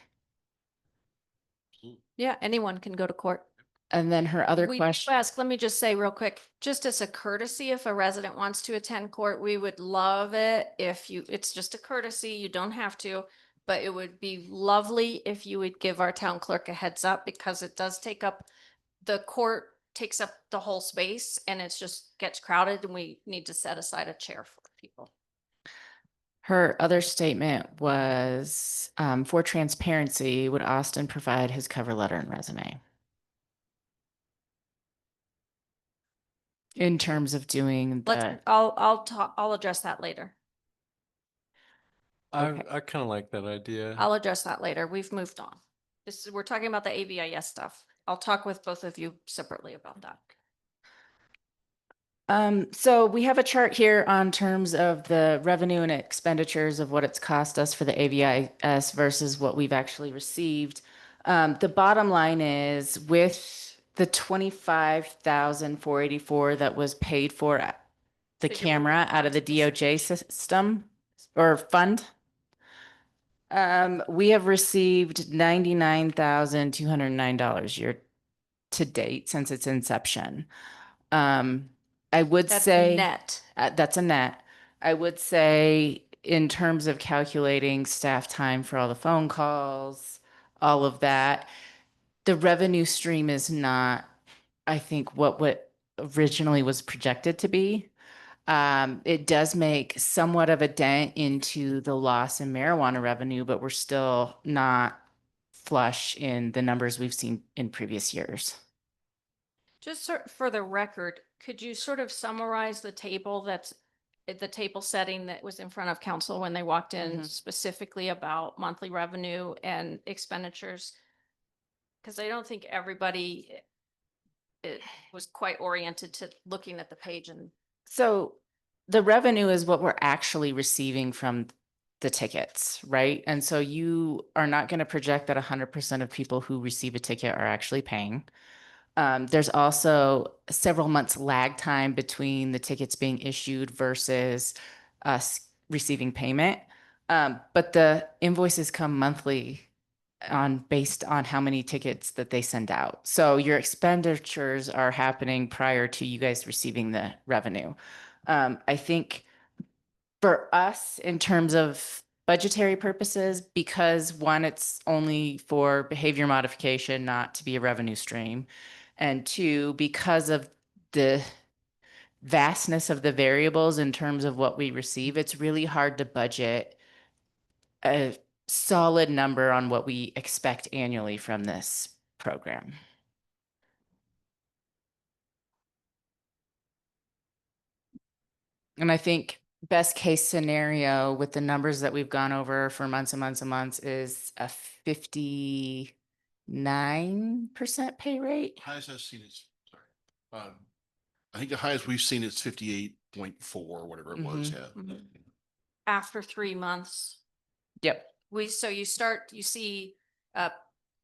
Yeah, anyone can go to court. And then her other We question. let me just say real quick, just as a courtesy, if a resident wants to attend court, we would love it it's just a courtesy, you don't have to, but it would be lovely if you would give our town clerk a heads up, because it does the court takes up the whole space and it's just gets crowded and we need to set aside a chair for people. Her other statement was, for transparency, would Austin provide his cover letter and resume? In terms of doing the, I'll address that later. Okay. I kind of like that idea. I'll address that later. We've moved on. We're talking about the ABIS stuff. I'll talk with both of you separately about that. So we have a chart here on terms of the revenue and expenditures of what it's cost us for the AVIS versus what we've actually received. The bottom line is with the 25,484 that was paid for the Figure camera out of the DOJ system or fund. We have received $99,209 year to date since its inception. I would That's say net. that's a net. I would say in terms of calculating staff time for all the phone calls, all of that, the revenue stream is not, I think, what originally was projected to be. It does make somewhat of a dent into the loss in marijuana revenue, but we're still not flush in the numbers we've seen in previous years. Just for the record, could you sort of summarize the table that's the table setting that was in front of council when they walked in specifically about monthly revenue and expenditures? Because I don't think everybody it was quite oriented to looking at the page and So the revenue is what we're actually receiving from the tickets, right? And so you are not going to project that 100% of people who receive a ticket are actually paying. There's also several months lag time between the tickets being issued versus us receiving payment. But the invoices come monthly based on how many tickets that they send out. So your expenditures are happening prior to you guys receiving the revenue. I think for us, in terms of budgetary purposes, because one, it's only for behavior modification, not to be a revenue stream. And two, because of the vastness of the variables in terms of what we receive, it's really hard to budget a solid number on what we expect annually from this program. And I think best case scenario with the numbers that we've gone over for months and months and months is a 59% pay rate. Highest I've seen is, sorry. I think the highest we've seen is 58.4, whatever it was, yeah. after 3 months. Yep. You see a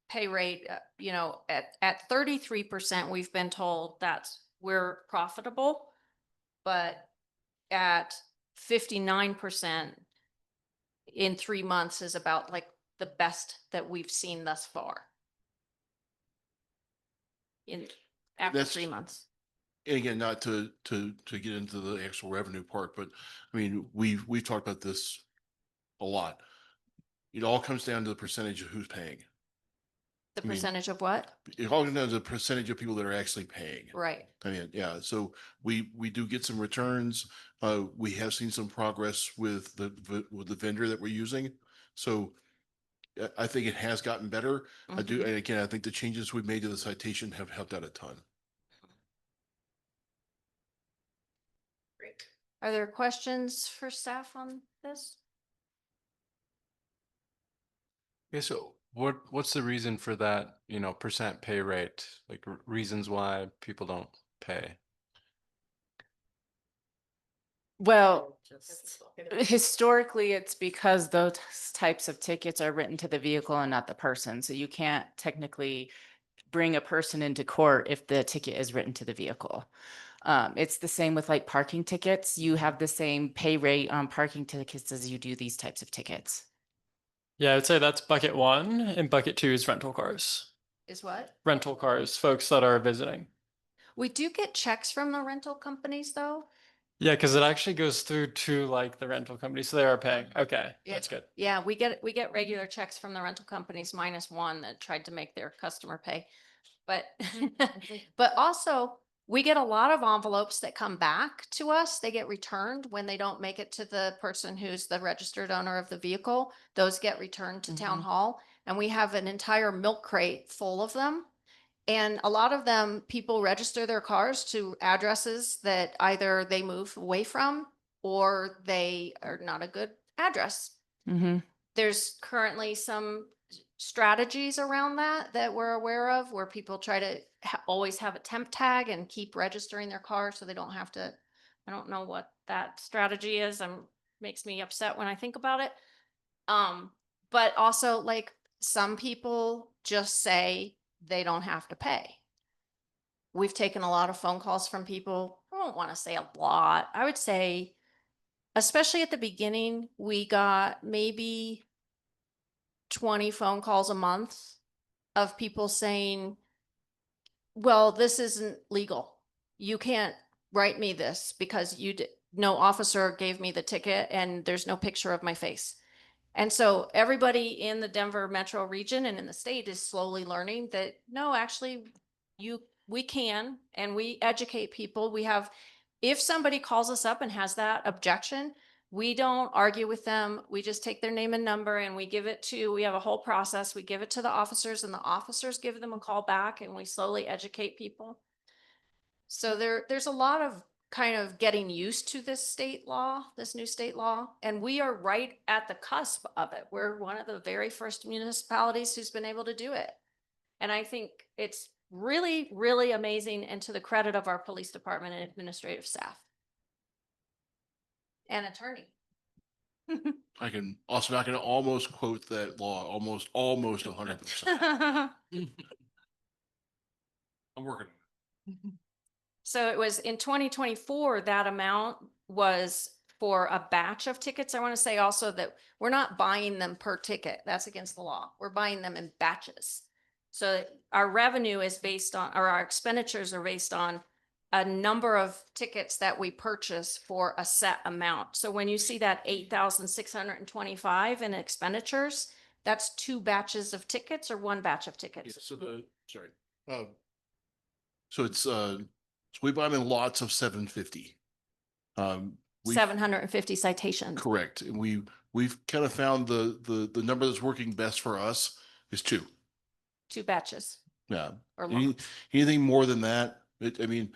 pay rate, at 33%, we've been told that we're profitable, but at 59% in 3 months is about like the best that we've seen thus far. After That's- 3 months. And again, not to get into the actual revenue part, but I mean, we've talked about this a lot. It all comes down to the percentage of who's paying. The I mean, percentage of what? It all comes down to the percentage of people that are actually paying. Right. I mean, yeah, so we do get some returns. We have seen some progress with the vendor that we're using. So I think it has gotten better. I do, and again, I think the changes we've made to the citation have helped out a ton. Great. Are there questions for staff on this? Okay, so what's the reason for that, percent pay rate? Like reasons why people don't pay? Well, historically, it's because those types of tickets are written to the vehicle and not the person. So you can't technically bring a person into court if the ticket is written to the vehicle. It's the same with like parking tickets. You have the same pay rate on parking tickets as you do these types of tickets. Yeah, I'd say that's bucket one, and bucket two is rental cars. Is what? Rental cars, folks that are visiting. We do get checks from the rental companies though. Yeah, because it actually goes through to like the rental company, so they are paying. Okay, that's good. Yeah, we get regular checks from the rental companies minus one that tried to make their customer pay. But, but also we get a lot of envelopes that come back to us. They get returned when they don't make it to the person who's the registered owner of the vehicle. Those get returned to town hall, and we have an entire milk crate full of them. And a lot of them, people register their cars to addresses that either they move away from or they are not a good address. Mm-hmm. There's currently some strategies around that we're aware of, where people try to always have a temp tag and keep registering their car so they don't have to. I don't know what that strategy is. Makes me upset when I think about it. But also, like, some people just say they don't have to pay. We've taken a lot of phone calls from people. I don't want to say a lot. I would say, especially at the beginning, we got maybe 20 phone calls a month of people saying, well, this isn't legal. You can't write me this because no officer gave me the ticket and there's no picture of my face. And so everybody in the Denver metro region and in the state is slowly learning that, no, actually we can, and we educate people. If somebody calls us up and has that objection, we don't argue with them. We just take their name and number and we have a whole process. We give it to the officers and the officers give them a call back, and we slowly educate people. So there's a lot of kind of getting used to this new state law, and we are right at the cusp of it. We're one of the very first municipalities who's been able to do it. And I think it's really, really amazing, and to the credit of our police department and administrative staff. And attorney. I can almost quote that law, almost 100%. I'm working. So it was in 2024, that amount was for a batch of tickets. I want to say also that we're not buying them per ticket. That's against the law. We're buying them in batches. So our revenue is based on, or our expenditures are based on a number of tickets that we purchase for a set amount. So when you see that 8,625 in expenditures, that's 2 batches of tickets or 1 batch of tickets. So we buy them in lots of 750. 750 citations. Correct. And we've kind of found the number that's working best for us is 2. 2 batches. Yeah. Or lots. Anything more than that, the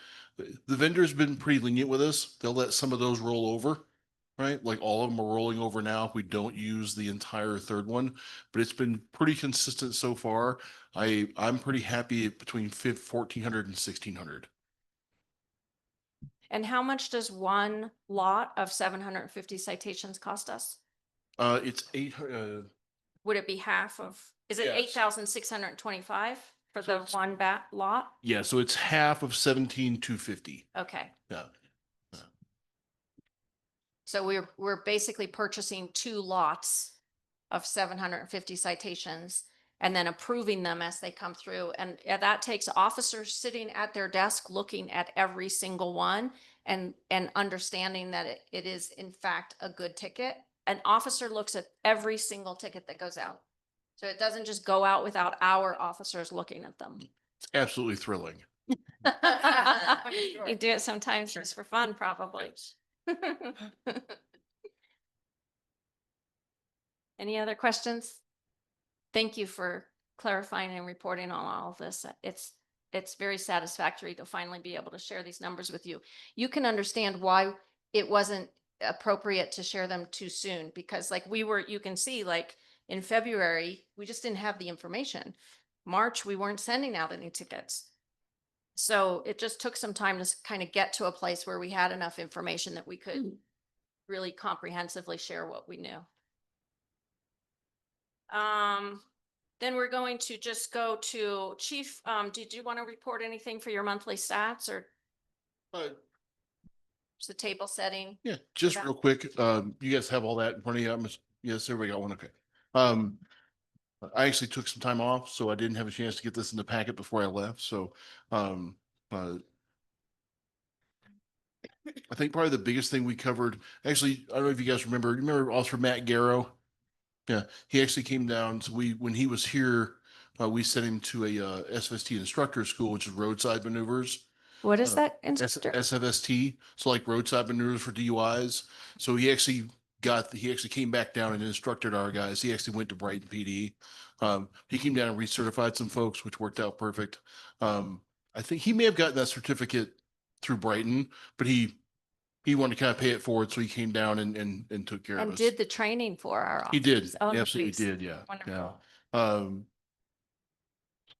vendor's been pretty lenient with us. They'll let some of those roll over, right? Like all of them are rolling over now if we don't use the entire third one, but it's been pretty consistent so far. I'm pretty happy between 1,400 and 1,600. And how much does one lot of 750 citations cost us? It's 800. Would it be half of, is it Yes. 8,625 for the one lot? Yeah, so it's half of 17,250. Okay. Yeah. So we're basically purchasing 2 lots of 750 citations and then approving them as they come through. And that takes officers sitting at their desk looking at every single one and understanding that it is in fact a good ticket. An officer looks at every single ticket that goes out. So it doesn't just go out without our officers looking at them. It's absolutely thrilling. You do it sometimes just for fun, probably. Any other questions? Thank you for clarifying and reporting on all of this. It's very satisfactory to finally be able to share these numbers with you. You can understand why it wasn't appropriate to share them too soon, because like you can see, like in February, we just didn't have the information. March, we weren't sending out any tickets. So it just took some time to kind of get to a place where we had enough information that we could really comprehensively share what we knew. Then we're going to just go to Chief. Did you want to report anything for your monthly stats or the table setting? Yeah, just that? real quick. You guys have all that in front of you. Yes, everybody got one. Okay. I actually took some time off, so I didn't have a chance to get this in the packet before I left. So, I think probably the biggest thing we covered, actually, I don't know if you guys remember Officer Matt Garrow? Yeah, he actually came down. So when he was here, we sent him to a SFST instructor school, which is roadside maneuvers. What is that? Instructor? SFST, so like roadside maneuvers for DUIs. So he actually came back down and instructed our guys. He actually went to Brighton PD. He came down and recertified some folks, which worked out perfect. I think he may have gotten that certificate through Brighton, but he wanted to kind of pay it forward, so he came down and took care of And us. did the training for our officers. He did. Oh, He absolutely nice. did. Yeah. Wonderful.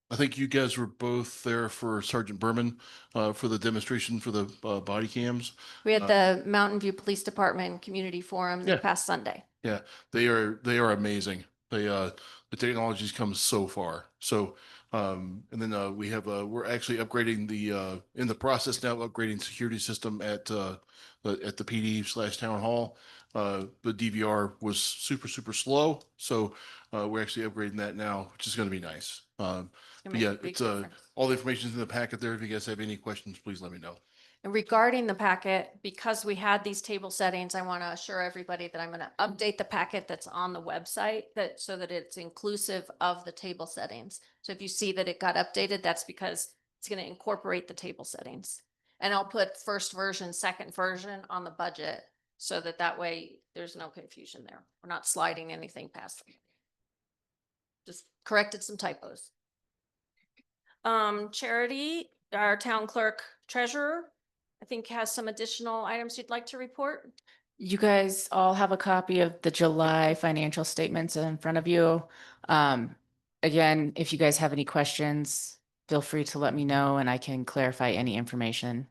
I think you guys were both there for Sergeant Berman, for the demonstration for the, body cams. We had the Mountain View Police Department Community Forum this Yeah. past Sunday. Yeah, they are amazing. The technology's come so far. So, and then, we have, we're actually upgrading in the process now, upgrading security system at the PD/town hall. The DVR was super slow. So, we're actually upgrading that now, which is going to be nice. Gonna But make a yeah, big it's, difference. all the information's in the packet there. If you guys have any questions, please let me know. And regarding the packet, because we had these table settings, I want to assure everybody that I'm going to update the packet that's on the website so that it's inclusive of the table settings. So if you see that it got updated, that's because it's going to incorporate the table settings. And I'll put first version, second version on the budget so that way there's no confusion there. We're not sliding anything past. Just corrected some typos. Charity, our town clerk treasurer, I think has some additional items you'd like to report. You guys all have a copy of the July financial statements in front of you. Again, if you guys have any questions, feel free to let me know and I can clarify any information.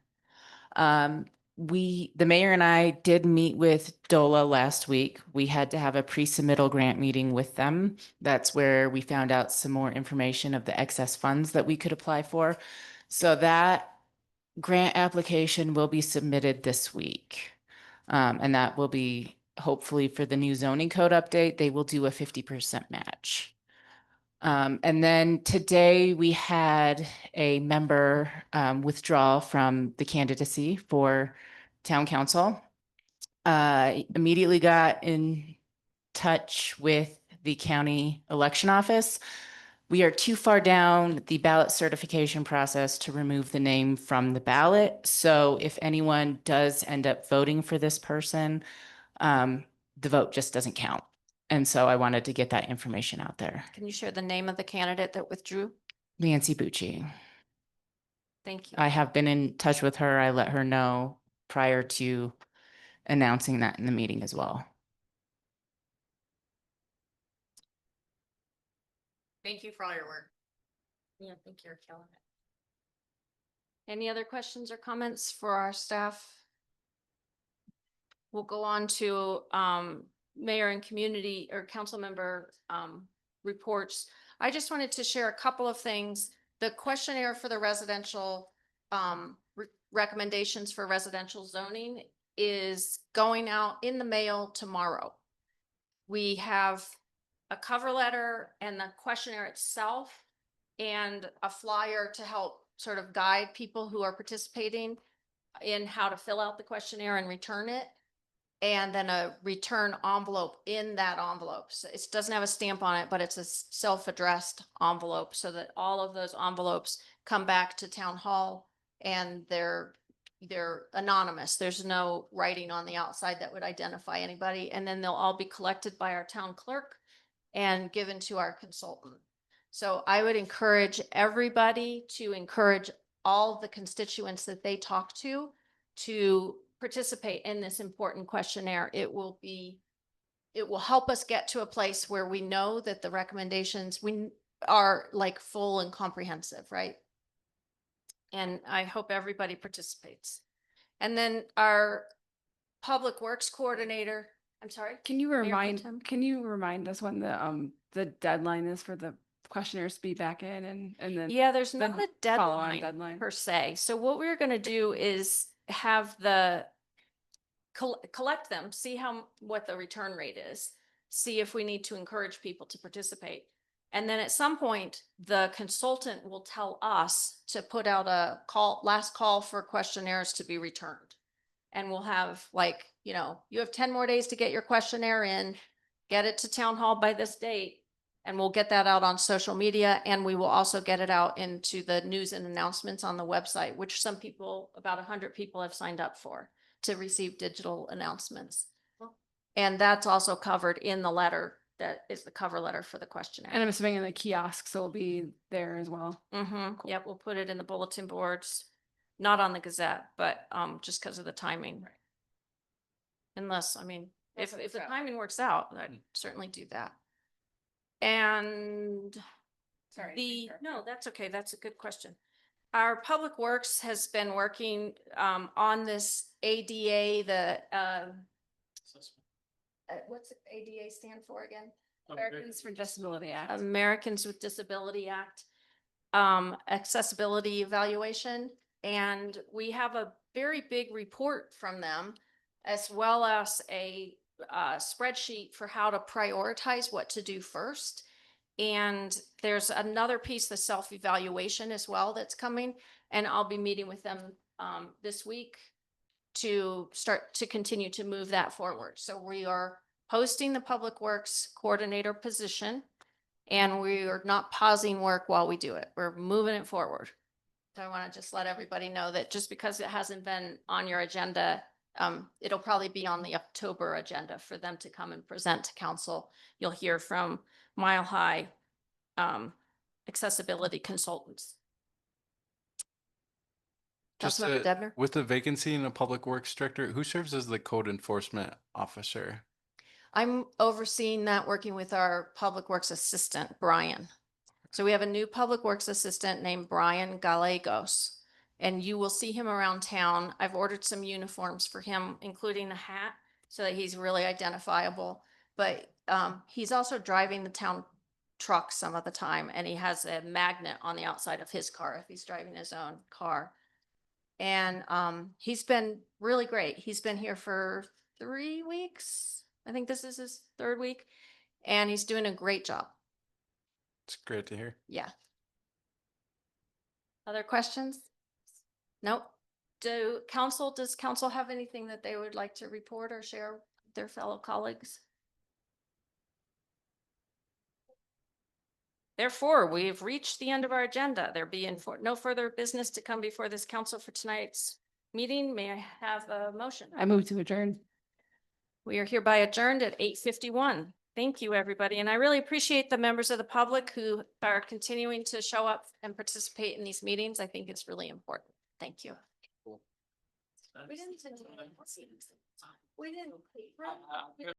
The mayor and I did meet with DOLA last week. We had to have a pre-submittal grant meeting with them. That's where we found out some more information of the excess funds that we could apply for. So that grant application will be submitted this week. And that will be hopefully for the new zoning code update, they will do a 50% match. And then today we had a member withdraw from the candidacy for town council. Immediately got in touch with the county election office. We are too far down the ballot certification process to remove the name from the ballot. So if anyone does end up voting for this person, the vote just doesn't count. And so I wanted to get that information out there. Can you share the name of the candidate that withdrew? Nancy Bucci. Thank you. I have been in touch with her. I let her know prior to announcing that in the meeting as well. Thank you for all your work. Yeah, I think you're killing it. Any other questions or comments for our staff? We'll go on to mayor and community or council member reports. I just wanted to share a couple of things. The questionnaire for the residential recommendations for residential zoning is going out in the mail tomorrow. We have a cover letter and the questionnaire itself and a flyer to help sort of guide people who are participating in how to fill out the questionnaire and return it. And then a return envelope in that envelope. So it doesn't have a stamp on it, but it's a self-addressed envelope so that all of those envelopes come back to town hall and they're anonymous. There's no writing on the outside that would identify anybody. And then they'll all be collected by our town clerk and given to our consultant. So I would encourage everybody to encourage all the constituents that they talk to participate in this important questionnaire. It will help us get to a place where we know that the recommendations are like full and comprehensive, right? And I hope everybody participates. And then our public works coordinator, I'm sorry. Can you Mayor Pro remind, Tem? can you remind us when the deadline is for the questionnaires to be back in and then? Yeah, there's then not a follow-on deadline per se. So what we're going to do is have the collect them, see what the return rate is, see if we need to encourage people to participate. And then at some point, the consultant will tell us to put out a last call for questionnaires to be returned. And we'll have you have 10 more days to get your questionnaire in, get it to town hall by this date. And we'll get that out on social media, and we will also get it out into the news and announcements on the website, which some people, about 100 people have signed up for to receive digital announcements. And that's also covered in the letter that is the cover letter for the questionnaire. And I'm assuming in the kiosks will be there as well. Mm-hmm. Yep, we'll put it in the bulletin boards, not on the Gazette, but just because of the timing. Right. Unless, if the timing works out, I'd certainly do that. And no, that's okay. That's a good question. Our Public Works has been working on this ADA, what's ADA stand for again? Americans for Disability Act. Americans with Disability Act accessibility evaluation. And we have a very big report from them, as well as a spreadsheet for how to prioritize what to do first. And there's another piece, the self-evaluation as well, that's coming. And I'll be meeting with them this week to start to continue to move that forward. So we are posting the Public Works Coordinator position, and we are not pausing work while we do it. We're moving it forward. So I want to just let everybody know that just because it hasn't been on your agenda, it'll probably be on the October agenda for them to come and present to council. You'll hear from Mile High accessibility consultants. Just Councilmember Debner? with the vacancy in a public works director, who serves as the code enforcement officer? I'm overseeing that, working with our Public Works assistant, Brian. So we have a new Public Works assistant named Brian Gallegos, and you will see him around town. I've ordered some uniforms for him, including the hat, so that he's really identifiable. But he's also driving the town truck some of the time, and he has a magnet on the outside of his car if he's driving his own car. And he's been really great. He's been here for 3 weeks. I think this is his 3rd week, and he's doing a great job. It's great to hear. Yeah. Other questions? Nope. Does council have anything that they would like to report or share with their fellow colleagues? Therefore, we've reached the end of our agenda. There being no further business to come before this council for tonight's meeting. May I have a motion? I move to adjourn. We are hereby adjourned at 8:51. Thank you, everybody. And I really appreciate the members of the public who are continuing to show up and participate in these meetings. I think it's really important. Thank you. We didn't.